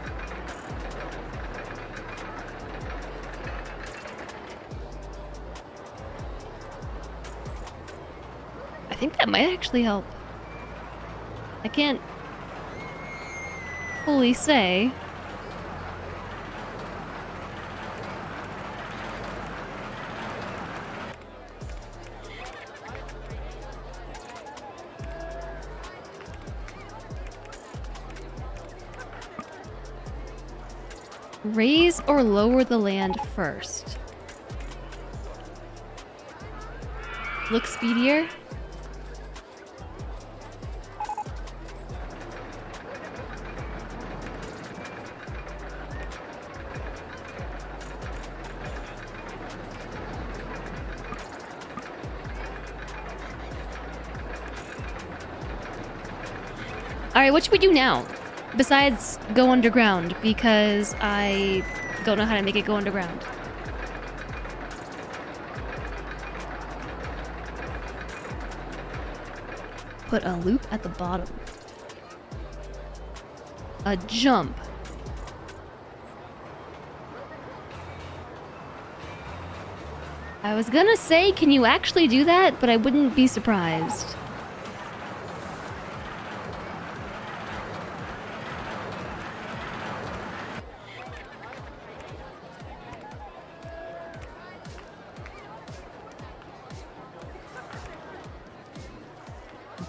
I think that might actually help. I can't fully say. Raise or lower the land first. Look speedier. Alright, what should we do now? Besides go underground, because I don't know how to make it go underground. Put a loop at the bottom. A jump. I was gonna say, can you actually do that? But I wouldn't be surprised.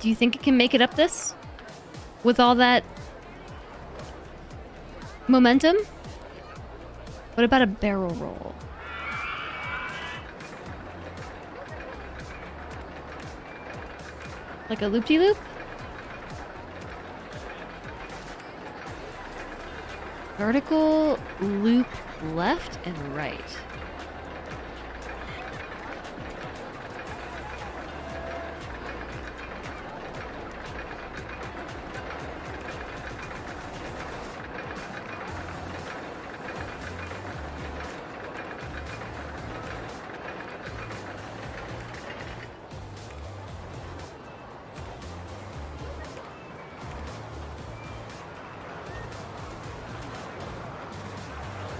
Do you think it can make it up this? With all that momentum? What about a barrel roll? Like a loop-de-loop? Vertical loop left and right.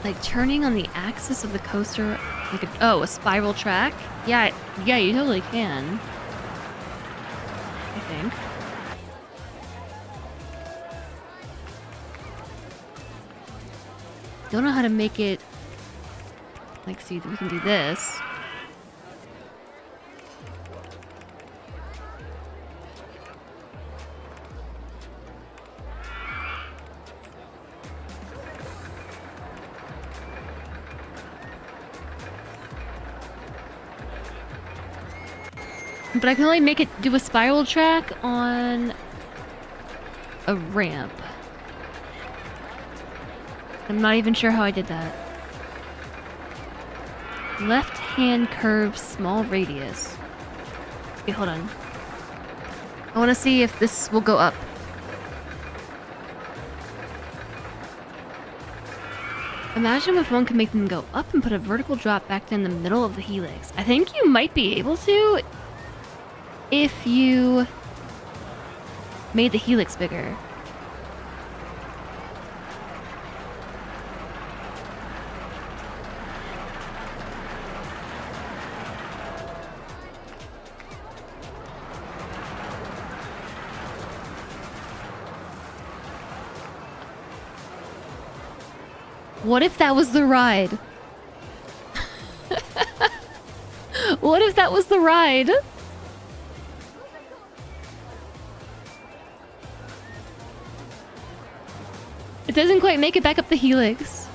Like turning on the axis of the coaster, like a spiral track? Yeah, you totally can. I think. don't know how to make it... Like, see, we can do this. But I can only make it do a spiral track on a ramp. I'm not even sure how I did that. Left hand curve, small radius. Okay, hold on. I want to see if this will go up. Imagine if one could make them go up and put a vertical drop back in the middle of the helix. I think you might be able to if you made the helix bigger. What if that was the ride? What if that was the ride? It doesn't quite make it back up the helix.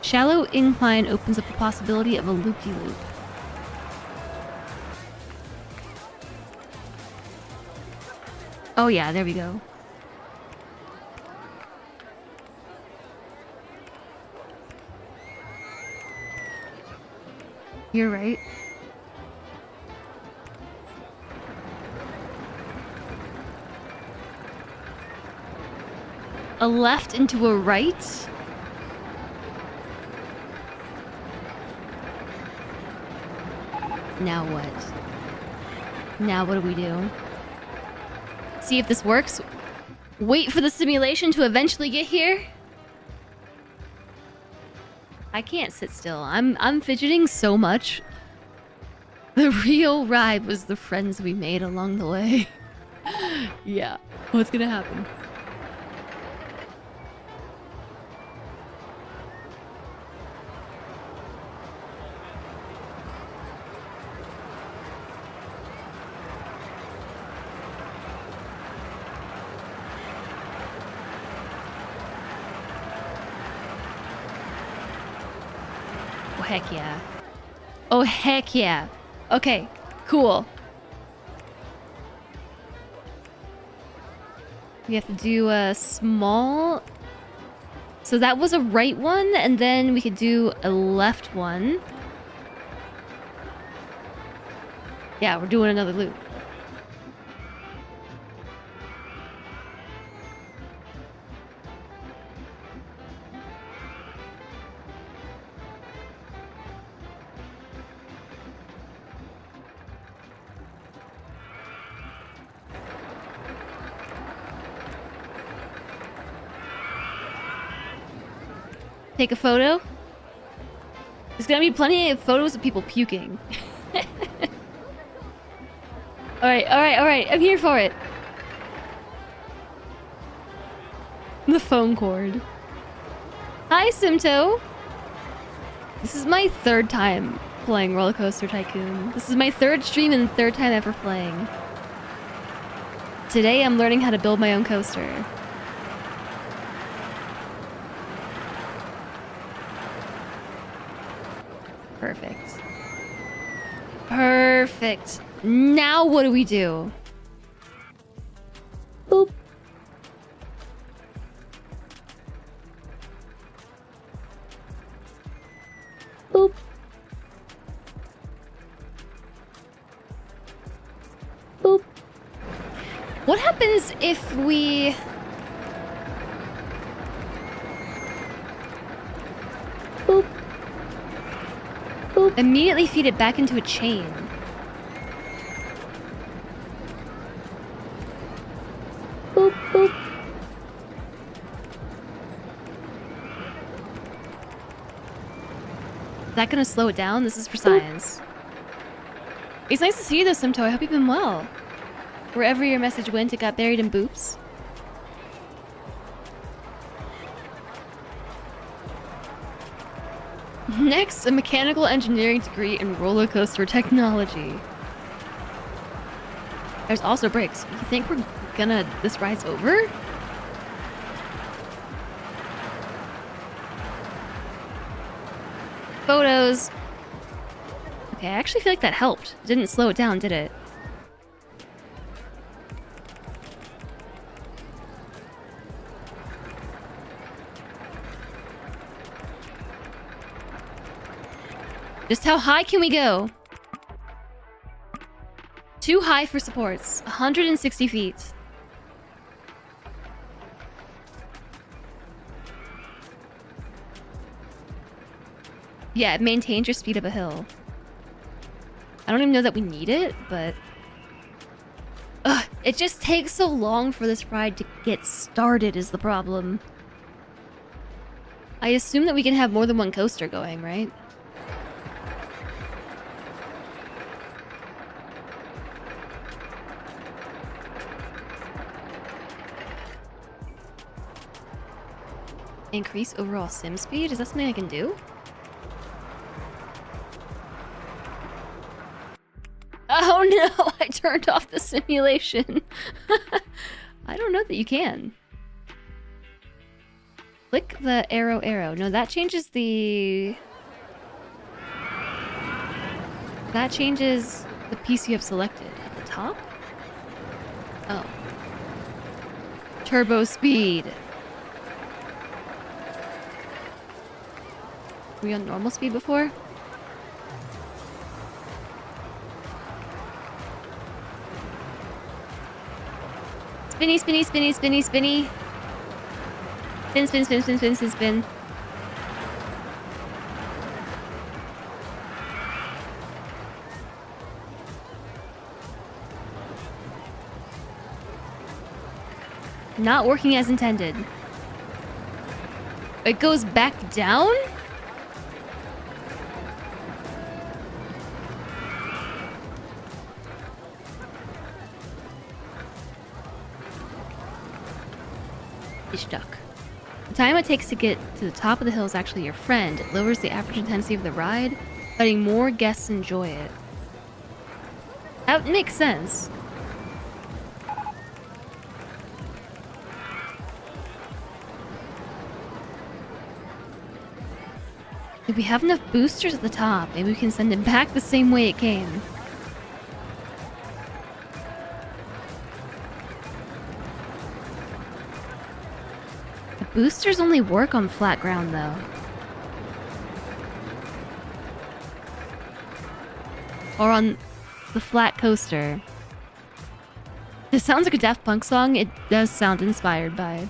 Shallow incline opens up the possibility of a loop-de-loop. Oh yeah, there we go. You're right. A left into a right? Now what? Now what do we do? See if this works. Wait for the simulation to eventually get here? I can't sit still. I'm fidgeting so much. The real ride was the friends we made along the way. Yeah. What's gonna happen? Oh, heck yeah. Oh, heck yeah. Okay, cool. We have to do a small... So that was a right one, and then we could do a left one. Yeah, we're doing another loop. Take a photo? There's gonna be plenty of photos of people puking. Alright, I'm here for it. The phone cord. Hi, Simto! This is my third time playing Rollercoaster Tycoon. This is my third stream and third time ever playing. Today I'm learning how to build my own coaster. Perfect. Perfect. Now what do we do? Boop. Boop. Boop. What happens if we... Boop. Boop. Immediately feed it back into a chain. Boop, boop. Is that gonna slow it down? This is for science. It's nice to see you though, Simto. I hope you've been well. Wherever your message went, it got buried in boops. Next, a mechanical engineering degree in roller coaster technology. There's also brakes. You think we're gonna... this ride's over? Photos. Okay, I actually feel like that helped. It didn't slow it down, did it? Just how high can we go? Too high for supports. 160 feet. Yeah, it maintains your speed up a hill. I don't even know that we need it, but... Ugh, it just takes so long for this ride to get started is the problem. I assume that we can have more than one coaster going, right? Increase overall sim speed? Is that something I can do? Oh no! I turned off the simulation. I don't know that you can. Click the arrow. No, that changes the... that changes the piece you have selected. At the top? Oh. Turbo speed. Were we on normal speed before? Spinny, spinny, spinny, spinny, spinny. Spin, spin, spin, spin, spin, spin, spin. Not working as intended. It goes back down? Stuck. The time it takes to get to the top of the hill is actually your friend. It lowers the average intensity of the ride, letting more guests enjoy it. That makes sense. If we have enough boosters at the top, maybe we can send it back the same way it came. Boosters only work on flat ground, though. Or on the flat coaster. This sounds like a Daft Punk song. It does sound inspired by...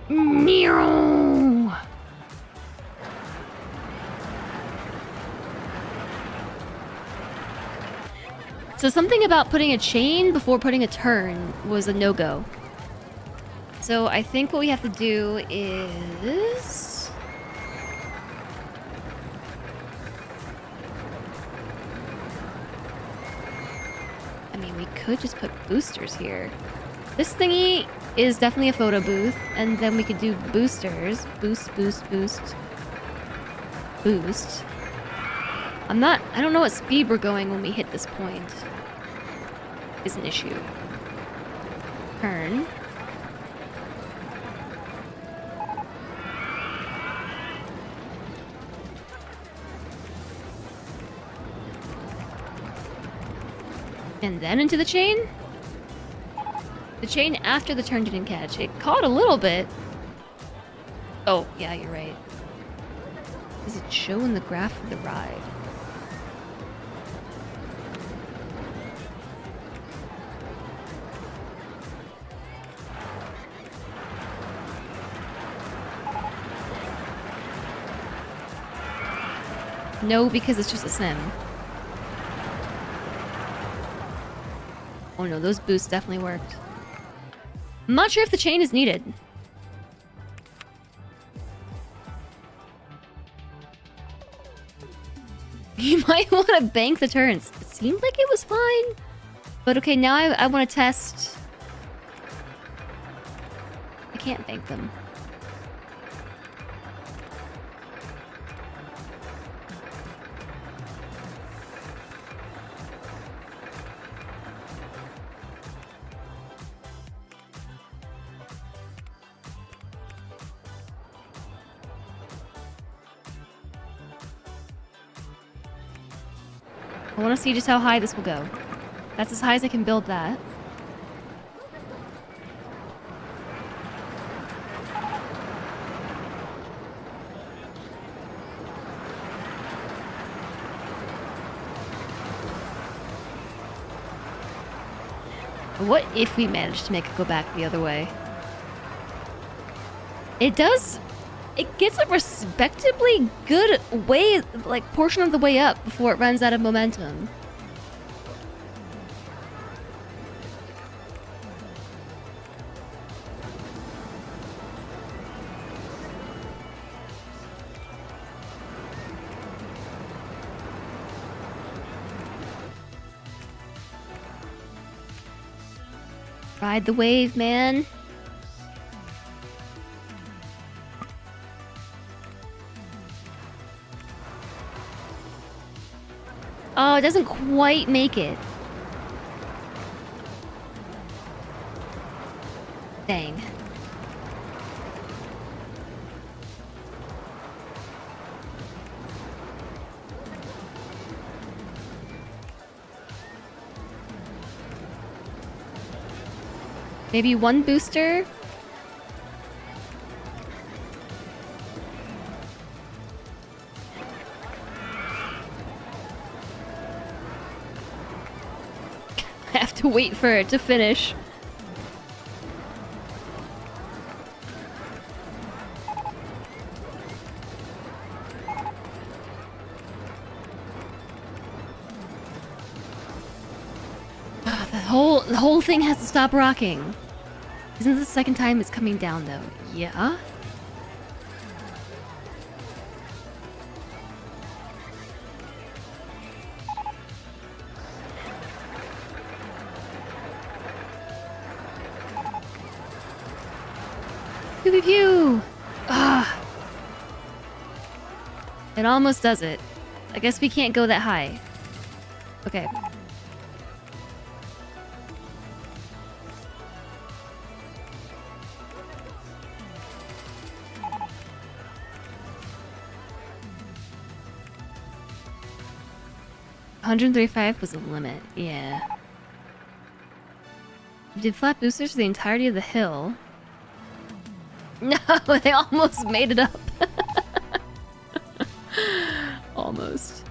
Meow. So something about putting a chain before putting a turn was a no-go. So I think what we have to do is... I mean, we could just put boosters here. This thingy is definitely a photo booth, and then we could do boosters. Boost, boost, boost. Boost. I don't know what speed we're going when we hit this point. Is an issue. Turn. And then into the chain? The chain after the turn didn't catch. It caught a little bit. Oh, yeah, you're right. Does it show in the graph of the ride? No, because it's just a sim. Oh no, those boosts definitely worked. I'm not sure if the chain is needed. You might want to bank the turns. It seemed like it was fine. But okay, now I want to test... I can't bank them. I want to see just how high this will go. That's as high as I can build that. What if we manage to make it go back the other way? It does... It gets a respectably good way, like, portion of the way up before it runs out of momentum. Ride the wave, man. Oh, it doesn't quite make it. Dang. Maybe one booster? I have to wait for it to finish. The whole thing has to stop rocking. Isn't this the second time it's coming down though? Yeah? Pew pew pew! Ah! It almost does it. I guess we can't go that high. Okay. $135 was the limit, yeah. We did flat boosters for the entirety of the hill. No, they almost made it up. Almost.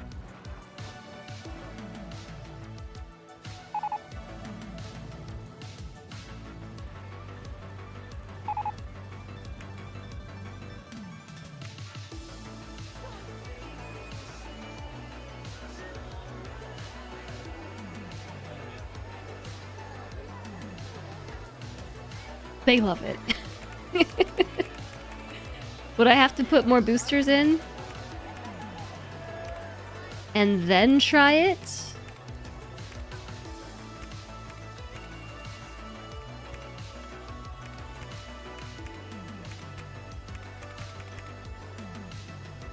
They love it. Would I have to put more boosters in? And then try it?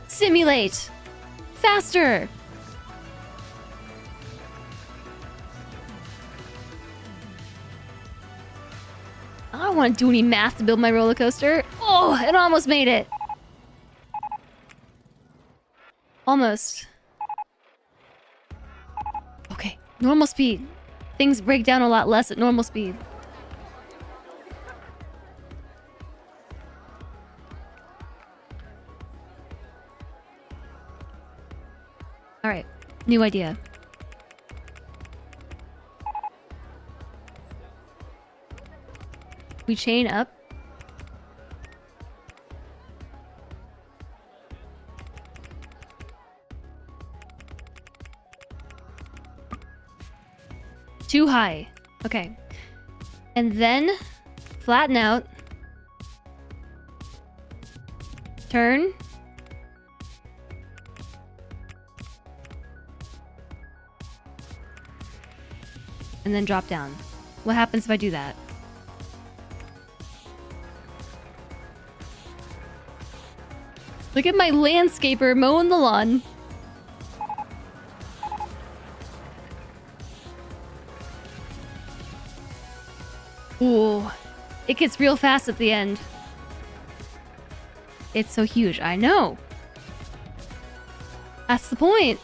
Simulate! Faster! I don't want to do any math to build my roller coaster. Oh, it almost made it. Almost. Okay, normal speed. Things break down a lot less at normal speed. Alright, new idea. We chain up. Too high. Okay. And then flatten out. Turn. And then drop down. What happens if I do that? Look at my landscaper mowing the lawn. Ooh, it gets real fast at the end. It's so huge, I know. That's the point.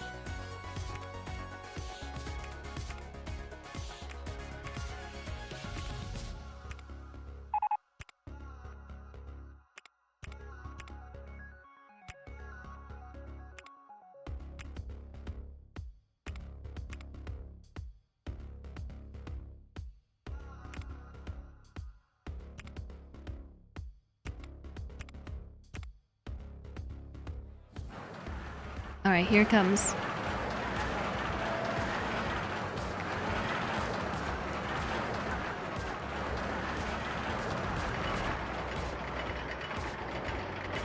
Alright, here it comes.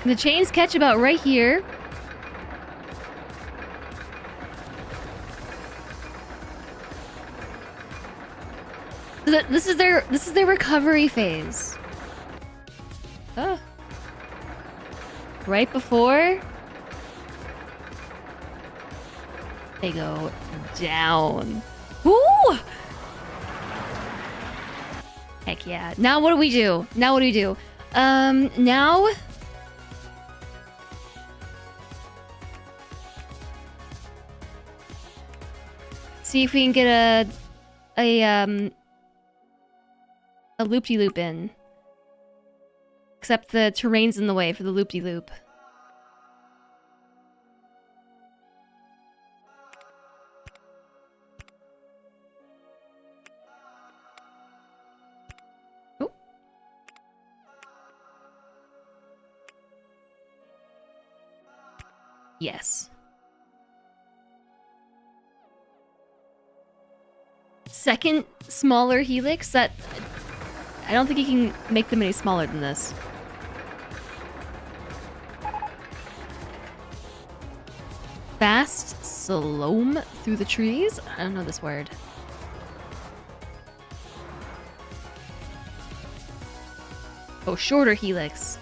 The chains catch about right here. This is their recovery phase. Oh. Right before they go down. Woo! Heck yeah. Now what do we do? Now now see if we can get a loop-de-loop in. Except the terrain's in the way for the loop-de-loop. Oh. Yes. Second smaller helix that... I don't think you can make them any smaller than this. Fast sloam through the trees? I don't know this word. Oh, shorter helix.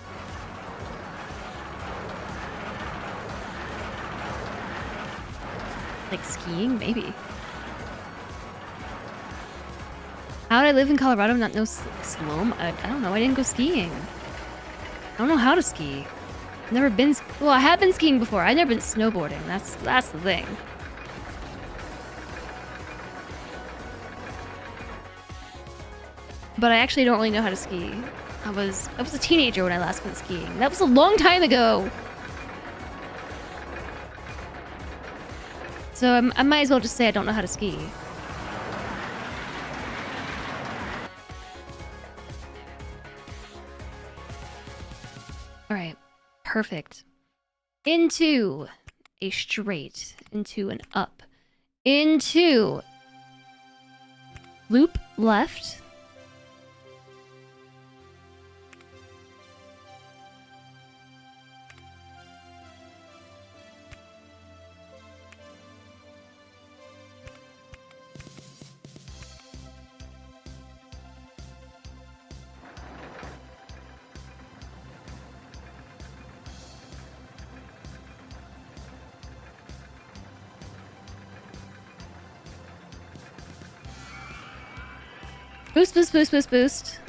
Like skiing? Maybe. How did I live in Colorado and not know sloam? I don't know. I didn't go skiing. I don't know how to ski. I've never been... Well, I have been skiing before. I've never been snowboarding. That's the thing. But I actually don't really know how to ski. I was a teenager when I last went skiing. That was a long time ago. So I might as well just say I don't know how to ski. Alright, perfect. Into a straight, into an up, into loop left. Boost, boost, boost, boost, boost.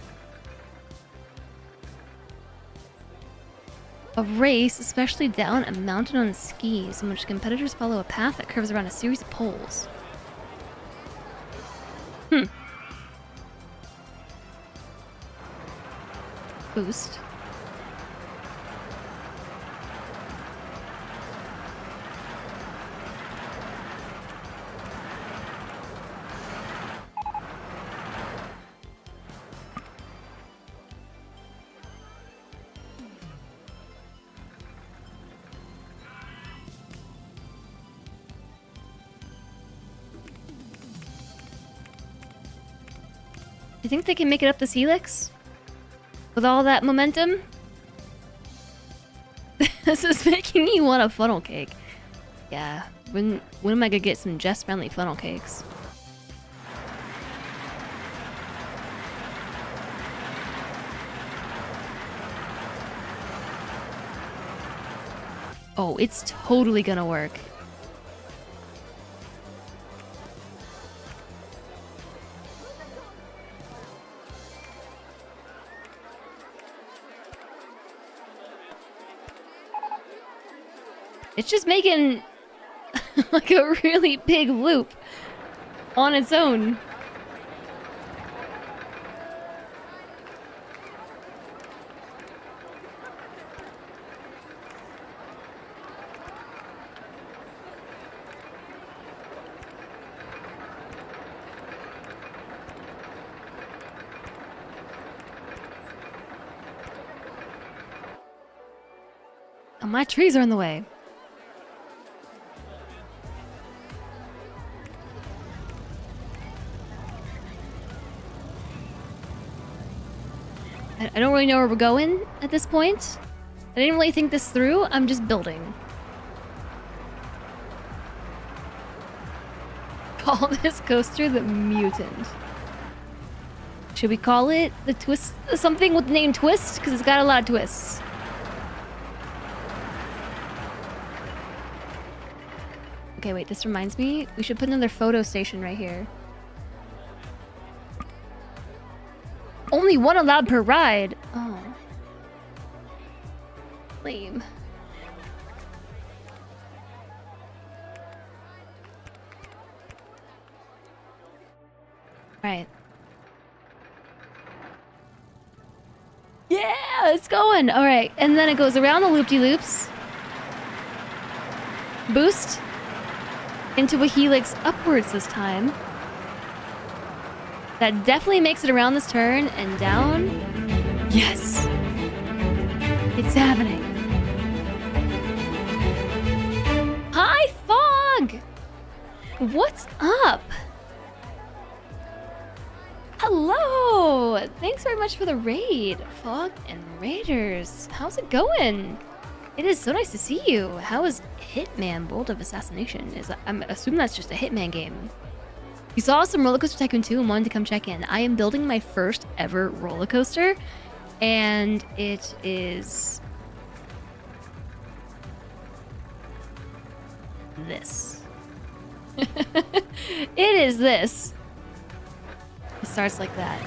A race, especially down a mountain on skis, in which competitors follow a path that curves around a series of poles. Boost. You think they can make it up this helix? With all that momentum? This is making me want a funnel cake. Yeah, when am I gonna get some Jess-friendly funnel cakes? Oh, it's totally gonna work. It's just making like a really big loop on its own. Oh, my trees are in the way. I don't really know where we're going at this point. I didn't really think this through. I'm just building. Call this coaster the Mutant. Should we call it the Twist? Something with the name Twist? Because it's got a lot of twists. Okay, wait, this reminds me. We should put another photo station right here. Only one allowed per ride. Oh. Lame. Right. Yeah, it's going. All right, and then it goes around the loop-de-loops. Boost into a helix upwards this time. That definitely makes it around this turn and down. Yes. It's happening. Hi, Fog! What's up? Hello! Thanks very much for the raid, Fog and Raiders. How's it going? It is so nice to see you. How is Hitman Bolt of Assassination? I'm assuming that's just a Hitman game. You saw some Rollercoaster Tycoon 2 and wanted to come check in. I am building my first ever roller coaster, and it is this. It is this. It starts like that.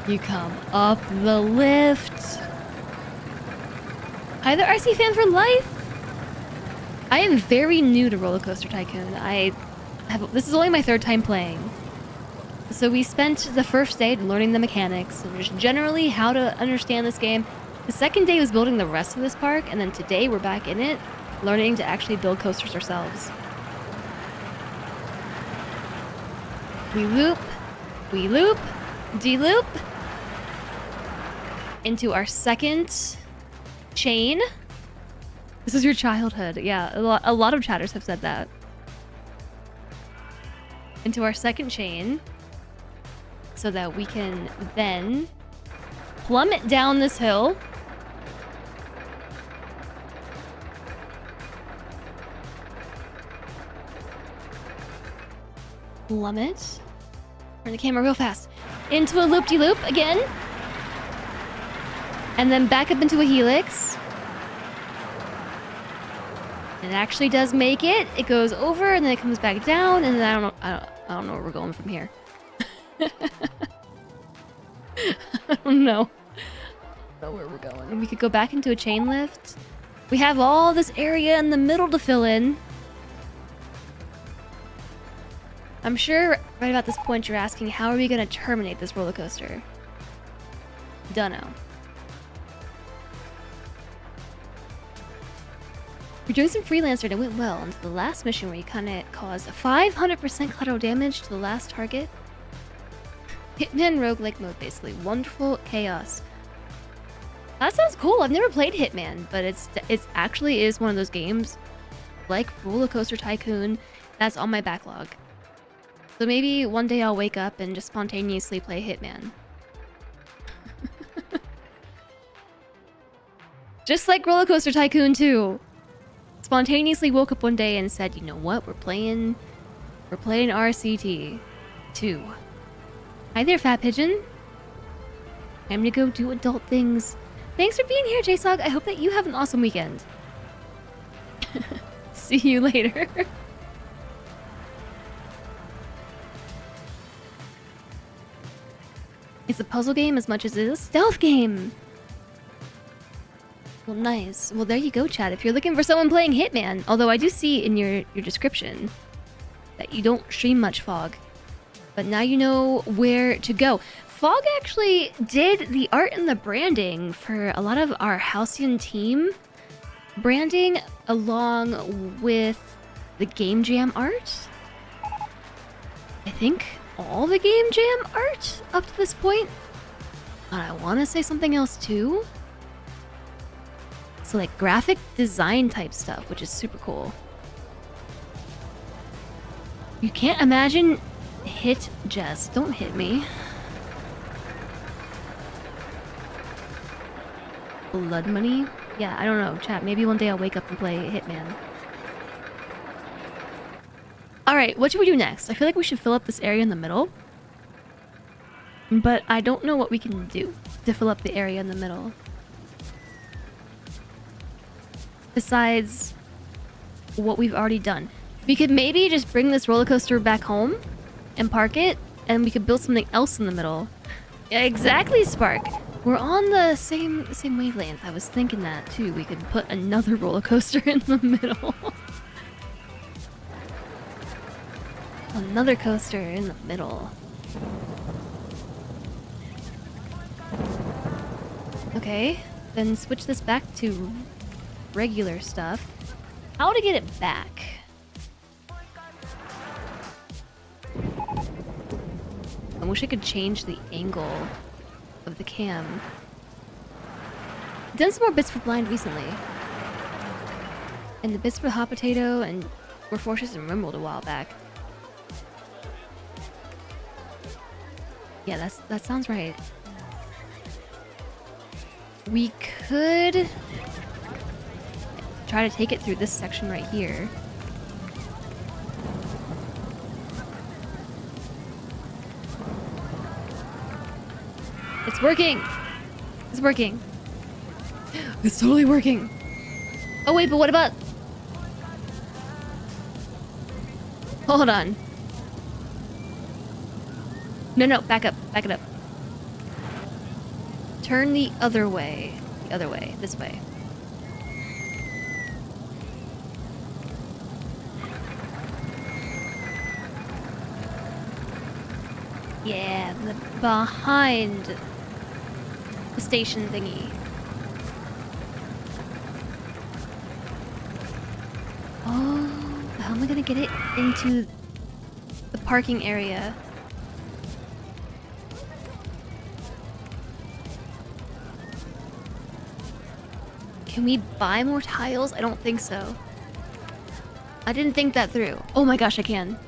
You come up the lift. Hi there, RC fan for life. I am very new to Rollercoaster Tycoon. This is only my third time playing. So we spent the first day learning the mechanics and just generally how to understand this game. The second day was building the rest of this park, and then today we're back in it, learning to actually build coasters ourselves. We loop, de-loop, into our second chain. This is your childhood. Yeah, a lot of chatters have said that. Into our second chain, so that we can then plummet down this hill. Plummet. Turn the camera real fast. Into a loop-de-loop again. And then back up into a helix. It actually does make it. It goes over and then it comes back down, and then I don't know where we're going from here. I don't know. I don't know where we're going. We could go back into a chain lift. We have all this area in the middle to fill in. I'm sure right about this point you're asking, how are we going to terminate this roller coaster? Dunno. You're doing some freelancer and it went well until the last mission where you kind of caused 500% collateral damage to the last target. Hitman roguelike mode, basically. Wonderful chaos. That sounds cool. I've never played Hitman, but it's actually is one of those games like Rollercoaster Tycoon that's on my backlog. So maybe one day I'll wake up and just spontaneously play Hitman. Just like Rollercoaster Tycoon 2. Spontaneously woke up one day and said, you know what, we're playing RCT2. Hi there, Fat Pigeon. Time to go do adult things. Thanks for being here, JSOG. I hope that you have an awesome weekend. See you later. It's a puzzle game as much as it is a stealth game. Well, nice. Well, there you go, chat. If you're looking for someone playing Hitman, although I do see in your description that you don't stream much, Fog. But now you know where to go. Fog actually did the art and the branding for a lot of our Halcyon team branding along with the Game Jam art. I think all the Game Jam art up to this point. But I want to say something else too. So like graphic design type stuff, which is super cool. You can't imagine hit Jess. Don't hit me. Blood money? Yeah, I don't know, chat. Maybe one day I'll wake up and play Hitman. Alright, what should we do next? I feel like we should fill up this area in the middle. But I don't know what we can do to fill up the area in the middle. Besides what we've already done. We could maybe just bring this roller coaster back home and park it, and we could build something else in the middle. Yeah, exactly, Spark. We're on the same wavelength. I was thinking that too. We could put another roller coaster in the middle. Another coaster in the middle. Okay, then switch this back to regular stuff. How to get it back? I wish I could change the angle of the cam. I've done some more bits for blind recently. And the bits for hot potato and were Fortress and Rimworld a while back. Yeah, that sounds right. We could try to take it through this section right here. It's working! It's working. It's totally working. Oh wait, but what about... Hold on. No, back up. Back it up. Turn the other way. The other way. This way. Yeah, the behind the station thingy. Oh, how am I gonna get it into the parking area? Can we buy more tiles? I don't think so. I didn't think that through. Oh my gosh, I can.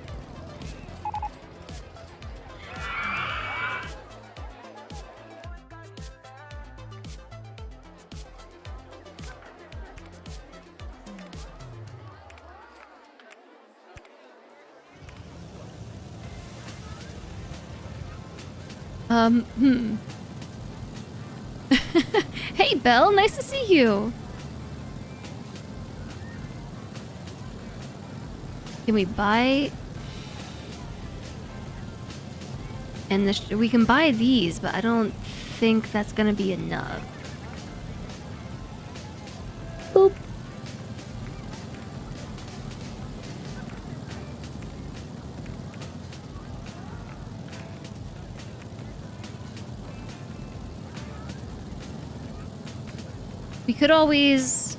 Hey, Belle, nice to see you. Can we buy... And we can buy these, but I don't think that's gonna be enough. Boop. We could always...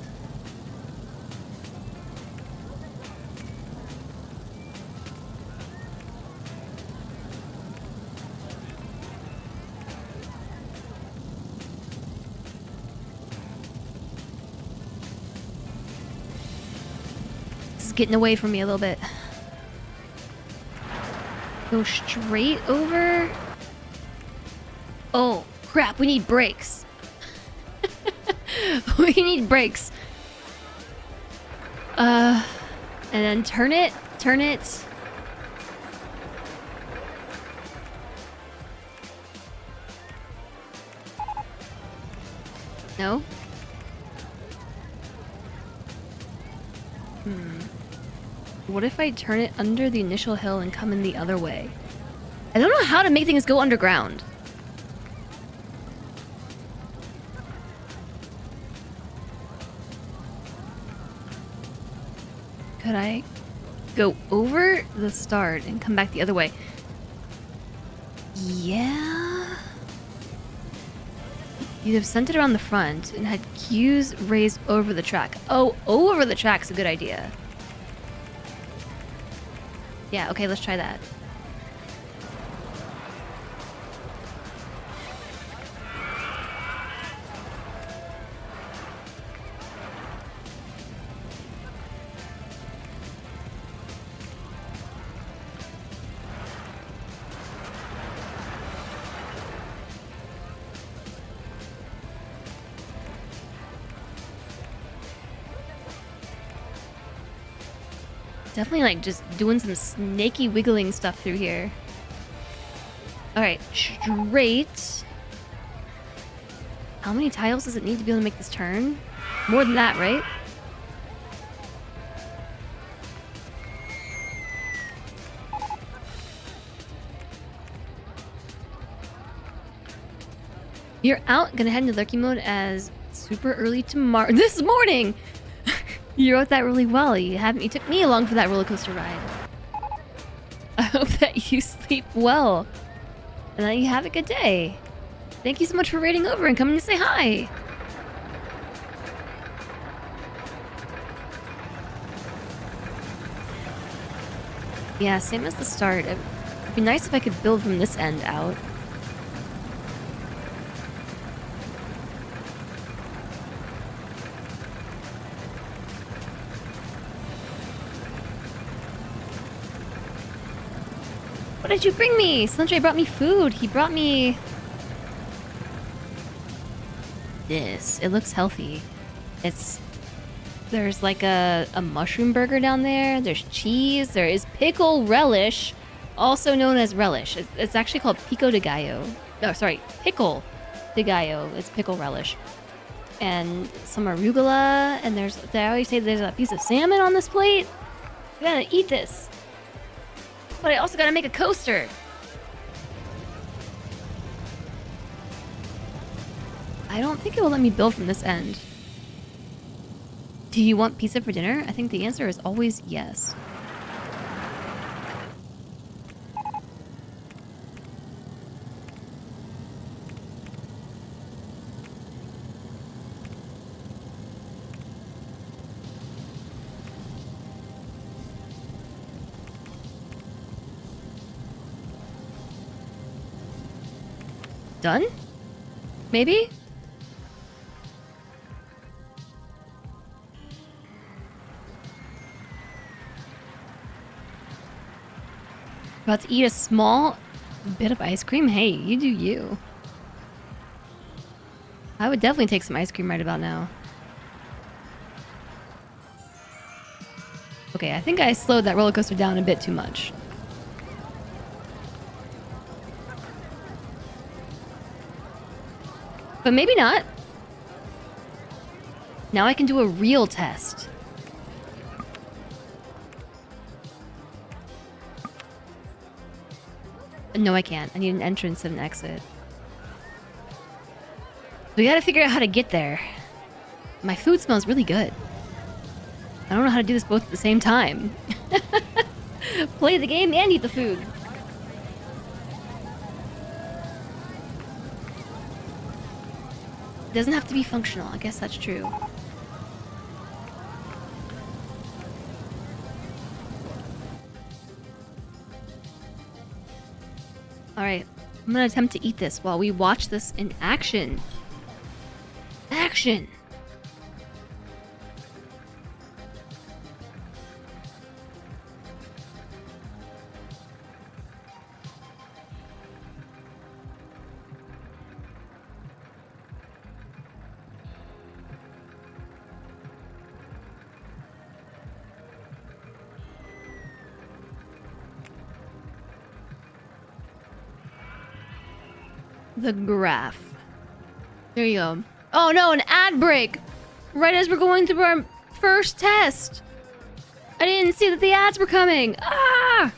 This is getting away from me a little bit. Go straight over? Oh, crap, we need brakes. We need brakes. And then turn it. No? What if I turn it under the initial hill and come in the other way? I don't know how to make things go underground. Could I go over the start and come back the other way? Yeah. You'd have sent it around the front and had queues raised over the track. Oh, over the track's a good idea. Yeah, okay, let's try that. Definitely like just doing some snaky wiggling stuff through here. Alright, straight. How many tiles does it need to be able to make this turn? More than that, right? You're out. Gonna head into lurking mode as super early tomorrow. This morning! You wrote that really well. You took me along for that roller coaster ride. I hope that you sleep well. And that you have a good day. Thank you so much for raiding over and coming to say hi. Yeah, same as the start. It'd be nice if I could build from this end out. What did you bring me? Sanjay brought me food. He brought me... this. It looks healthy. There's like a mushroom burger down there. There's cheese. There is pickle relish, also known as relish. It's actually called pico de gallo. No, sorry, pickle de gallo. It's pickle relish. And some arugula. And they always say there's a piece of salmon on this plate. You gotta eat this. But I also gotta make a coaster. I don't think it will let me build from this end. Do you want pizza for dinner? I think the answer is always yes. Done? Maybe? About to eat a small bit of ice cream? Hey, you do you. I would definitely take some ice cream right about now. Okay, I think I slowed that roller coaster down a bit too much. But maybe not. Now I can do a real test. No, I can't. I need an entrance and an exit. We gotta figure out how to get there. My food smells really good. I don't know how to do this both at the same time. Play the game and eat the food. It doesn't have to be functional. I guess that's true. Alright, I'm gonna attempt to eat this while we watch this in action. Action! The graph. There you go. Oh no, an ad break! Right as we're going through our first test! I didn't see that the ads were coming! Ah!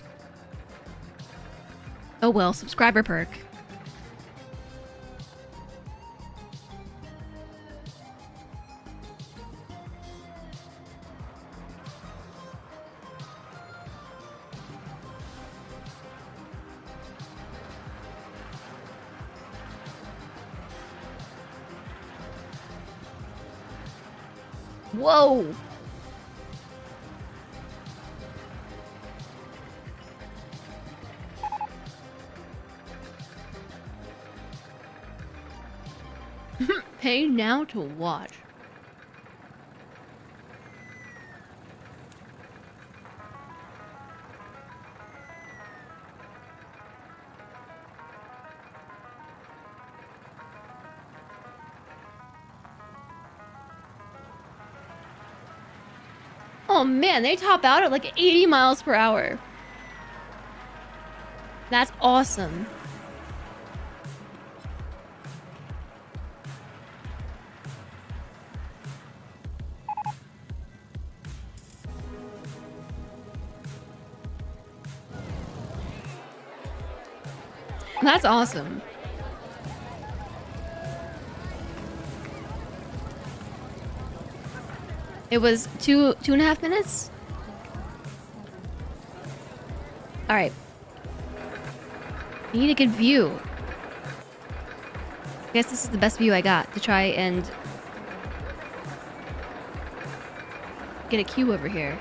Oh well, subscriber perk. Whoa! Pay now to watch. Oh man, they top out at like 80 miles per hour. That's awesome. That's awesome. It was 2.5 minutes? Alright. I need a good view. I guess this is the best view I got to try and get a queue over here.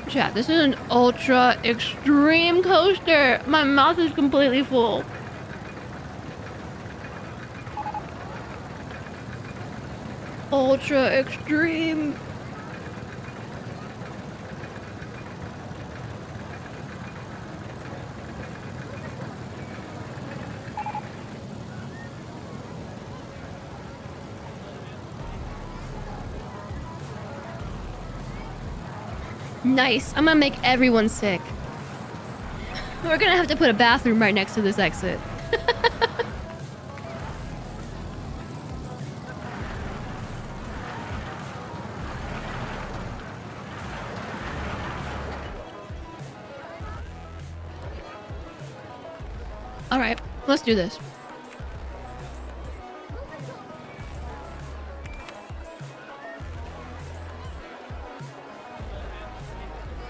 Chat, this is an ultra extreme coaster. My mouth is completely full. Ultra extreme. Nice. I'm gonna make everyone sick. We're gonna have to put a bathroom right next to this exit. Alright, let's do this.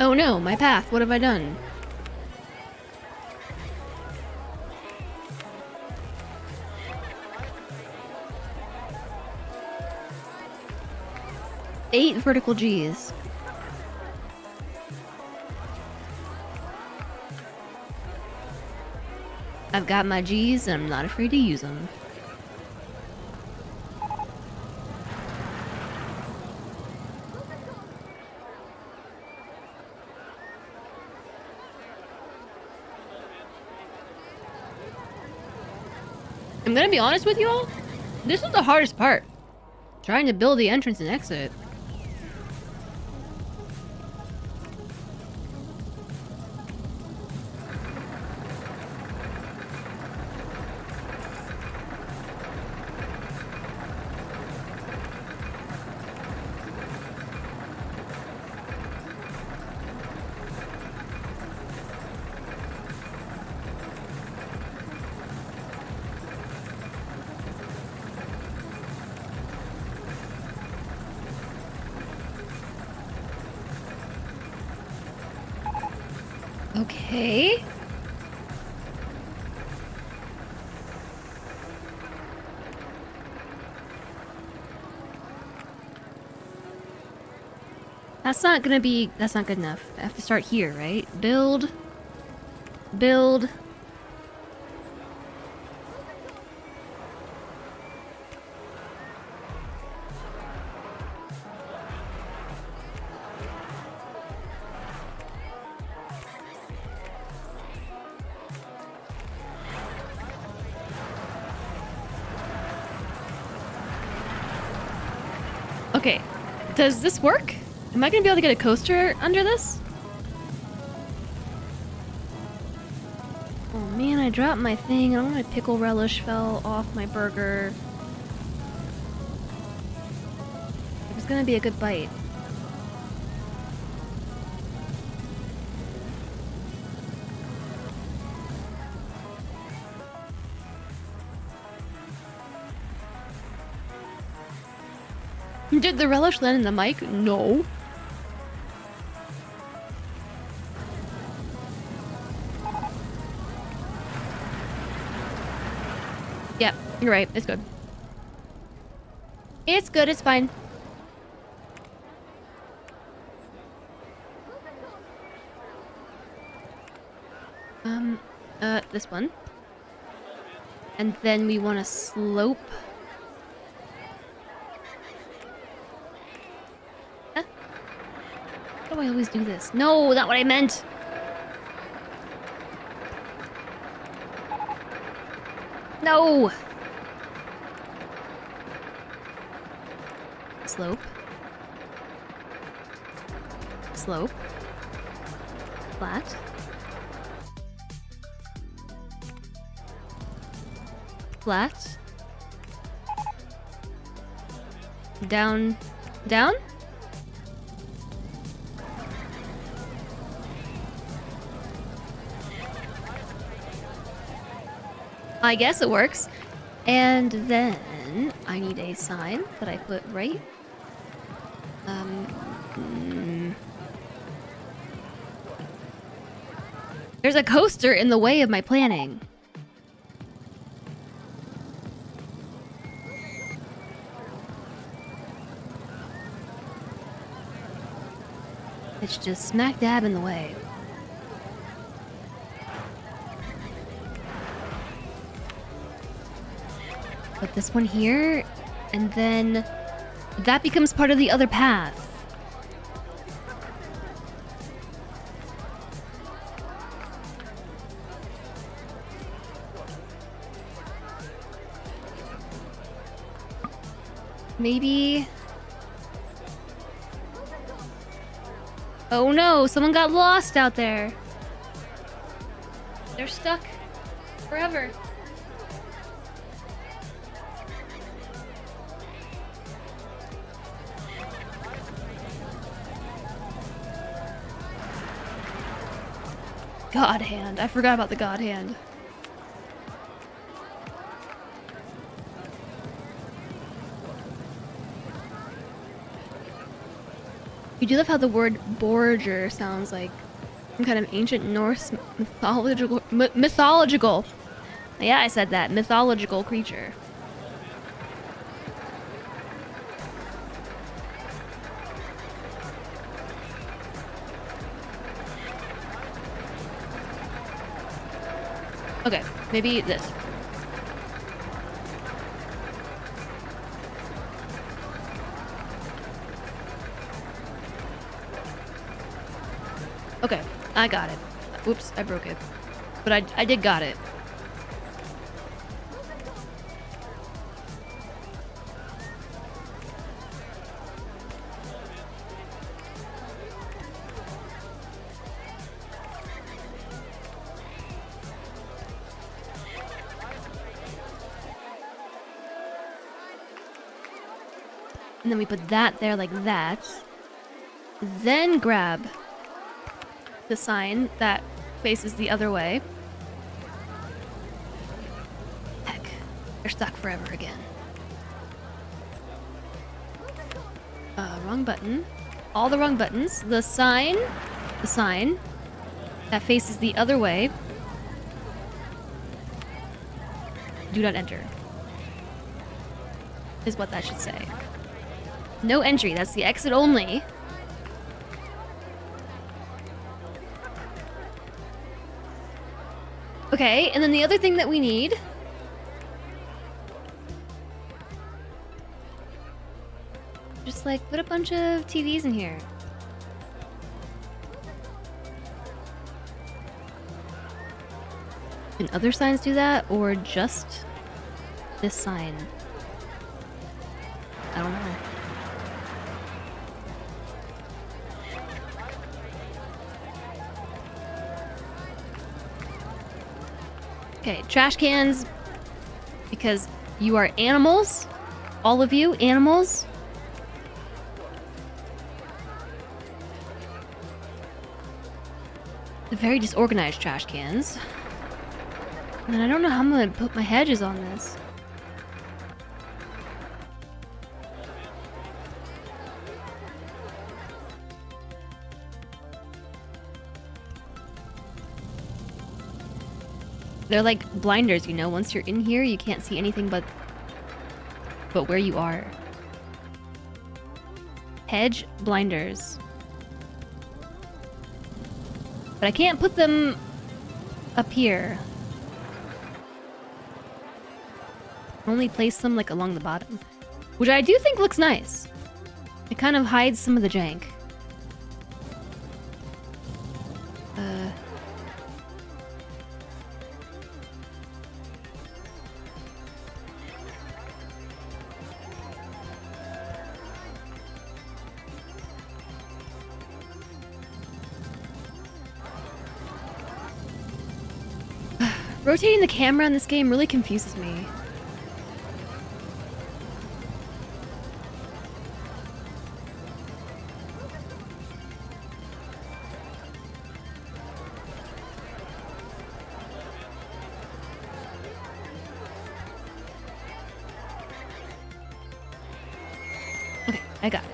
Oh no, my path. What have I done? Eight vertical G's. I've got my G's and I'm not afraid to use them. I'm gonna be honest with you all. This is the hardest part. Trying to build the entrance and exit. Okay. That's not good enough. I have to start here, right? Build. Build. Okay, does this work? Am I gonna be able to get a coaster under this? Oh man, I dropped my thing. Oh, my pickle relish fell off my burger. It was gonna be a good bite. Did the relish land in the mic? No. Yep, you're right. It's good. It's good. It's fine. This one. And then we want to slope. Why do I always do this? No, not what I meant. No! Slope. Slope. Flat. Flat. Down. Down? I guess it works. And then I need a sign that I put right. There's a coaster in the way of my planning. It's just smack dab in the way. Put this one here, and then that becomes part of the other path. Maybe... Oh no, someone got lost out there. They're stuck forever. God hand. I forgot about the God hand. You do love how the word Borger sounds like some kind of ancient Norse mythological. Yeah, I said that. Mythological creature. Okay, maybe this. Okay, I got it. Oops, I broke it. But I did got it. And then we put that there like that. Then grab the sign that faces the other way. Heck, they're stuck forever again. Wrong button. All the wrong buttons. The sign that faces the other way. Do not enter. Is what that should say. No entry, that's the exit only. Okay, and then the other thing that we need... Just like put a bunch of TVs in here. Can other signs do that, or just this sign? I don't know. Okay, trash cans, because you are animals. All of you, animals. They're very disorganized trash cans. And I don't know how I'm gonna put my hedges on this. They're like blinders, you know? Once you're in here, you can't see anything but where you are. Hedge blinders. But I can't put them up here. Only place them like along the bottom. Which I do think looks nice. It kind of hides some of the jank. Rotating the camera in this game really confuses me. Okay, I got it.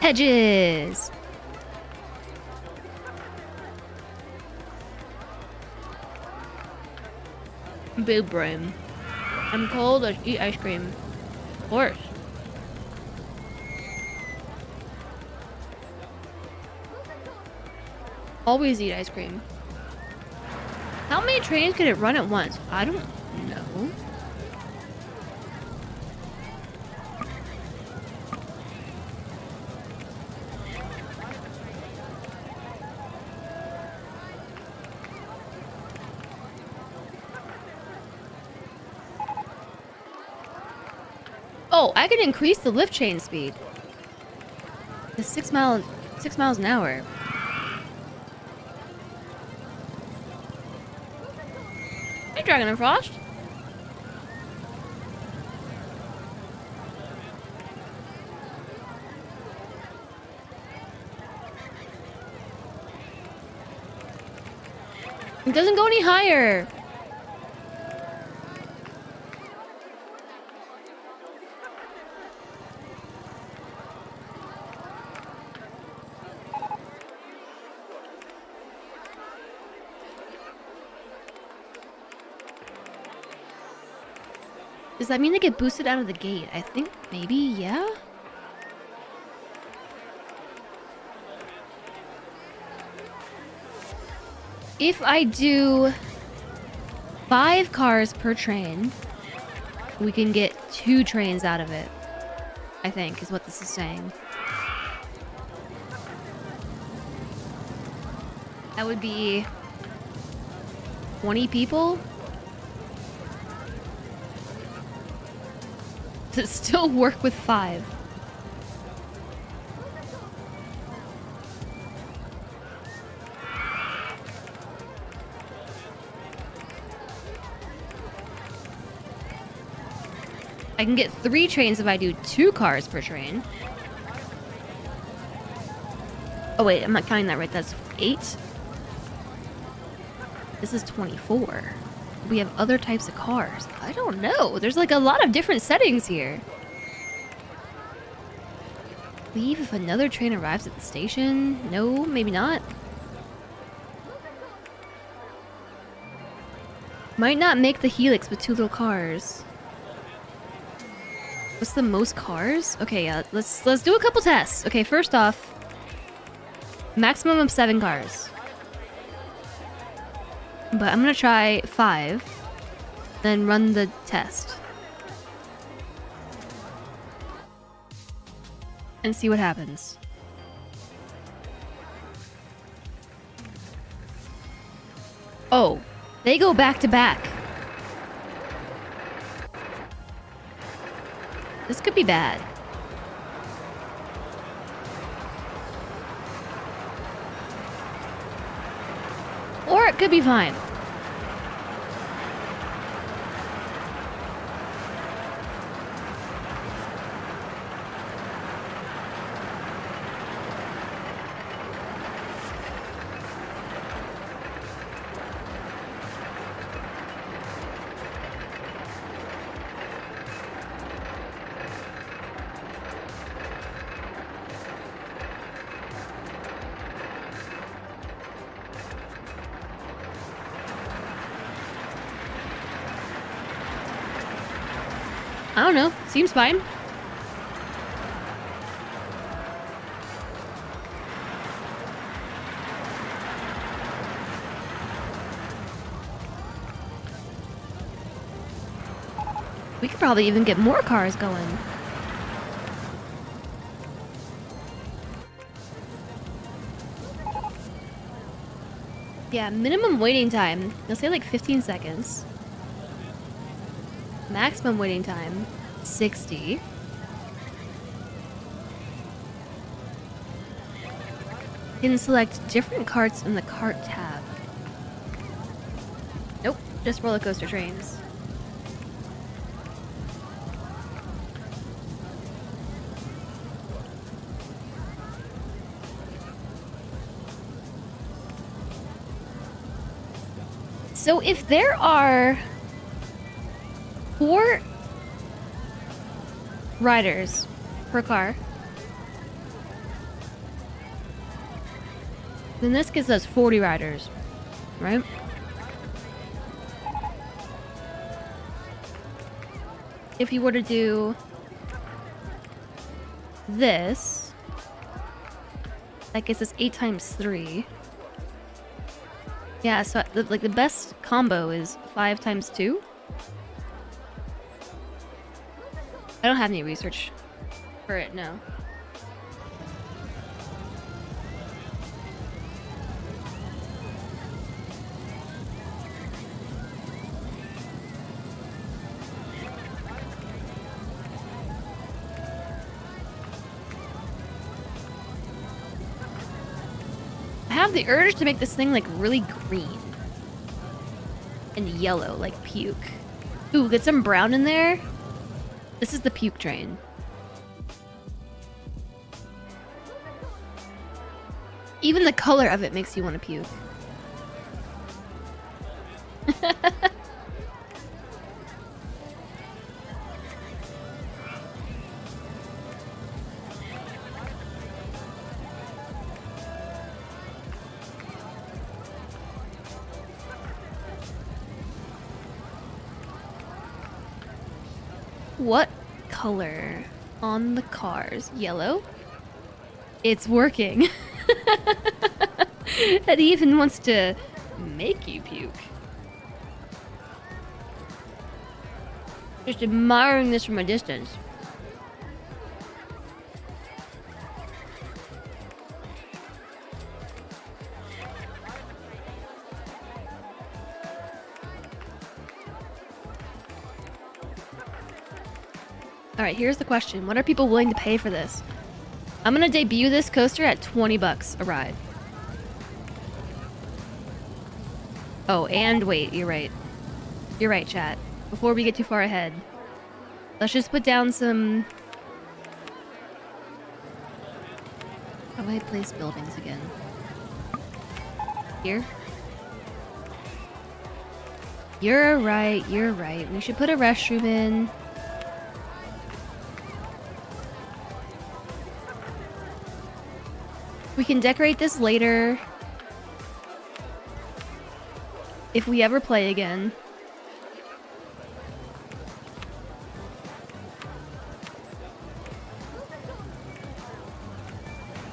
Hedges! Boob broom. I'm cold, let's eat ice cream. Of course. Always eat ice cream. How many trains could it run at once? I don't know. Oh, I can increase the lift chain speed to 6 miles an hour. Hey, Dragon and Frost. It doesn't go any higher. Does that mean they get boosted out of the gate? I think maybe, yeah? If I do 5 cars per train, we can get 2 trains out of it. I think is what this is saying. That would be 20 people? To still work with 5. I can get 3 trains if I do 2 cars per train. Oh wait, I'm not counting that right. That's 8. This is 24. We have other types of cars. I don't know. There's like a lot of different settings here. Leave if another train arrives at the station? No, maybe not. Might not make the helix with 2 little cars. What's the most cars? Okay, yeah, let's do a couple tests. Okay, first off, maximum of 7 cars. But I'm gonna try 5, then run the test. And see what happens. Oh, they go back to back. This could be bad. Or it could be fine. I don't know. Seems fine. We could probably even get more cars going. Yeah, minimum waiting time. They'll say like 15 seconds. Maximum waiting time, 60. You can select different carts in the cart tab. Nope, just roller coaster trains. So if there are 4 riders per car, then this gives us 40 riders, right? If you were to do this, that gives us 8 times 3. Yeah, so like the best combo is 5 times 2. I don't have any research for it, no. I have the urge to make this thing like really green and yellow, like puke. Ooh, get some brown in there. This is the puke train. Even the color of it makes you want to puke. What color on the cars? Yellow? It's working. It even wants to make you puke. Just admiring this from a distance. Alright, here's the question. What are people willing to pay for this? I'm gonna debut this coaster at $20 a ride. Oh, and wait, you're right. You're right, chat. Before we get too far ahead, let's just put down some... How do I place buildings again? Here? You're right, you're right. We should put a restroom in. We can decorate this later. If we ever play again.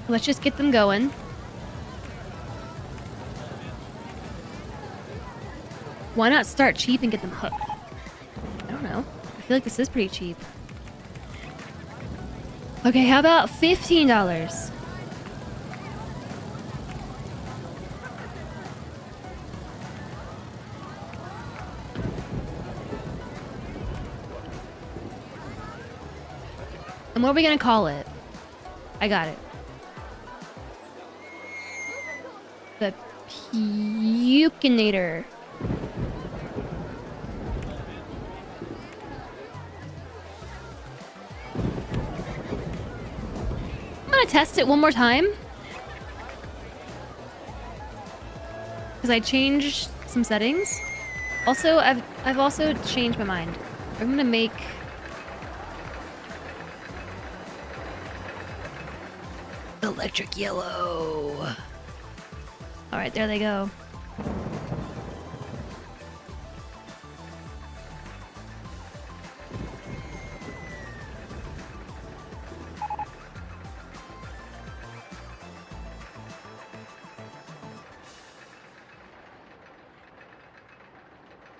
Let's just get them going. Why not start cheap and get them hooked? I don't know. I feel like this is pretty cheap. Okay, how about $15? And what are we gonna call it? I got it. The Pukinator. I'm gonna test it one more time. Because I changed some settings. Also, I've also changed my mind. I'm gonna make... electric yellow. Alright, there they go.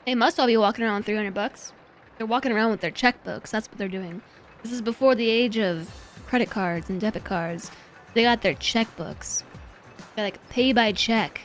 They must all be walking around with $300. They're walking around with their checkbooks. That's what they're doing. This is before the age of credit cards and debit cards. They got their checkbooks. They're like, pay by check.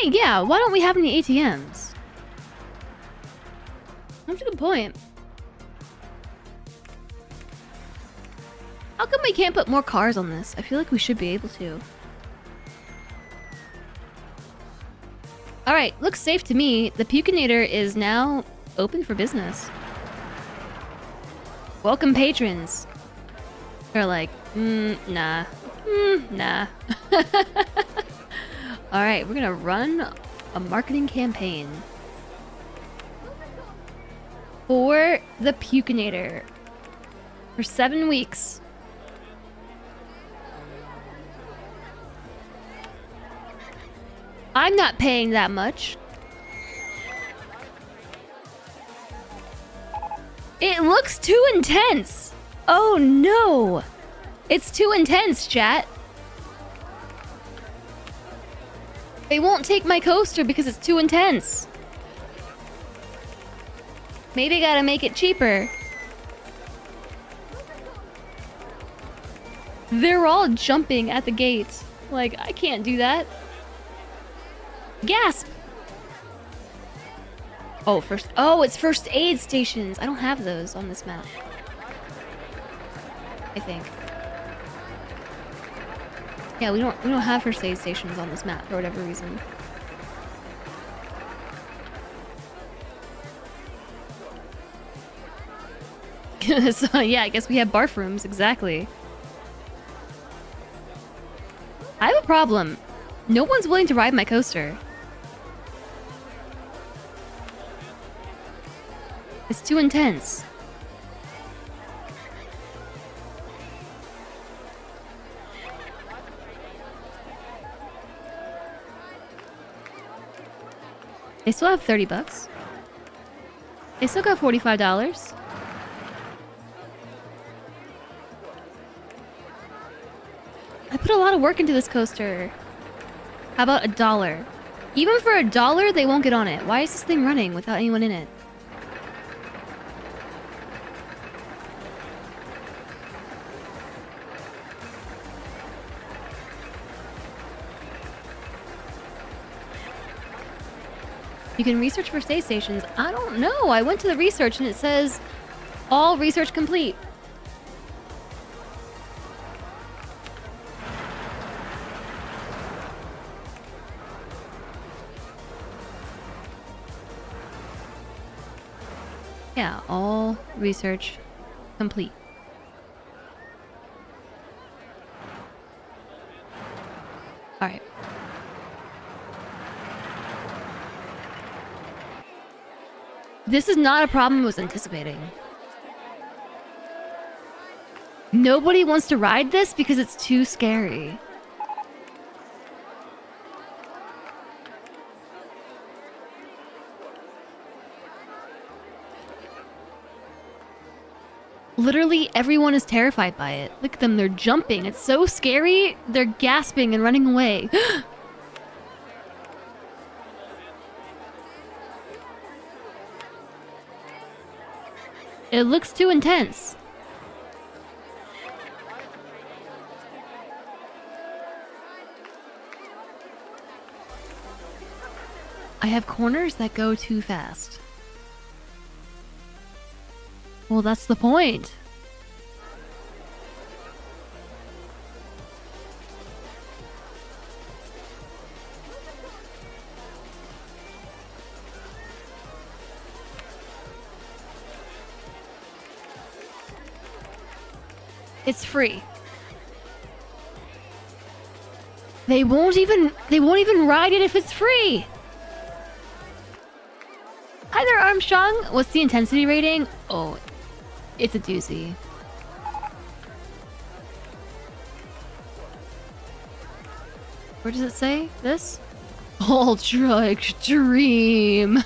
Yeah, why don't we have any ATMs? That's a good point. How come we can't put more cars on this? I feel like we should be able to. Alright, looks safe to me. The Pukinator is now open for business. Welcome patrons. They're like, nah. Nah. Alright, we're gonna run a marketing campaign for the Pukinator for 7 weeks. I'm not paying that much. It looks too intense. Oh no. It's too intense, chat. They won't take my coaster because it's too intense. Maybe gotta make it cheaper. They're all jumping at the gate. Like, I can't do that. Gasp! Oh, it's first aid stations. I don't have those on this map. I think. Yeah, we don't have first aid stations on this map for whatever reason. So, yeah, I guess we have barf rooms, exactly. I have a problem. No one's willing to ride my coaster. It's too intense. They still have $30. They still got $45. I put a lot of work into this coaster. How about $1? Even for $1, they won't get on it. Why is this thing running without anyone in it? You can research for stay stations. I don't know. I went to the research and it says all research complete. Yeah, all research complete. All right. This is not a problem I was anticipating. Nobody wants to ride this because it's too scary. Literally everyone is terrified by it. Look at them, they're jumping. It's so scary. They're gasping and running away. It looks too intense. I have corners that go too fast. Well, that's the point. It's free. They won't even ride it if it's free. Hi there, Armstrong. What's the intensity rating? Oh, it's a doozy. Where does it say this? Ultra extreme.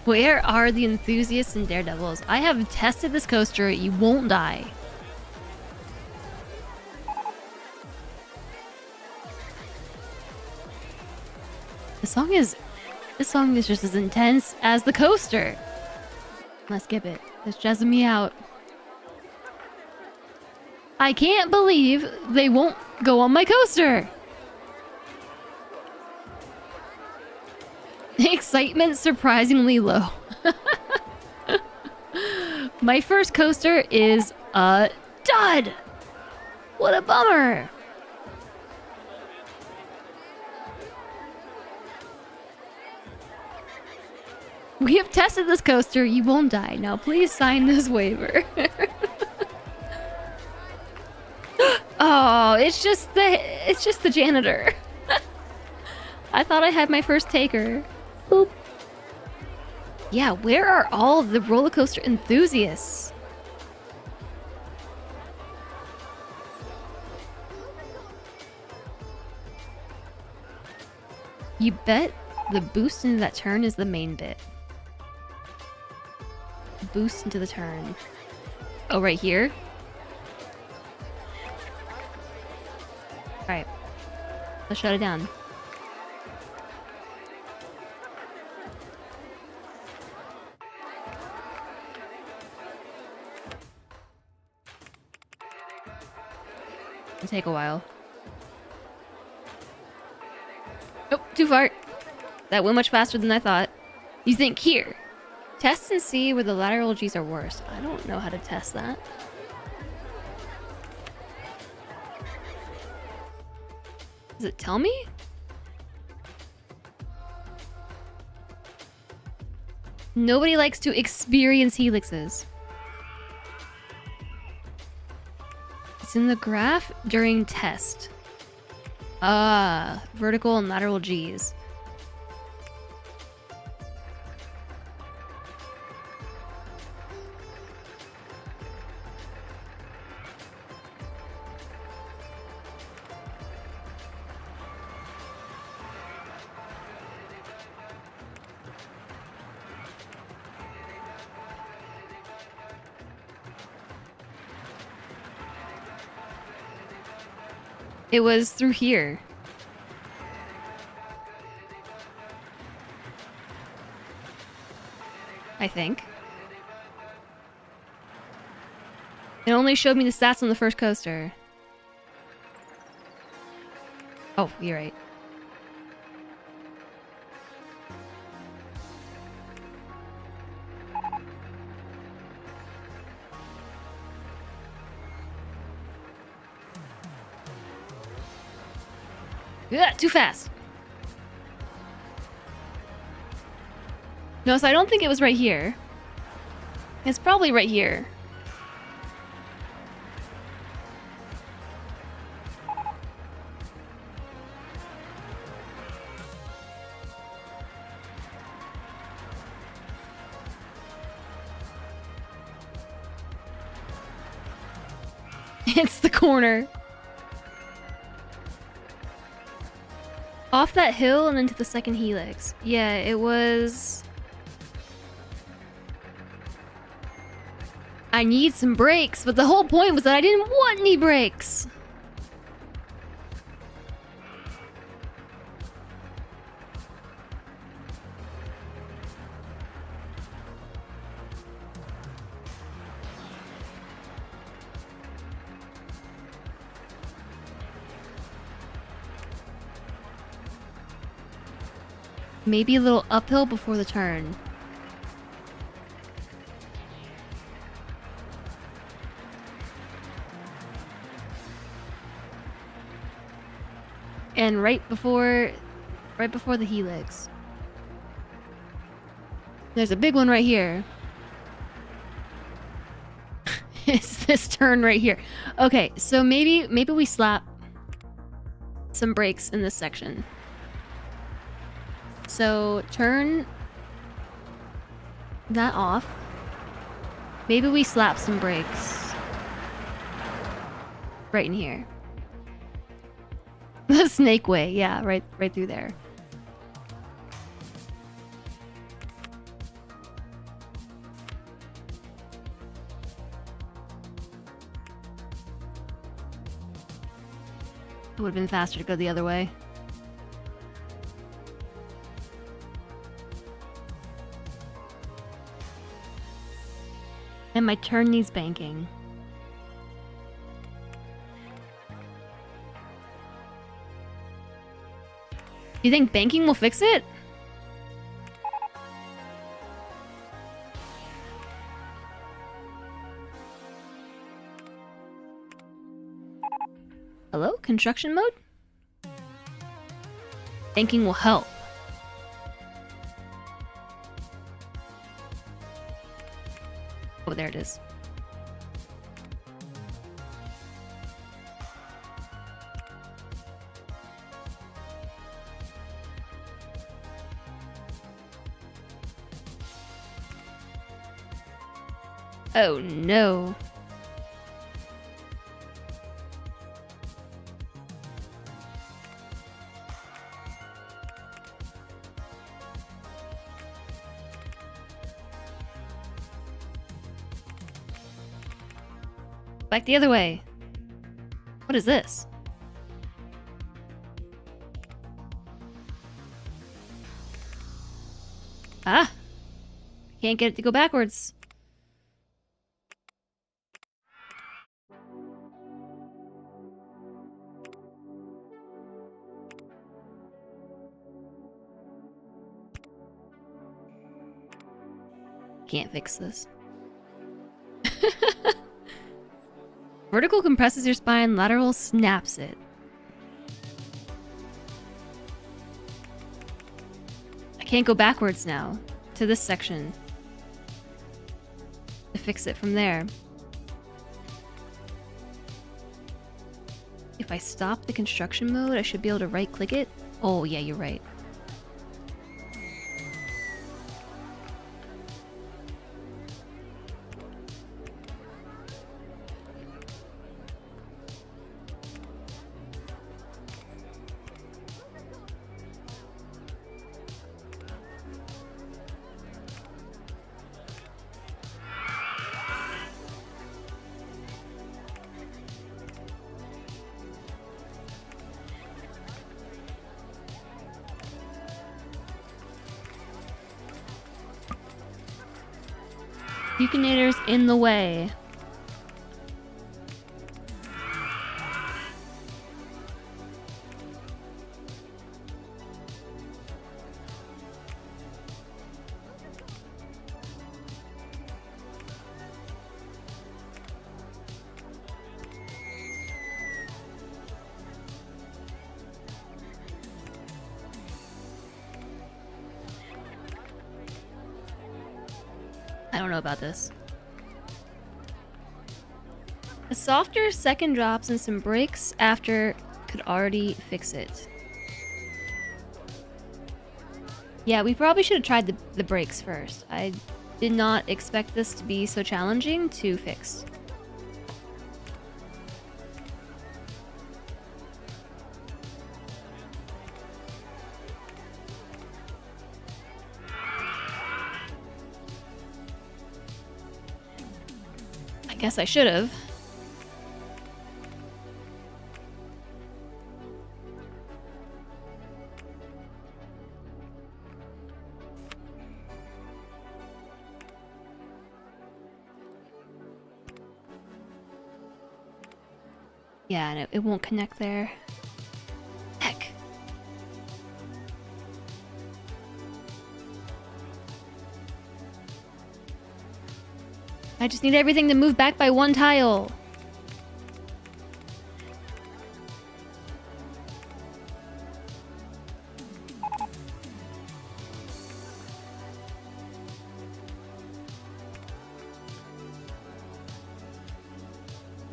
Where are the enthusiasts and daredevils? I have tested this coaster. You won't die. This song is just as intense as the coaster. Let's skip it. It's jazzing me out. I can't believe they won't go on my coaster. Excitement surprisingly low. My first coaster is a dud! What a bummer! We have tested this coaster. You won't die. Now please sign this waiver. Oh, it's just the janitor. I thought I had my first taker. Boop. Yeah, where are all of the roller coaster enthusiasts? You bet the boost into that turn is the main bit. Boost into the turn. Oh, right here? Alright. Let's shut it down. It'll take a while. Oh, too far. That went much faster than I thought. You think here. Test and see where the lateral Gs are worse. I don't know how to test that. Does it tell me? Nobody likes to experience helixes. It's in the graph during test. Vertical and lateral Gs. It was through here. I think. It only showed me the stats on the first coaster. Oh, you're right. Yeah, too fast. No, so I don't think it was right here. It's probably right here. It's the corner. Off that hill and into the second helix. Yeah, it was... I need some brakes, but the whole point was that I didn't want any brakes. Maybe a little uphill before the turn. And right before the helix. There's a big one right here. It's this turn right here. Okay, so maybe we slap some brakes in this section. So turn that off. Maybe we slap some brakes right in here. The snake way, yeah, right through there. It would have been faster to go the other way. And my turn needs banking. Do you think banking will fix it? construction mode? Banking will help. Oh, there it is. Oh no. Back the other way. What is this? Ah! I can't get it to go backwards. Can't fix this. Vertical compresses your spine, lateral snaps it. I can't go backwards now to this section to fix it from there. If I stop the construction mode, I should be able to right click it. Oh yeah, you're right. Bucanator's in the way. I don't know about this. A softer second drops and some brakes after could already fix it. Yeah, we probably should have tried the brakes first. I did not expect this to be so challenging to fix. I guess I should have. Yeah, and it won't connect there. Heck. I just need everything to move back by one tile.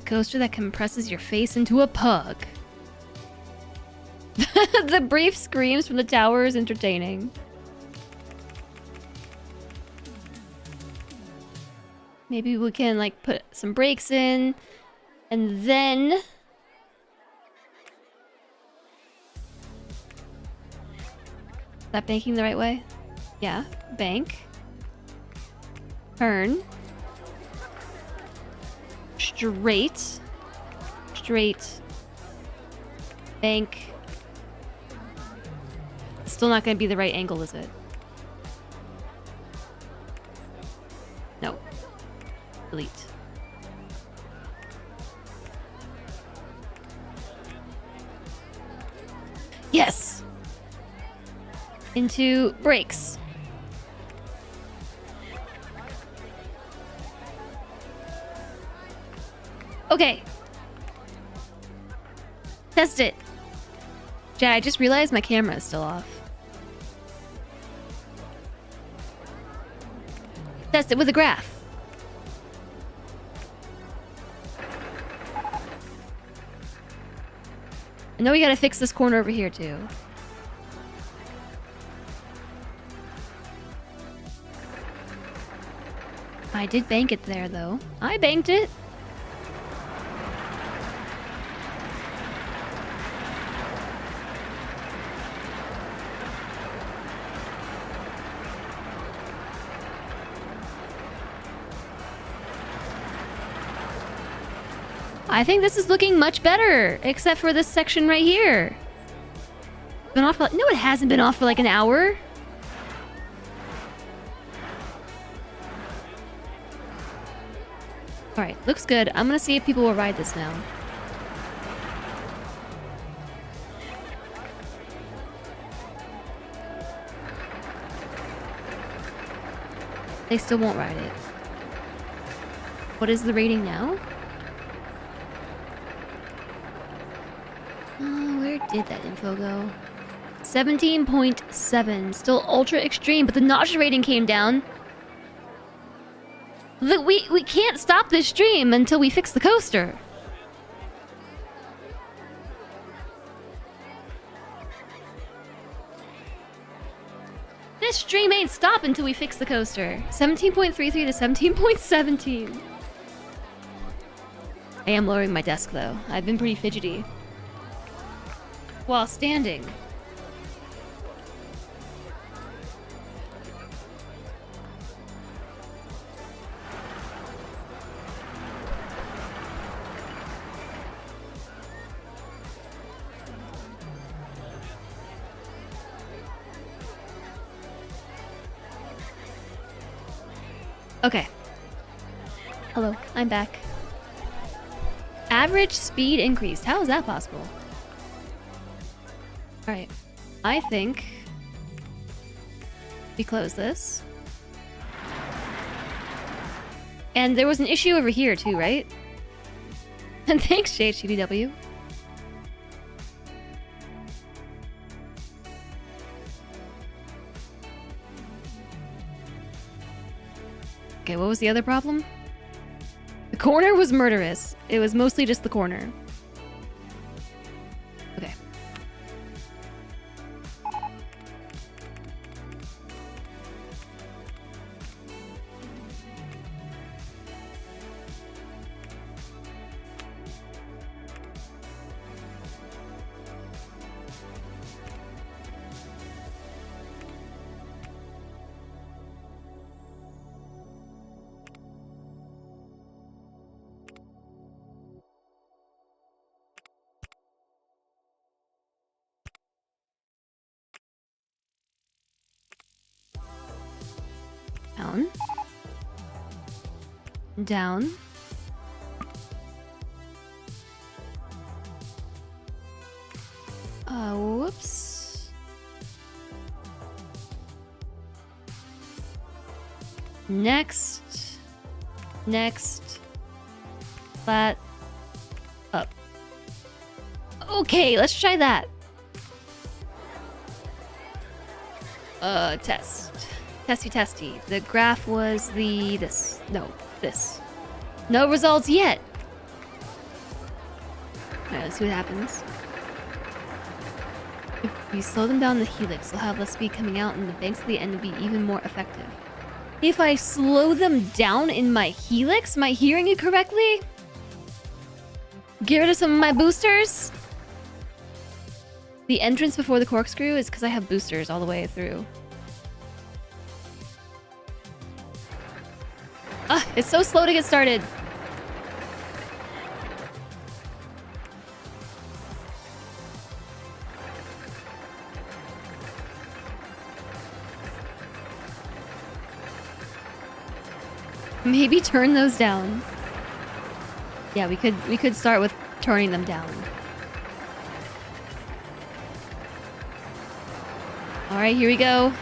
Coaster that compresses your face into a pug. The brief screams from the tower is entertaining. Maybe we can like put some brakes in and then is that banking the right way? Yeah, bank. Turn. Straight. Straight. Bank. It's still not going to be the right angle, is it? No. Delete. Yes! Into brakes. Okay. Test it. Jay, I just realized my camera is still off. Test it with a graph. I know we gotta fix this corner over here too. I did bank it there though. I banked it. I think this is looking much better, except for this section right here. Been off for, no, it hasn't been off for like an hour. Alright, looks good. I'm gonna see if people will ride this now. They still won't ride it. What is the rating now? Where did that info go? 17.7. Still ultra extreme, but the nausea rating came down. Look, we can't stop this stream until we fix the coaster. This stream ain't stopping until we fix the coaster. 17.33 to 17.17. I am lowering my desk though. I've been pretty fidgety while standing. Okay. Hello, I'm back. Average speed increased. How is that possible? Alright. I think we close this. And there was an issue over here too, right? And thanks, JHTBW. Okay, what was the other problem? The corner was murderous. It was mostly just the corner. Okay. Down. Down. Whoops. Next. Next. Flat. Up. Okay, let's try that. Test. Testy testy. The graph was this. No, this. No results yet. Alright, let's see what happens. If we slow them down the helix, they'll have less speed coming out and the banks at the end will be even more effective. If I slow them down in my helix, am I hearing it correctly? Get rid of some of my boosters? The entrance before the corkscrew is because I have boosters all the way through. It's so slow to get started. Maybe turn those down. Yeah, we could start with turning them down. All right, here we go.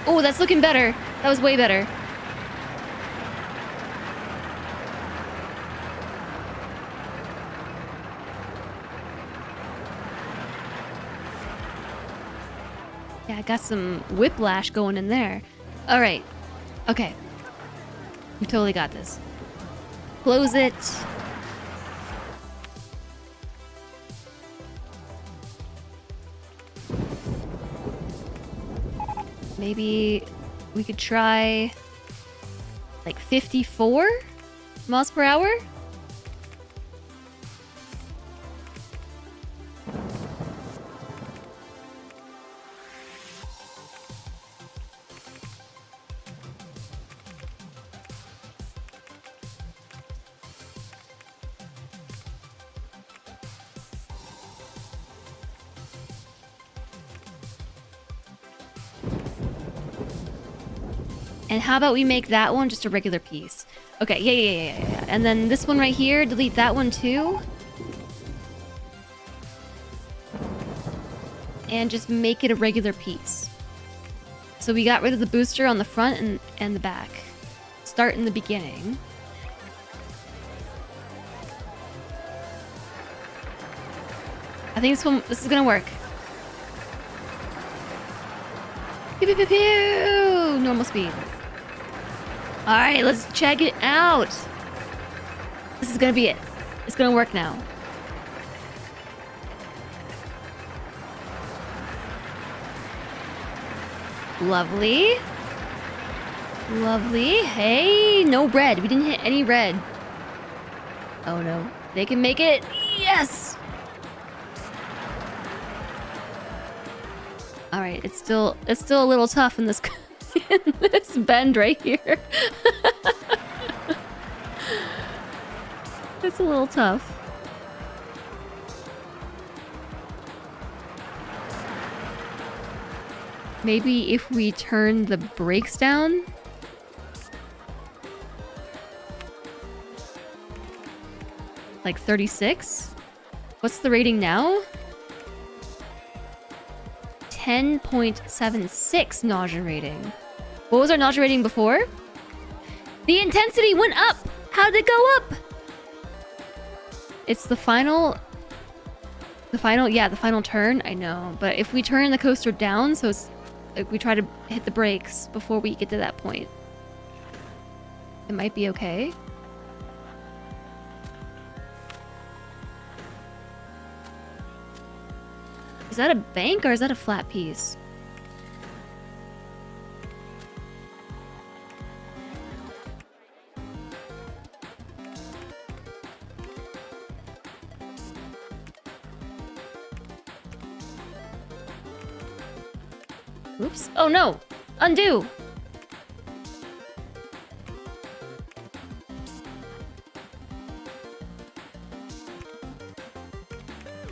Oh, that's looking better. That was way better. Yeah, I got some whiplash going in there. Alright. Okay. We totally got this. Close it. Maybe we could try like 54 miles per hour? And how about we make that one just a regular piece? Okay, yeah. And then this one right here, delete that one too. And just make it a regular piece. So we got rid of the booster on the front and the back. Start in the beginning. I think this is gonna work. Pew, pew, pew, pew! Normal speed. Alright, let's check it out. This is gonna be it. It's gonna work now. Lovely. Lovely. Hey, no red. We didn't hit any red. Oh no. They can make it. Yes! Alright, it's still a little tough in this in this bend right here. It's a little tough. Maybe if we turn the brakes down? Like 36? What's the rating now? 10.76 nausea rating. What was our nausea rating before? The intensity went up! How did it go up? It's the final turn, I know. But if we turn the coaster down, so it's like we try to hit the brakes before we get to that point, it might be okay. Is that a bank or is that a flat piece? Oops. Oh no! Undo!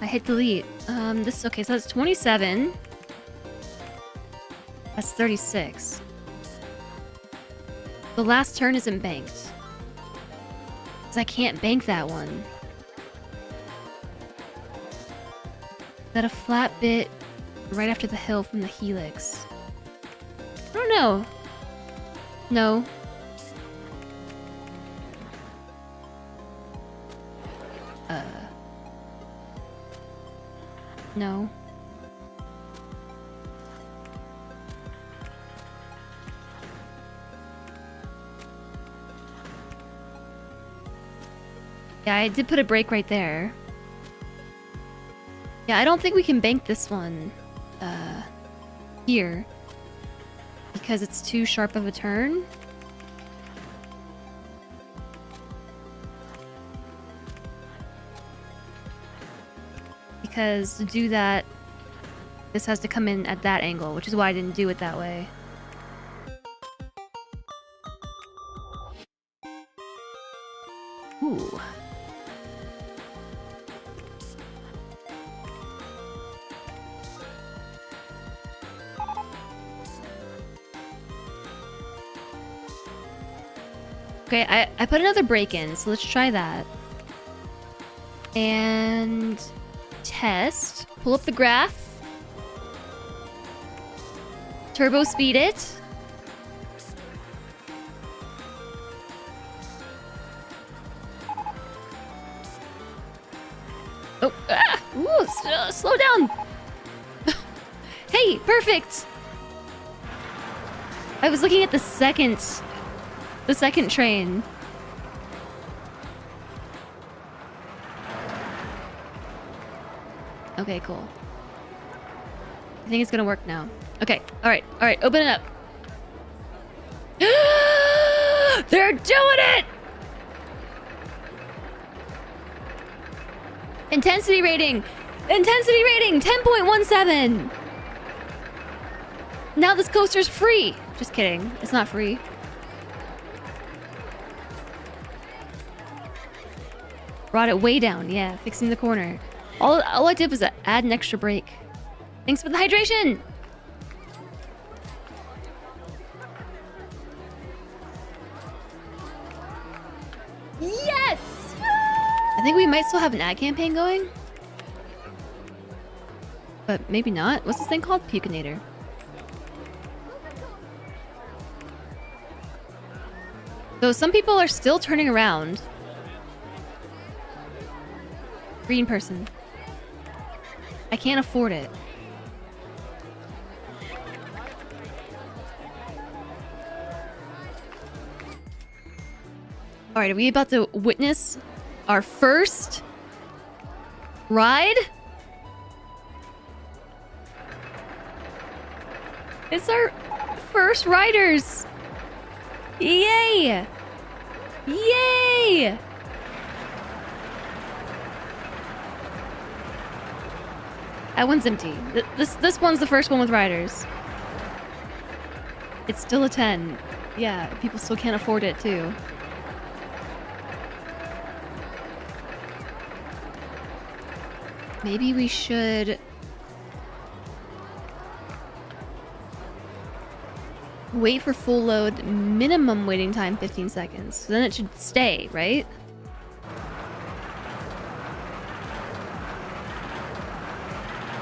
I hit delete. Okay, so that's 27. That's 36. The last turn isn't banked. Because I can't bank that one. Is that a flat bit right after the hill from the helix? I don't know. No. No. Yeah, I did put a brake right there. Yeah, I don't think we can bank this one here because it's too sharp of a turn. Because to do that, this has to come in at that angle, which is why I didn't do it that way. Ooh. Okay, I put another brake in, so let's try that. And test. Pull up the graph. Turbo speed it. Oh, ooh, slow down. Hey, Perfect! I was looking at the second train. Okay, cool. I think it's gonna work now. Okay, alright, open it up. They're doing it! Intensity rating! Intensity rating! 10.17! Now this coaster's free! Just kidding, it's not free. Brought it way down, yeah, fixing the corner. All I did was add an extra brake. Thanks for the hydration! Yes! I think we might still have an ad campaign going. But maybe not. What's this thing called? Pukinator. So some people are still turning around. Green person. I can't afford it. Alright, are we about to witness our first ride? It's our first riders! Yay! Yay! That one's empty. This one's the first one with riders. It's still a 10. Yeah, people still can't afford it too. Maybe we should wait for full load, minimum waiting time 15 seconds. So then it should stay, right?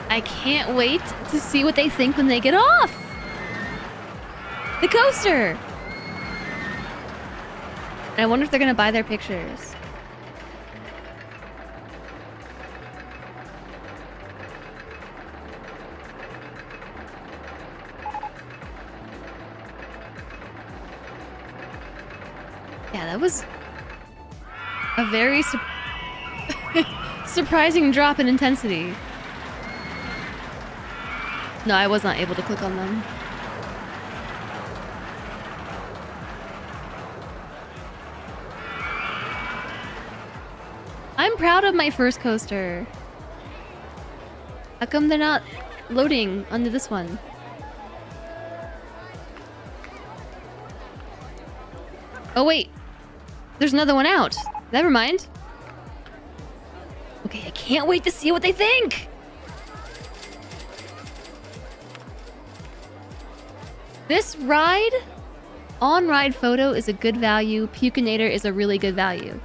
I can't wait to see what they think when they get off the coaster. And I wonder if they're gonna buy their pictures. Yeah, that was a very surprising drop in intensity. No, I was not able to click on them. I'm proud of my first coaster. How come they're not loading onto this one? Oh wait, there's another one out. Never mind. Okay, I can't wait to see what they think. This ride, on-ride photo is a good value. Pukinator is a really good value.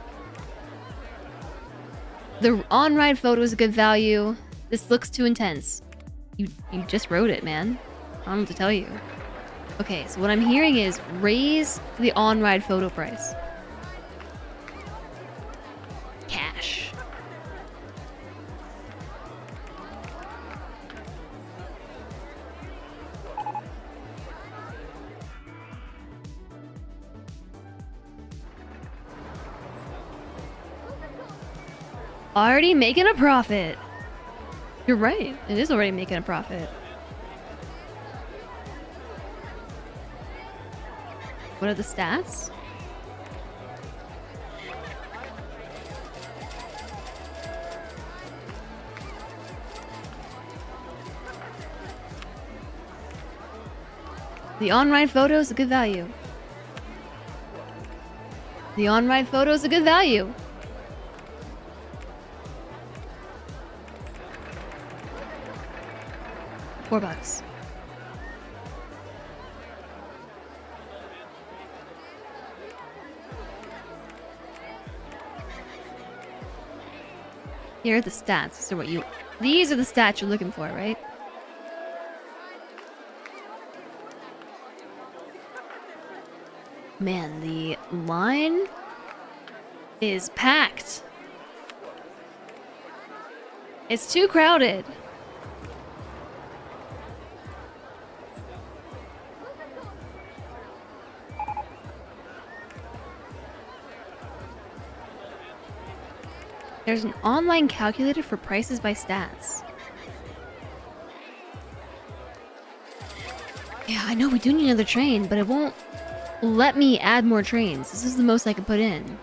The on-ride photo is a good value. This looks too intense. You just wrote it, man. I don't know what to tell you. Okay, so what I'm hearing is raise the on-ride photo price. Cash. Already making a profit. You're right. It is already making a profit. What are the stats? The on-ride photo is a good value. The on-ride photo is a good value. $4. Here are the stats. So these are the stats you're looking for, right? Man, the line is packed. It's too crowded. There's an online calculator for prices by stats. Yeah, I know we do need another train, but it won't let me add more trains. This is the most I can put in.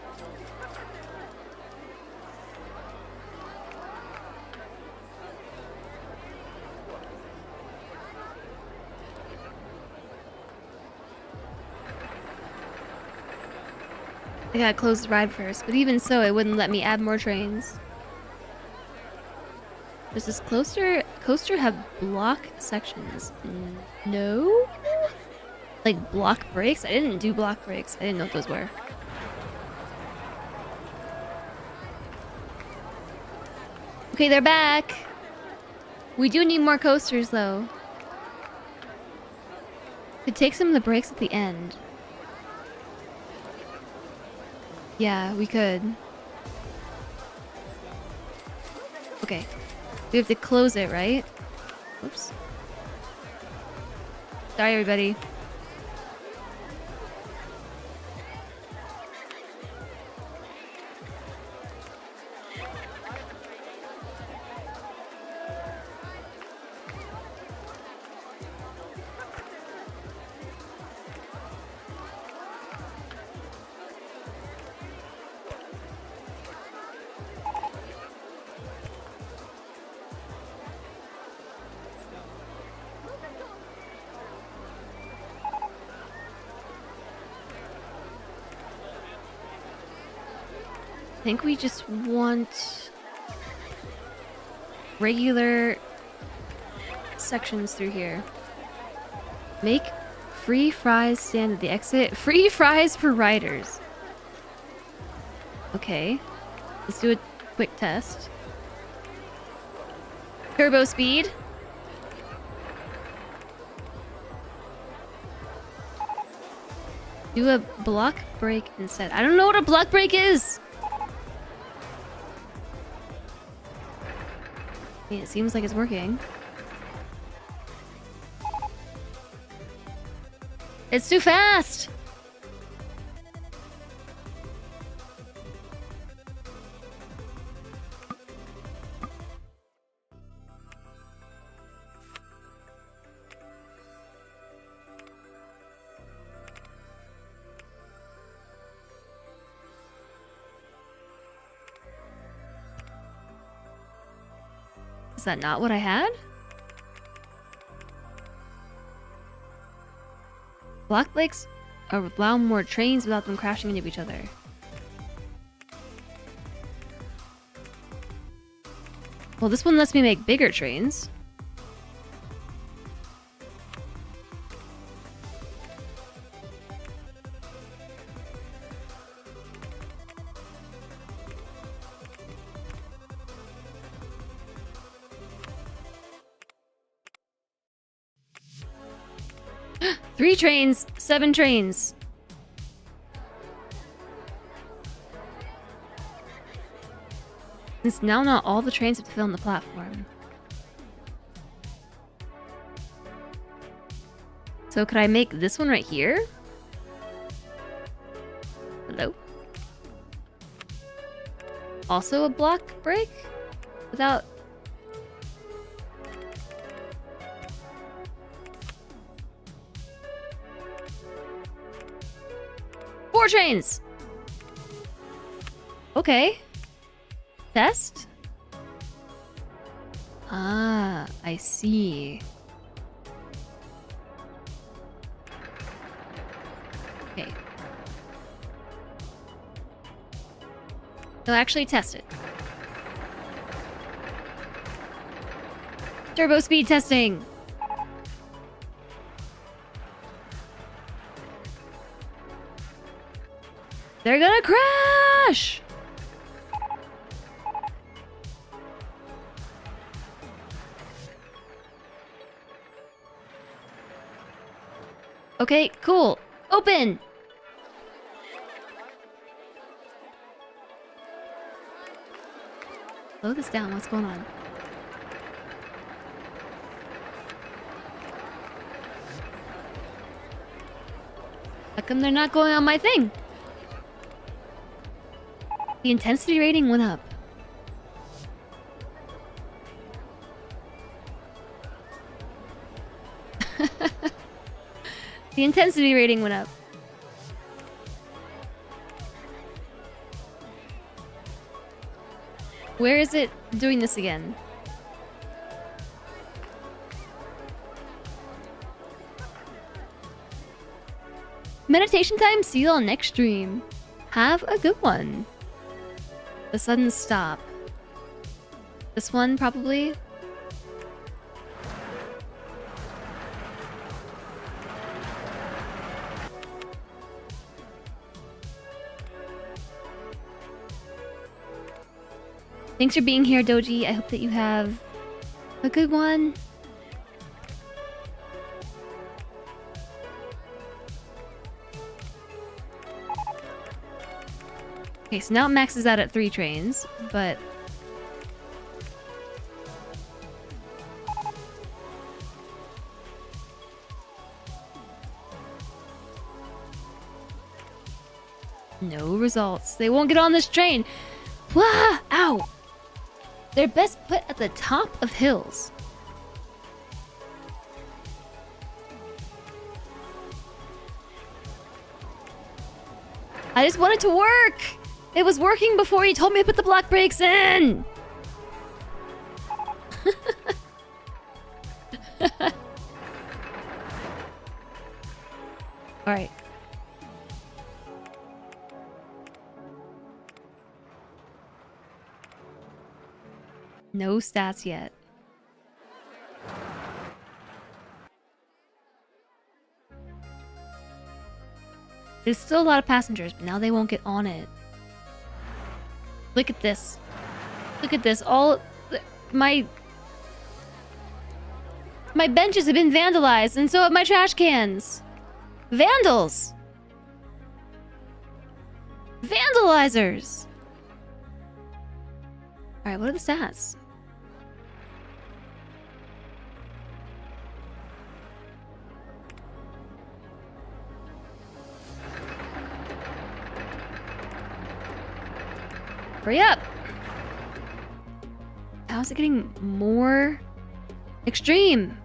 I gotta close the ride first, but even so, it wouldn't let me add more trains. Does this coaster have block sections? No? Like block brakes? I didn't do block brakes. I didn't know what those were. Okay, they're back. We do need more coasters, though. Could take some of the brakes at the end. Yeah, we could. Okay. We have to close it, right? Oops. Sorry, everybody. I think we just want regular sections through here. Make free fries stand at the exit. Free fries for riders. Okay. Let's do a quick test. Turbo speed. Do a block brake instead. I don't know what a block brake is! It seems like it's working. It's too fast! Is that not what I had? Block brakes allow more trains without them crashing into each other. Well, this one lets me make bigger trains. Three trains, 7 trains. Since now not all the trains have to fill on the platform. So could I make this one right here? Hello? Also a block brake? Without... Four trains! Okay. Test? Ah, I see. Okay. So actually test it. Turbo speed testing! They're gonna crash! Okay, cool. Open! Slow this down. What's going on? How come they're not going on my thing? The intensity rating went up. The intensity rating went up. Where is it doing this again? Meditation time. See you all next stream. Have a good one. The sudden stop. This one, probably. Thanks for being here, Doji. I hope that you have a good one. Okay, so now it maxes out at 3 trains, but... no results. They won't get on this train. Wah! Ow! They're best put at the top of hills. I just want it to work! It was working before he told me to put the block brakes in! Alright. No stats yet. There's still a lot of passengers, but now they won't get on it. Look at this. Look at this. All my benches have been vandalized, and so have my trash cans. Vandals. Vandalizers. All right, what are the stats? Hurry up! How is it getting more extreme?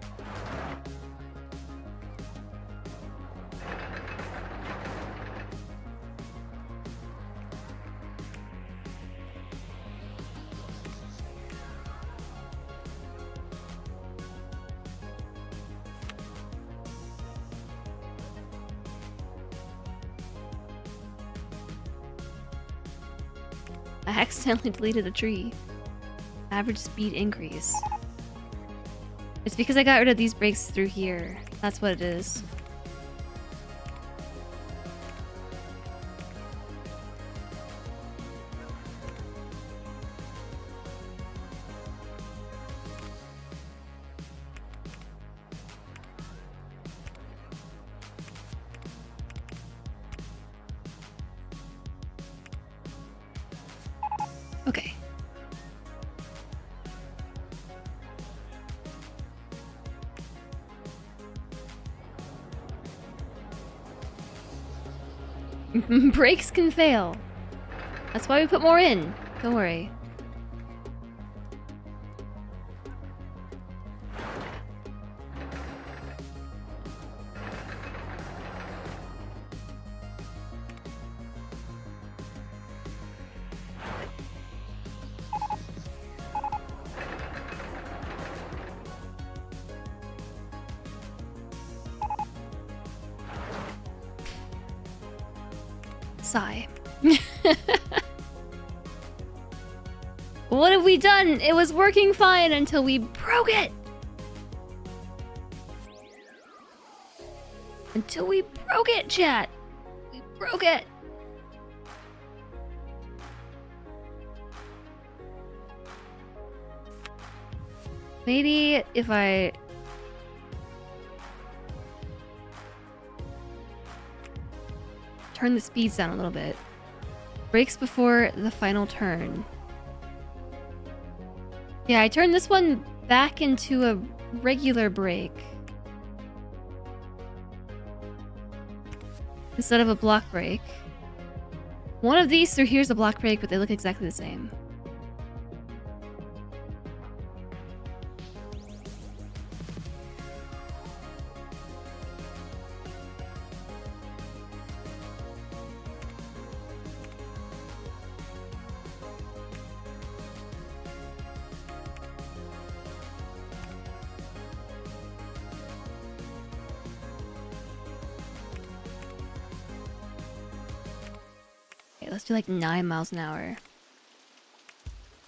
I accidentally deleted a tree. Average speed increase. It's because I got rid of these brakes through here. That's what it is. Okay. Brakes can fail. That's why we put more in. Don't worry. Sigh. What have we done? It was working fine until we broke it. Until we broke it, chat. We broke it. Maybe if I... turn the speeds down a little bit. Brakes before the final turn. Yeah, I turned this one back into a regular brake. Instead of a block brake. One of these through here's a block brake, but they look exactly the same. let's do like 9 miles an hour.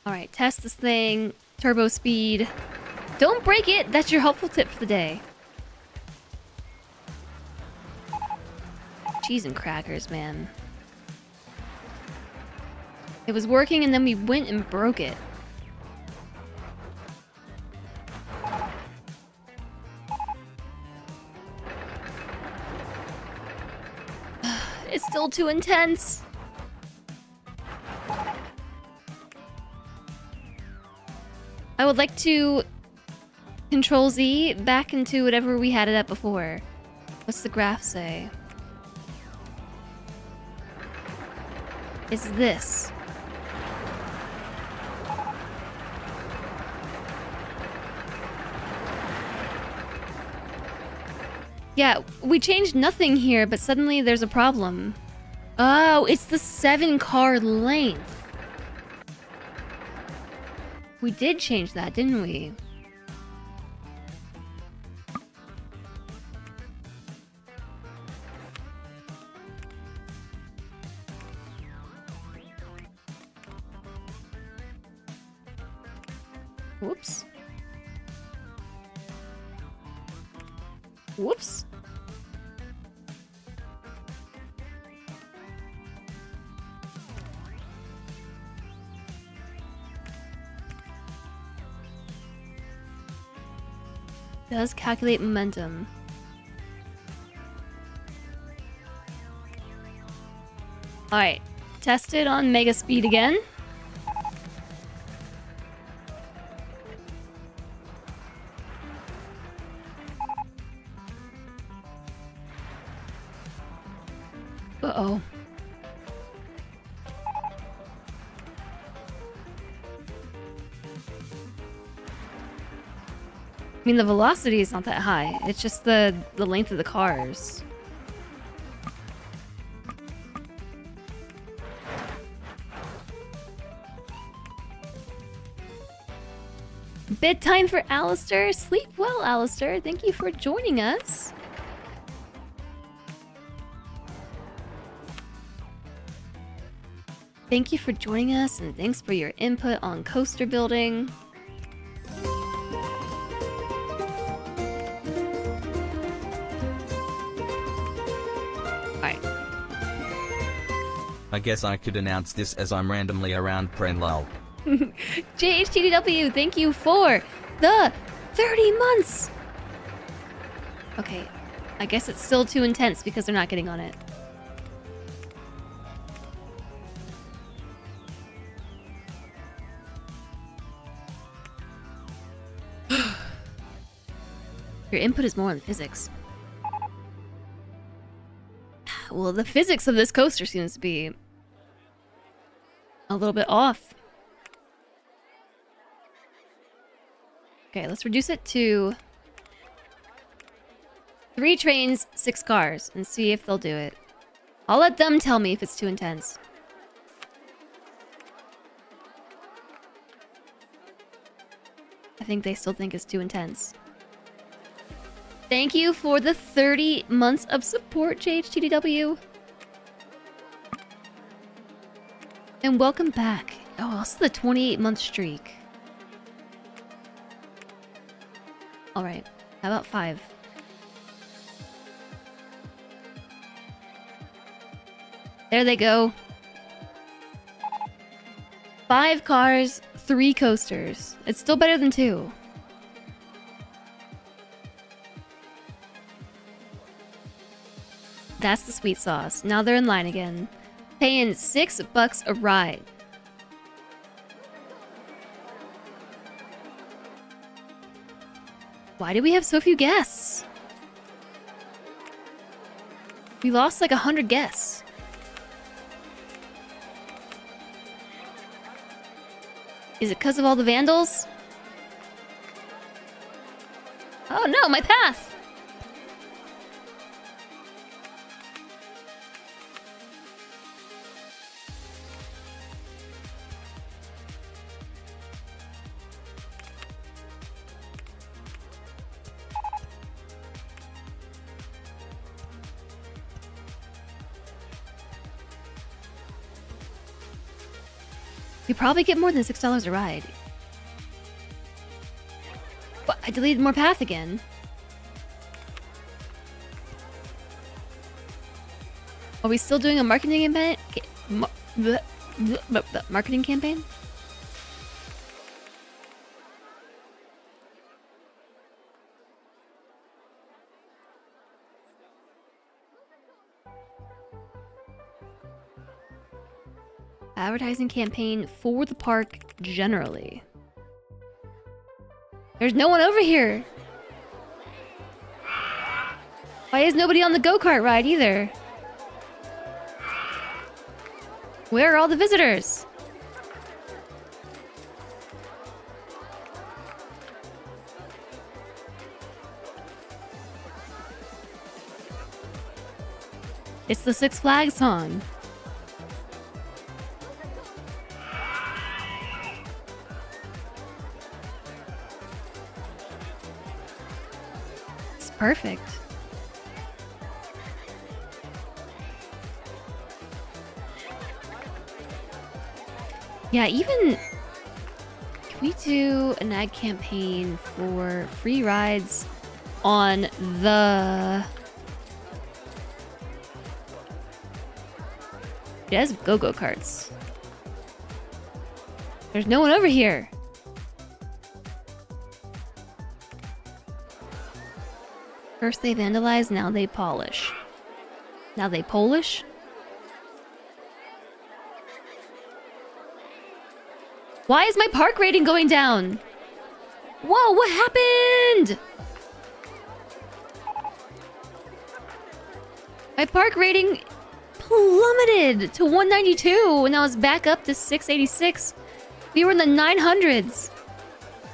Alright, test this thing. Turbo speed. Don't break it! That's your helpful tip for the day. Cheese and crackers, man. It was working and then we went and broke it. It's still too intense. I would like to Control Z back into whatever we had it at before. What's the graph say? It's this. Yeah, we changed nothing here, but suddenly there's a problem. Oh, it's the 7-car length. We did change that, didn't we? Whoops. Whoops. Does calculate momentum. Alright, test it on mega speed again. Uh-oh. I mean, the velocity is not that high. It's just the length of the cars. Bedtime for Alistair. Sleep well, Alistair. Thank you for joining us. Thank you for joining us, and thanks for your input on coaster building. Alright. I guess I could announce this as I'm randomly around Prenlul. JHTDW, thank you for the 30 months! Okay, I guess it's still too intense because they're not getting on it. Your input is more on physics. Well, the physics of this coaster seems to be a little bit off. Okay, let's reduce it to 3 trains, 6 cars, and see if they'll do it. I'll let them tell me if it's too intense. I think they still think it's too intense. Thank you for the 30 months of support, JHTDW. And welcome back. Oh, also the 28-month streak. Alright, how about 5? There they go. 5 cars, 3 coasters. It's still better than 2. That's the sweet sauce. Now they're in line again. Paying $6 a ride. Why do we have so few guests? We lost like 100 guests. Is it because of all the vandals? Oh no, my path! You probably get more than $6 a ride. What? I deleted more path again. Are we still doing a marketing event? Marketing campaign? Advertising campaign for the park generally. There's no one over here. Why is nobody on the go-kart ride either? Where are all the visitors? It's the Six Flags song. It's perfect. Yeah, even... Can we do an ad campaign for free rides on the... It has go-go karts. There's no one over here. First they vandalize, now they polish. Now they Polish? Why is my park rating going down? Whoa, what happened? My park rating plummeted to 192 and now it's back up to 686. We were in the 900s.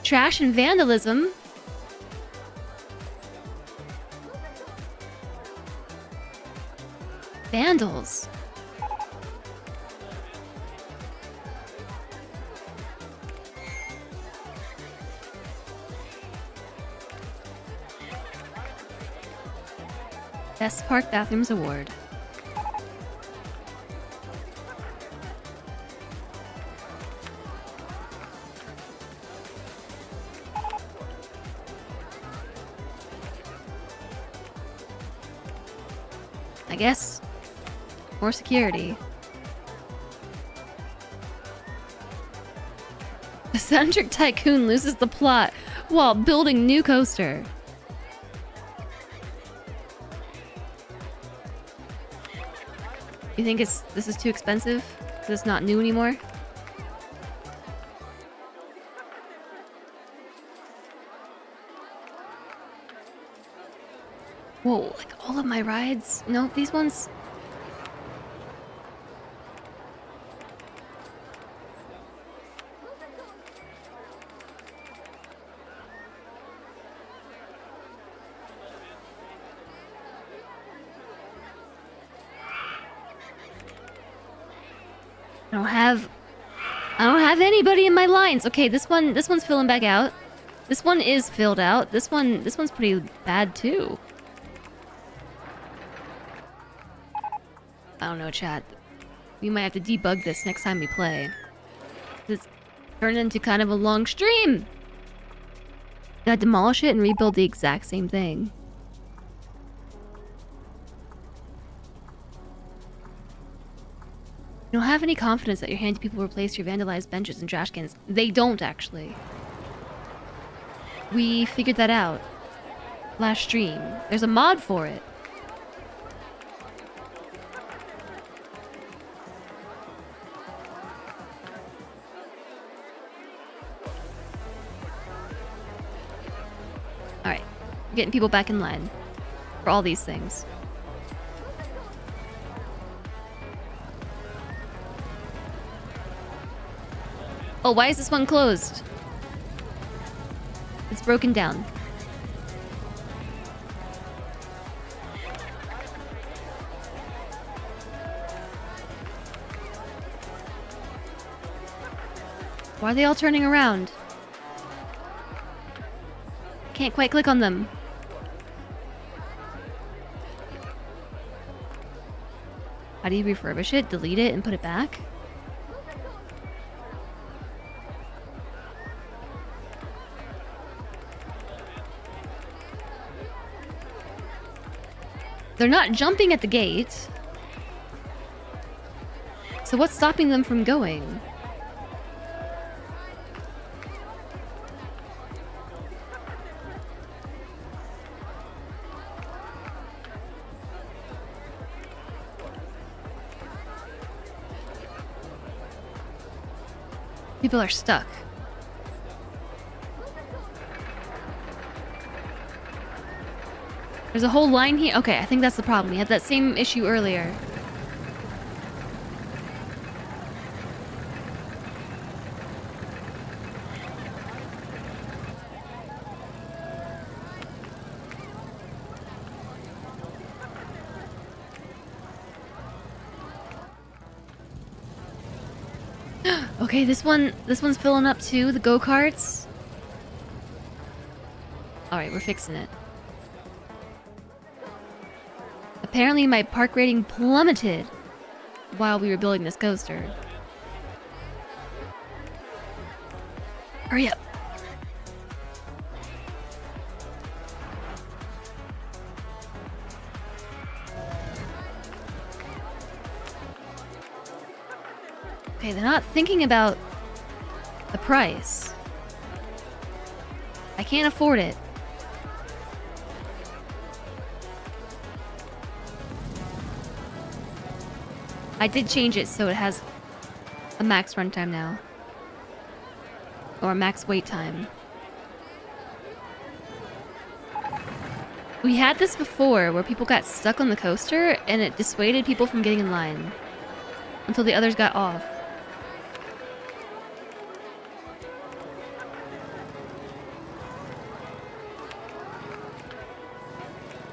Trash and vandalism. Vandals. Best Park Bathrooms Award. I guess more security. The Eccentric Tycoon loses the plot while building new coaster. You think this is too expensive? Because it's not new anymore? Whoa, like all of my rides? No, these ones... I don't have anybody in my lines. Okay, this one's filling back out. This one is filled out. This one's pretty bad too. I don't know, chat. We might have to debug this next time we play. This turned into kind of a long stream. Gotta demolish it and rebuild the exact same thing. You don't have any confidence that your handy people replace your vandalized benches and trash cans. They don't, actually. We figured that out last stream. There's a mod for it. Alright. Getting people back in line for all these things. Oh, why is this one closed? It's broken down. Why are they all turning around? Can't quite click on them. How do you refurbish it? Delete it and put it back? They're not jumping at the gate. So what's stopping them from going? People are stuck. There's a whole line here. Okay, I think that's the problem. We had that same issue earlier. Okay, this one's filling up too, the go-karts. Alright, we're fixing it. Apparently my park rating plummeted while we were building this coaster. Hurry up. Okay, they're not thinking about the price. I can't afford it. I did change it so it has a max runtime now. Or a max wait time. We had this before where people got stuck on the coaster and it dissuaded people from getting in line until the others got off.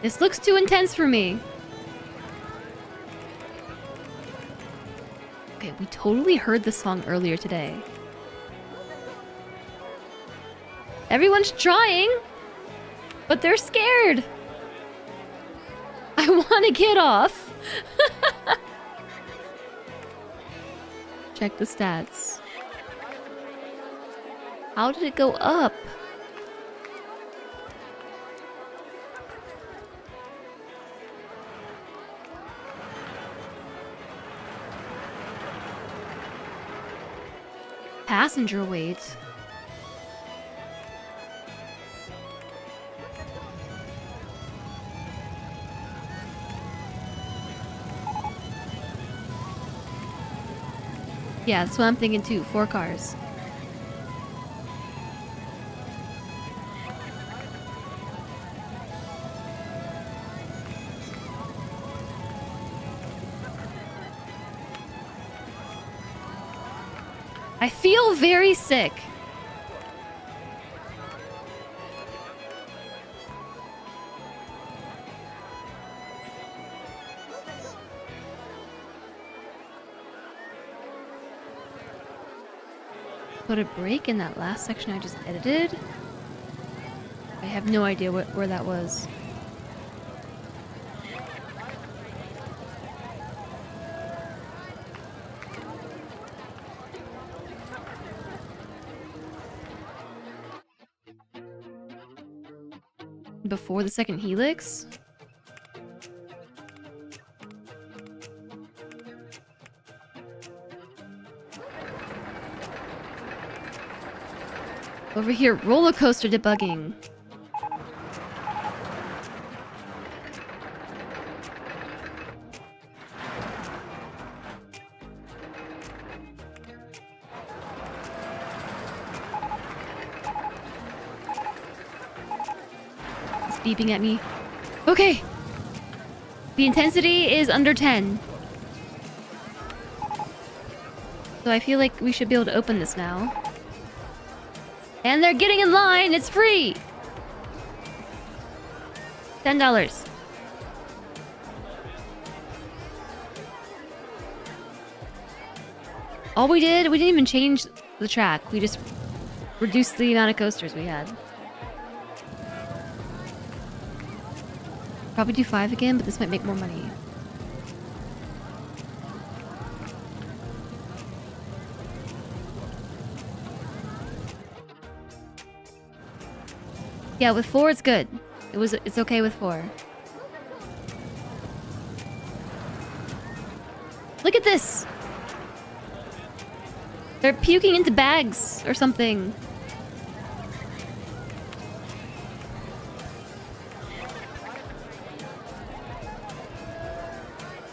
This looks too intense for me. Okay, we totally heard this song earlier today. Everyone's trying, but they're scared. I want to get off. Check the stats. How did it go up? Passenger weight. Yeah, that's what I'm thinking too. 4 cars. I feel very sick. Put a break in that last section I just edited? I have no idea where that was. Before the second helix? Over here, roller coaster debugging. It's beeping at me. Okay. The intensity is under 10. So I feel like we should be able to open this now. And they're getting in line! It's free! $10. All we didn't even change the track. We just reduced the amount of coasters we had. Probably do 5 again, but this might make more money. Yeah, with 4 it's good. It's okay with 4. Look at this! They're puking into bags or something.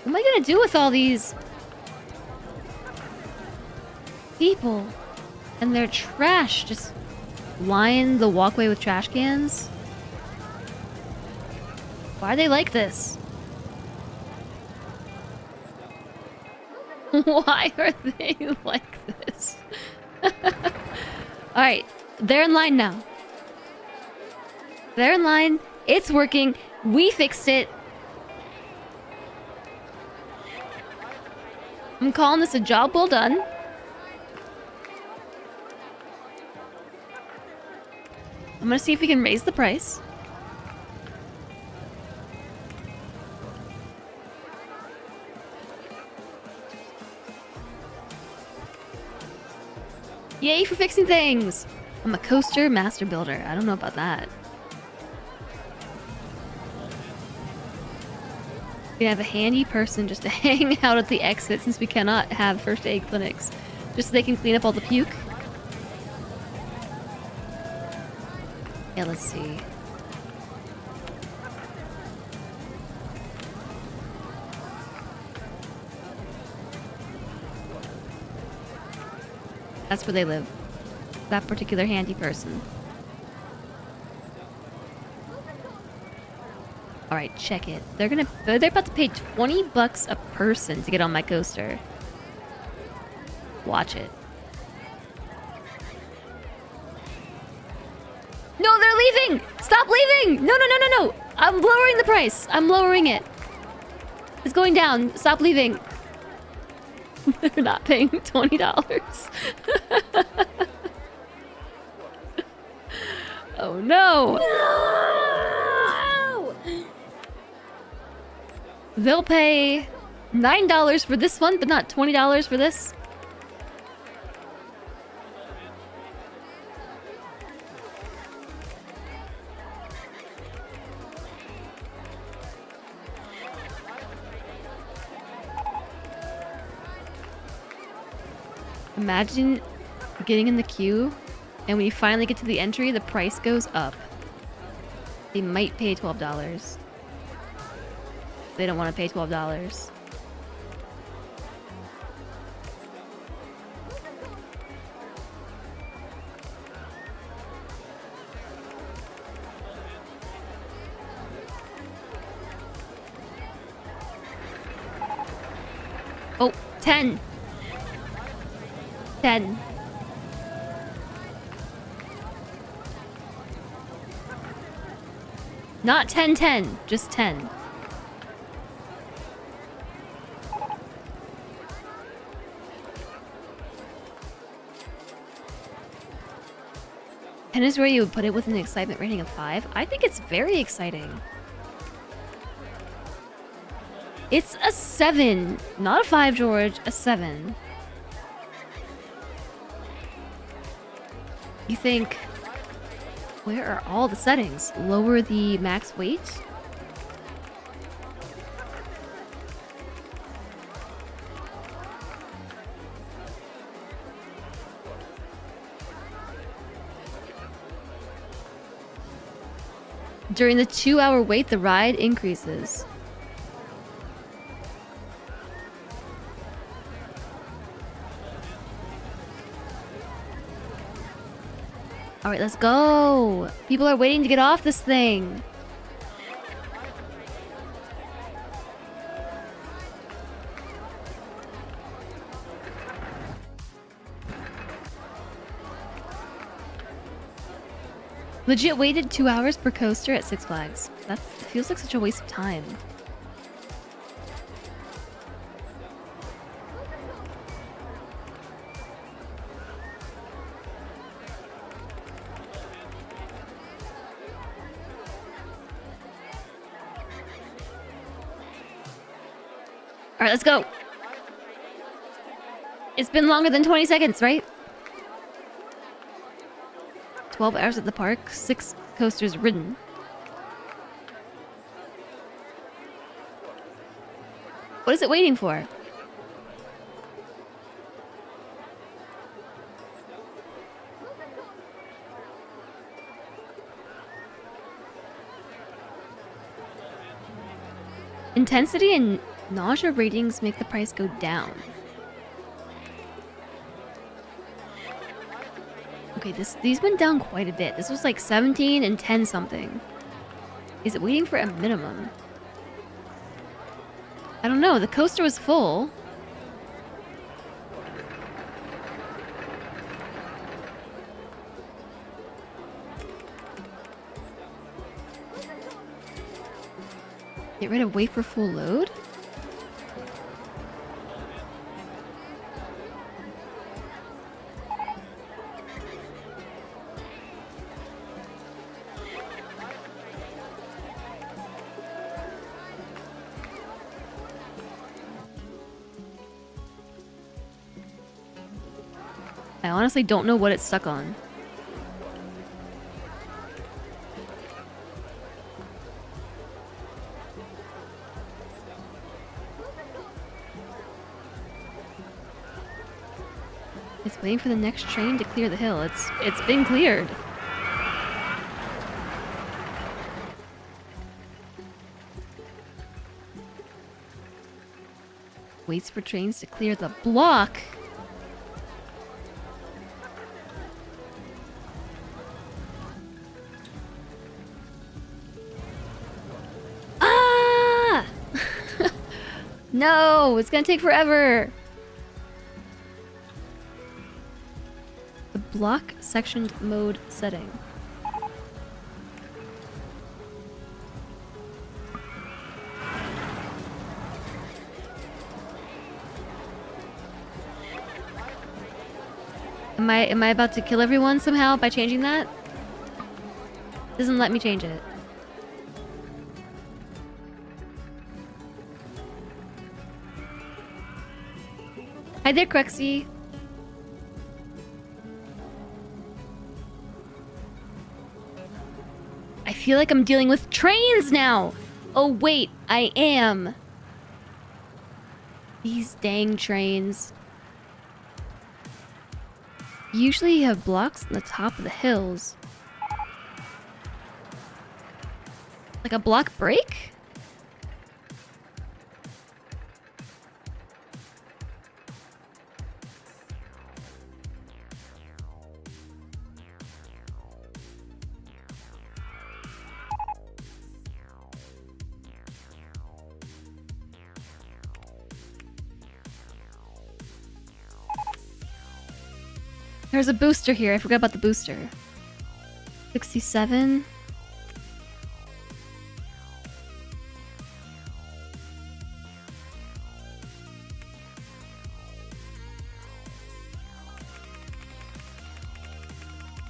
What am I gonna do with all these people and their trash? Just line the walkway with trash cans? Why are they like this? Why are they like this? Alright, they're in line now. They're in line. It's working. We fixed it. I'm calling this a job well done. I'm gonna see if we can raise the price. Yay for fixing things! I'm a coaster master builder. I don't know about that. We have a handy person just to hang out at the exit since we cannot have first aid clinics. Just so they can clean up all the puke. Yeah, let's see. That's where they live. That particular handy person. Alright, check it. They're about to pay 20 bucks a person to get on my coaster. Watch it. No, they're leaving! Stop leaving! No, no, no, no, no! I'm lowering the price. I'm lowering it. It's going down. Stop leaving. They're not paying $20. Oh no! No! They'll pay $9 for this one, but not $20 for this. Imagine getting in the queue, and when you finally get to the entry, the price goes up. They might pay $12. They don't want to pay $12. Oh, 10. 10. Not 10-10, just 10. And is where you would put it with an excitement rating of 5. I think it's very exciting. It's a 7. Not a 5, George. A 7. You think, where are all the settings? Lower the max weight? During the 2-hour wait, the ride increases. All right, let's go. People are waiting to get off this thing. Legit waited 2 hours per coaster at Six Flags. That feels like such a waste of time. All right, let's go. It's been longer than 20 seconds, right? 12 hours at the park, 6 coasters ridden. What is it waiting for? Intensity and nausea ratings make the price go down. Okay, these went down quite a bit. This was like 17 and 10 something. Is it waiting for a minimum? I don't know. The coaster was full. Get rid of wait for full load? I honestly don't know what it's stuck on. It's waiting for the next train to clear the hill. It's been cleared. Waits for trains to clear the block. Ah! No, it's gonna take forever. The block sectioned mode setting. Am I about to kill everyone somehow by changing that? Doesn't let me change it. Hi there, Crexy. I feel like I'm dealing with trains now. Oh wait, I am. These dang trains. Usually you have blocks on the top of the hills. Like a block break? There's a booster here. I forgot about the booster. 67.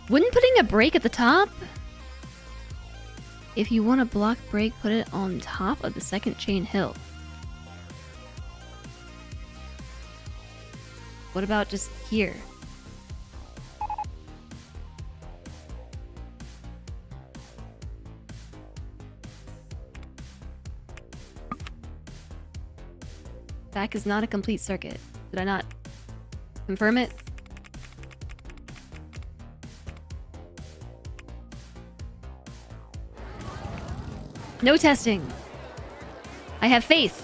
Wouldn't putting a break at the top? If you want a block break, put it on top of the second chain hill. What about just here? Back is not a complete circuit. Did I not confirm it? No testing. I have faith.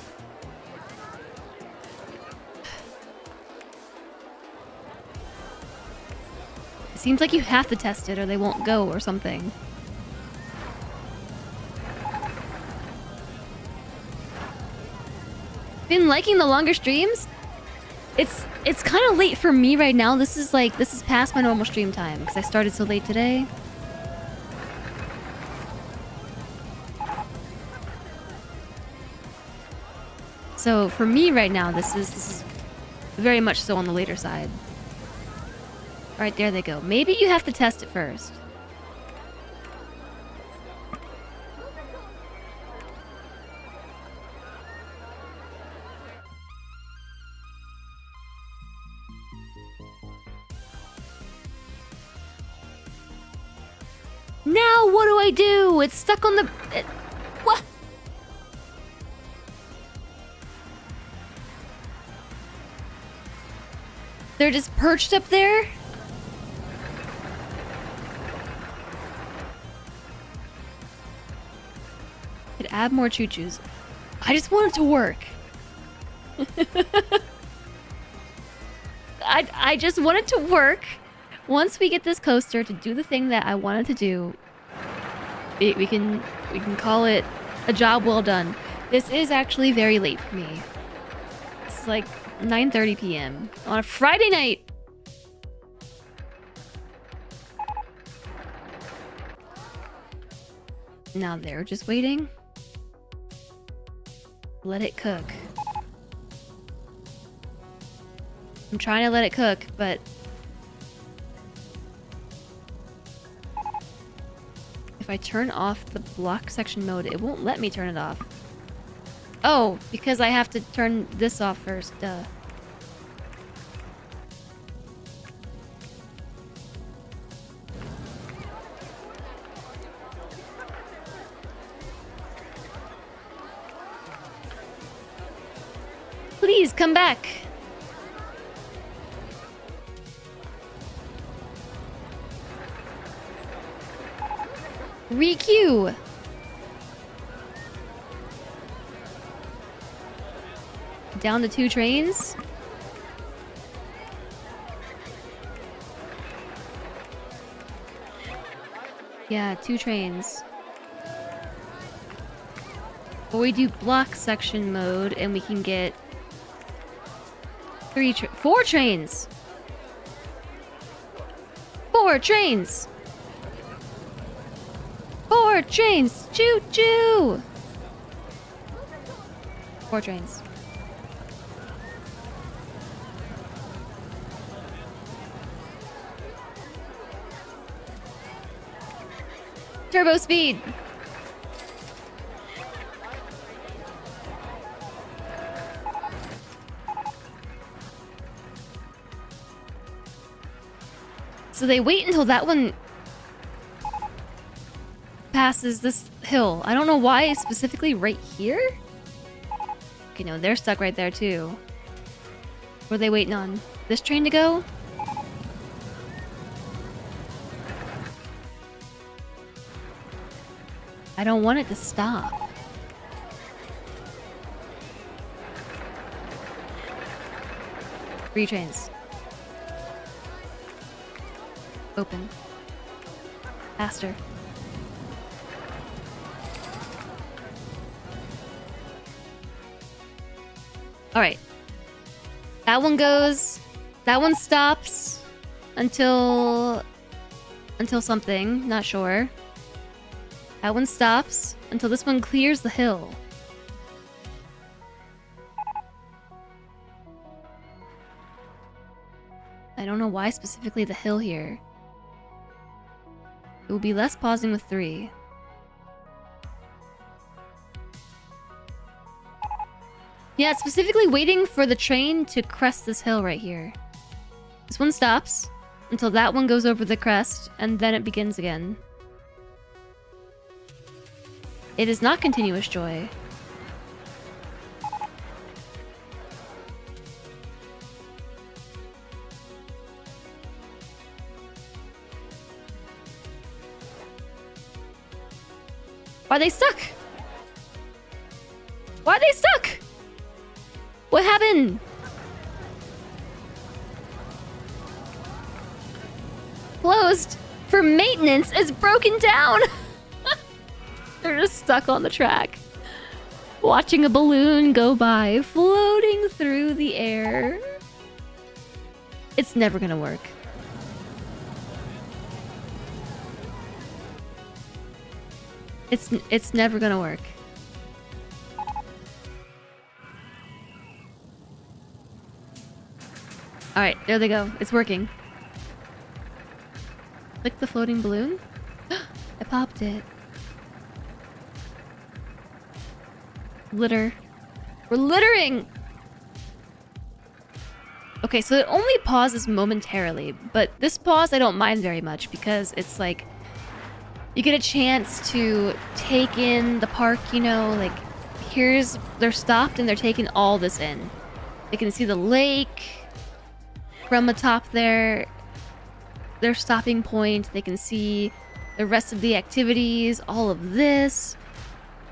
It seems like you have to test it or they won't go or something. Been liking the longer streams? It's kind of late for me right now. This is past my normal stream time because I started so late today. So for me right now, this is very much so on the later side. All right, there they go. Maybe you have to test it first. Now what do I do? It's stuck on the... what? They're just perched up there? Could add more choo-choos. I just want it to work. I just want it to work. Once we get this coaster to do the thing that I want it to do, we can call it a job well done. This is actually very late for me. It's like 9:30 p.m. on a Friday night. Now they're just waiting. Let it cook. I'm trying to let it cook, but if I turn off the block section mode, it won't let me turn it off. Oh, because I have to turn this off first, duh. Please come back. Requeue. Down to 2 trains. Yeah, 2 trains. Or we do block section mode and we can get 4 trains. 4 trains. 4 trains. Choo choo. 4 trains. Turbo speed. So they wait until that one passes this hill. I don't know why specifically right here. Okay, no, they're stuck right there too. What are they waiting on? This train to go? I don't want it to stop. Three trains. Open. Faster. Alright. That one goes. That one stops until something. Not sure. That one stops until this one clears the hill. I don't know why specifically the hill here. It will be less pausing with 3. Yeah, it's specifically waiting for the train to crest this hill right here. This one stops until that one goes over the crest, and then it begins again. It is not continuous joy. Why are they stuck? Why are they stuck? What happened? Closed for maintenance is broken down. They're just stuck on the track. Watching a balloon go by, floating through the air. It's never gonna work. It's never gonna work. Alright, there they go. It's working. Click the floating balloon. I popped it. Litter. We're littering! Okay, so it only pauses momentarily, but this pause I don't mind very much because it's like you get a chance to take in the park, you know, like they're stopped and they're taking all this in. They can see the lake from atop their stopping point. They can see the rest of the activities, all of this.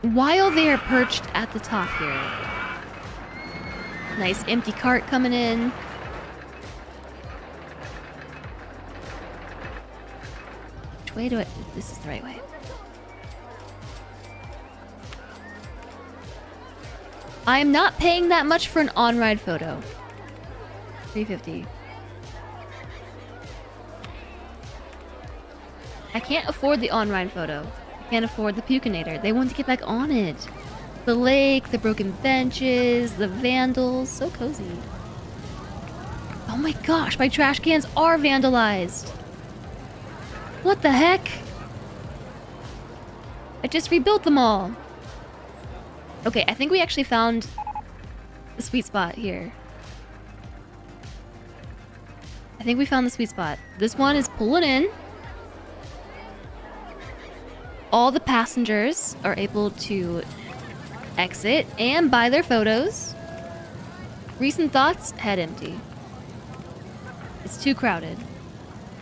while they are perched at the top here. Nice empty cart coming in. Which way do I... This is the right way. I am not paying that much for an on-ride photo. $3.50. I can't afford the on-ride photo. I can't afford the Pukinator. They want to get back on it. The lake, the broken benches, the vandals. So cozy. Oh my gosh, my trash cans are vandalized. What the heck? I just rebuilt them all. Okay, I think we actually found the sweet spot here. I think we found the sweet spot. This one is pulling in. All the passengers are able to exit and buy their photos. Recent thoughts, head empty. It's too crowded.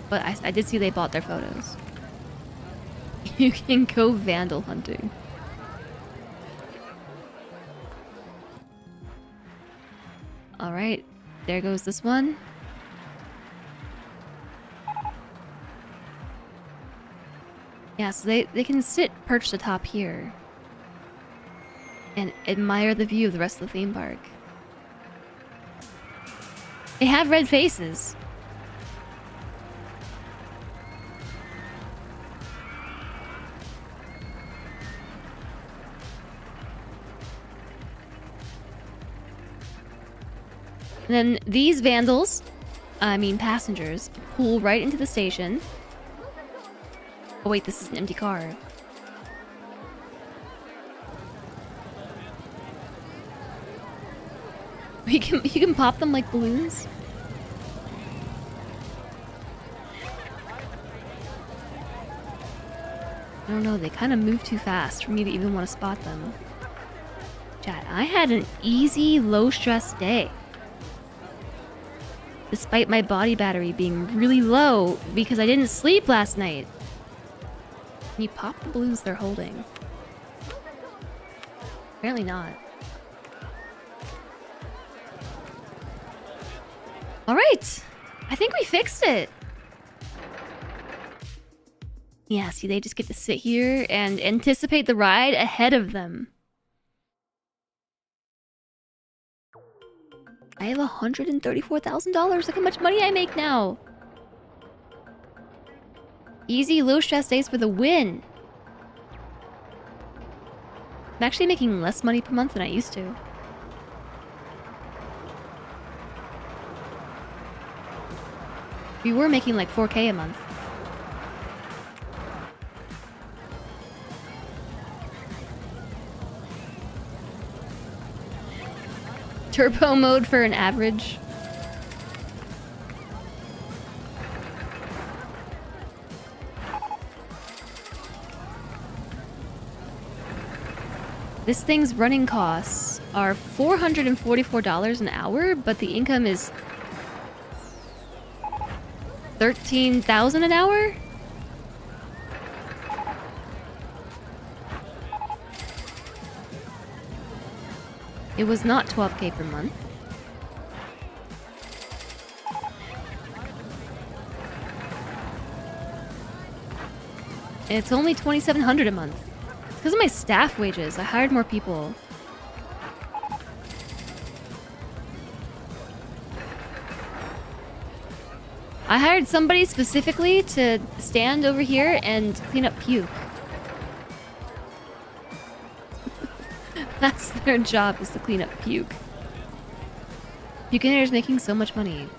But I did see they bought their photos. You can go vandal hunting. Alright, there goes this one. Yeah, so they can sit perched atop here and admire the view of the rest of the theme park. They have red faces. And then these vandals, I mean passengers, pull right into the station. Oh wait, this is an empty car. You can pop them like balloons. I don't know, they kind of move too fast for me to even want to spot them. Chat, I had an easy, low-stress day. Despite my body battery being really low because I didn't sleep last night. Can you pop the balloons they're holding? Apparently not. Alright! I think we fixed it! Yeah, see, they just get to sit here and anticipate the ride ahead of them. I have $134,000. Look how much money I make now. Easy, low-stress days for the win. I'm actually making less money per month than I used to. We were making like 4K a month. Turbo mode for an average. This thing's running costs are $444 an hour, but the income is $13,000 an hour? It was not 12K per month. And it's only $2,700 a month. It's because of my staff wages. I hired more people. I hired somebody specifically to stand over here and clean up puke. That's their job, is to clean up puke. Pukinator's making so much money.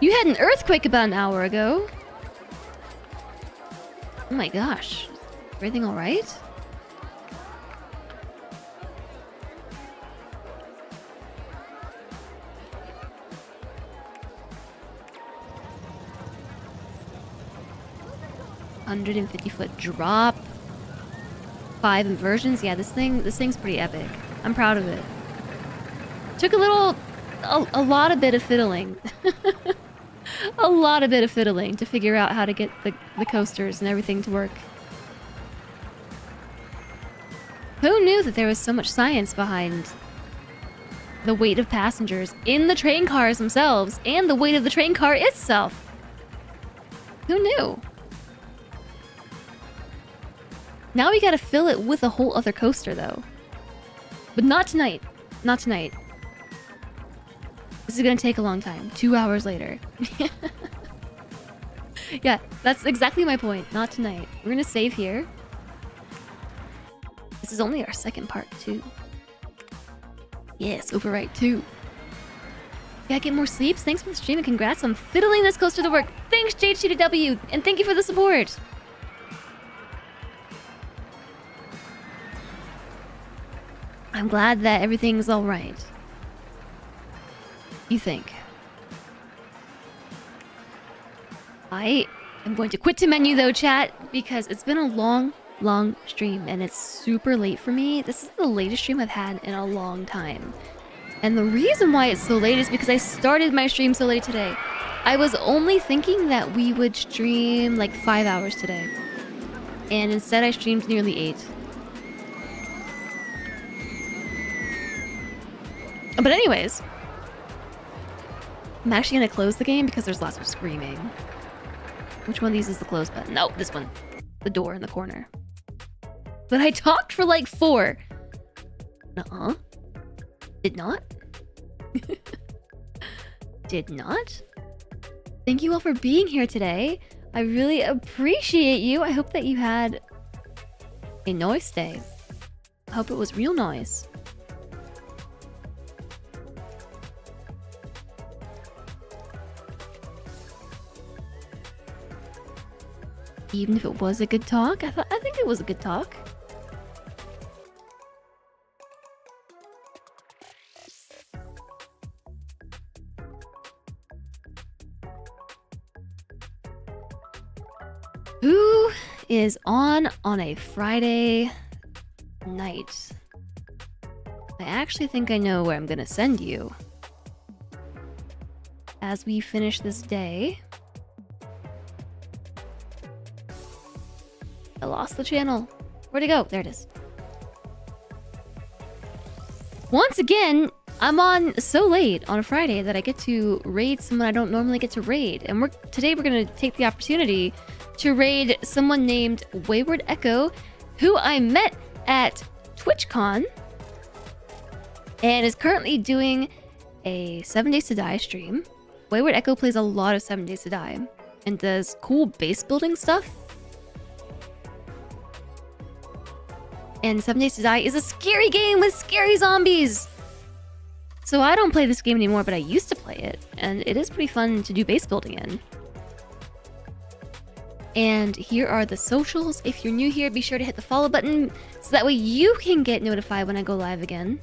You had an earthquake about an hour ago. Oh my gosh. Everything alright? $150-foot drop. 5 inversions. Yeah, this thing's pretty epic. I'm proud of it. Took a lot of bit of fiddling. a lot of bit of fiddling to figure out how to get the coasters and everything to work. Who knew that there was so much science behind the weight of passengers in the train cars themselves and the weight of the train car itself? Who knew? Now we gotta fill it with a whole other coaster, though. But not tonight. Not tonight. This is gonna take a long time. 2 hours later. Yeah, that's exactly my point. Not tonight. We're gonna save here. This is only our second part, too. Yes, OpenRCT2. Gotta get more sleeps. Thanks for the stream and congrats on fiddling this coaster to work. Thanks, JHTW, and thank you for the support. I'm glad that everything's all right. You think? I am going to quit to menu though, chat, because it's been a long stream and it's super late for me. This is the latest stream I've had in a long time. And the reason why it's so late is because I started my stream so late today. I was only thinking that we would stream like 5 hours today. And instead I streamed nearly 8. But anyways, I'm actually gonna close the game because there's lots of screaming. Which one of these is the close button? No, this one. The door in the corner. But I talked for like 4. Nuh-uh. Did not? Did not? Thank you all for being here today. I really appreciate you. I hope that you had a nice day. I hope it was real nice. Even if it was a good talk, I think it was a good talk. Who is on a Friday night? I actually think I know where I'm gonna send you. As we finish this day. I lost the channel. Where'd it go? There it is. Once again, I'm on so late on a Friday that I get to raid someone I don't normally get to raid. And today we're going to take the opportunity to raid someone named woahhjess, who I met at TwitchCon and is currently doing a 7 Days to Die stream. woahhjess plays a lot of 7 Days to Die and does cool base building stuff. And 7 Days to Die is a scary game with scary zombies. So I don't play this game anymore, but I used to play it. And it is pretty fun to do base building in. And here are the socials. If you're new here, be sure to hit the follow button so that way you can get notified when I go live again.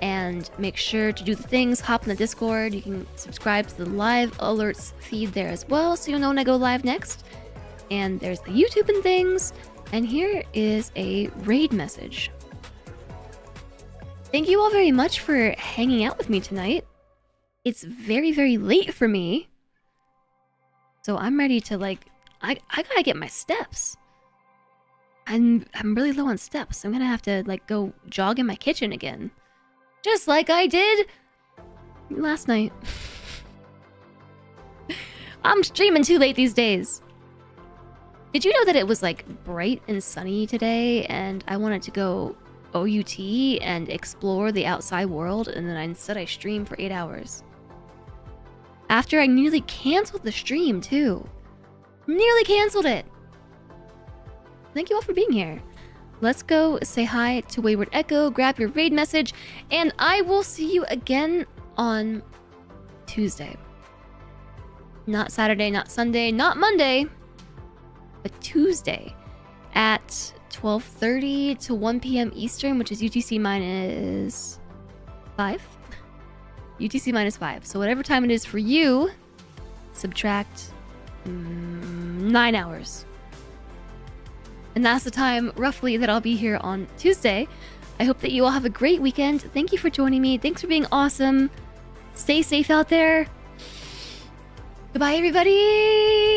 And make sure to do the things, hop on the Discord. You can subscribe to the live alerts feed there as well so you'll know when I go live next. And there's the YouTube and things. And here is a raid message. Thank you all very much for hanging out with me tonight. It's very, very late for me. So I'm ready to I gotta get my steps. I'm really low on steps. I'm gonna have to go jog in my kitchen again. Just like I did last night. I'm streaming too late these days. Did you know that it was bright and sunny today and I wanted to go OUT and explore the outside world, and then instead I streamed for 8 hours. After I nearly canceled the stream too. Nearly canceled it. Thank you all for being here. Let's go say hi to woahhjess, grab your raid message, and I will see you again on Tuesday. Not Saturday, not Sunday, not Monday. A Tuesday at 12:30 to 1 p.m. Eastern, which is UTC minus 5. UTC minus 5. So whatever time it is for you, subtract 9 hours. And that's the time roughly that I'll be here on Tuesday. I hope that you all have a great weekend. Thank you for joining me. Thanks for being awesome. Stay safe out there. Goodbye, everybody!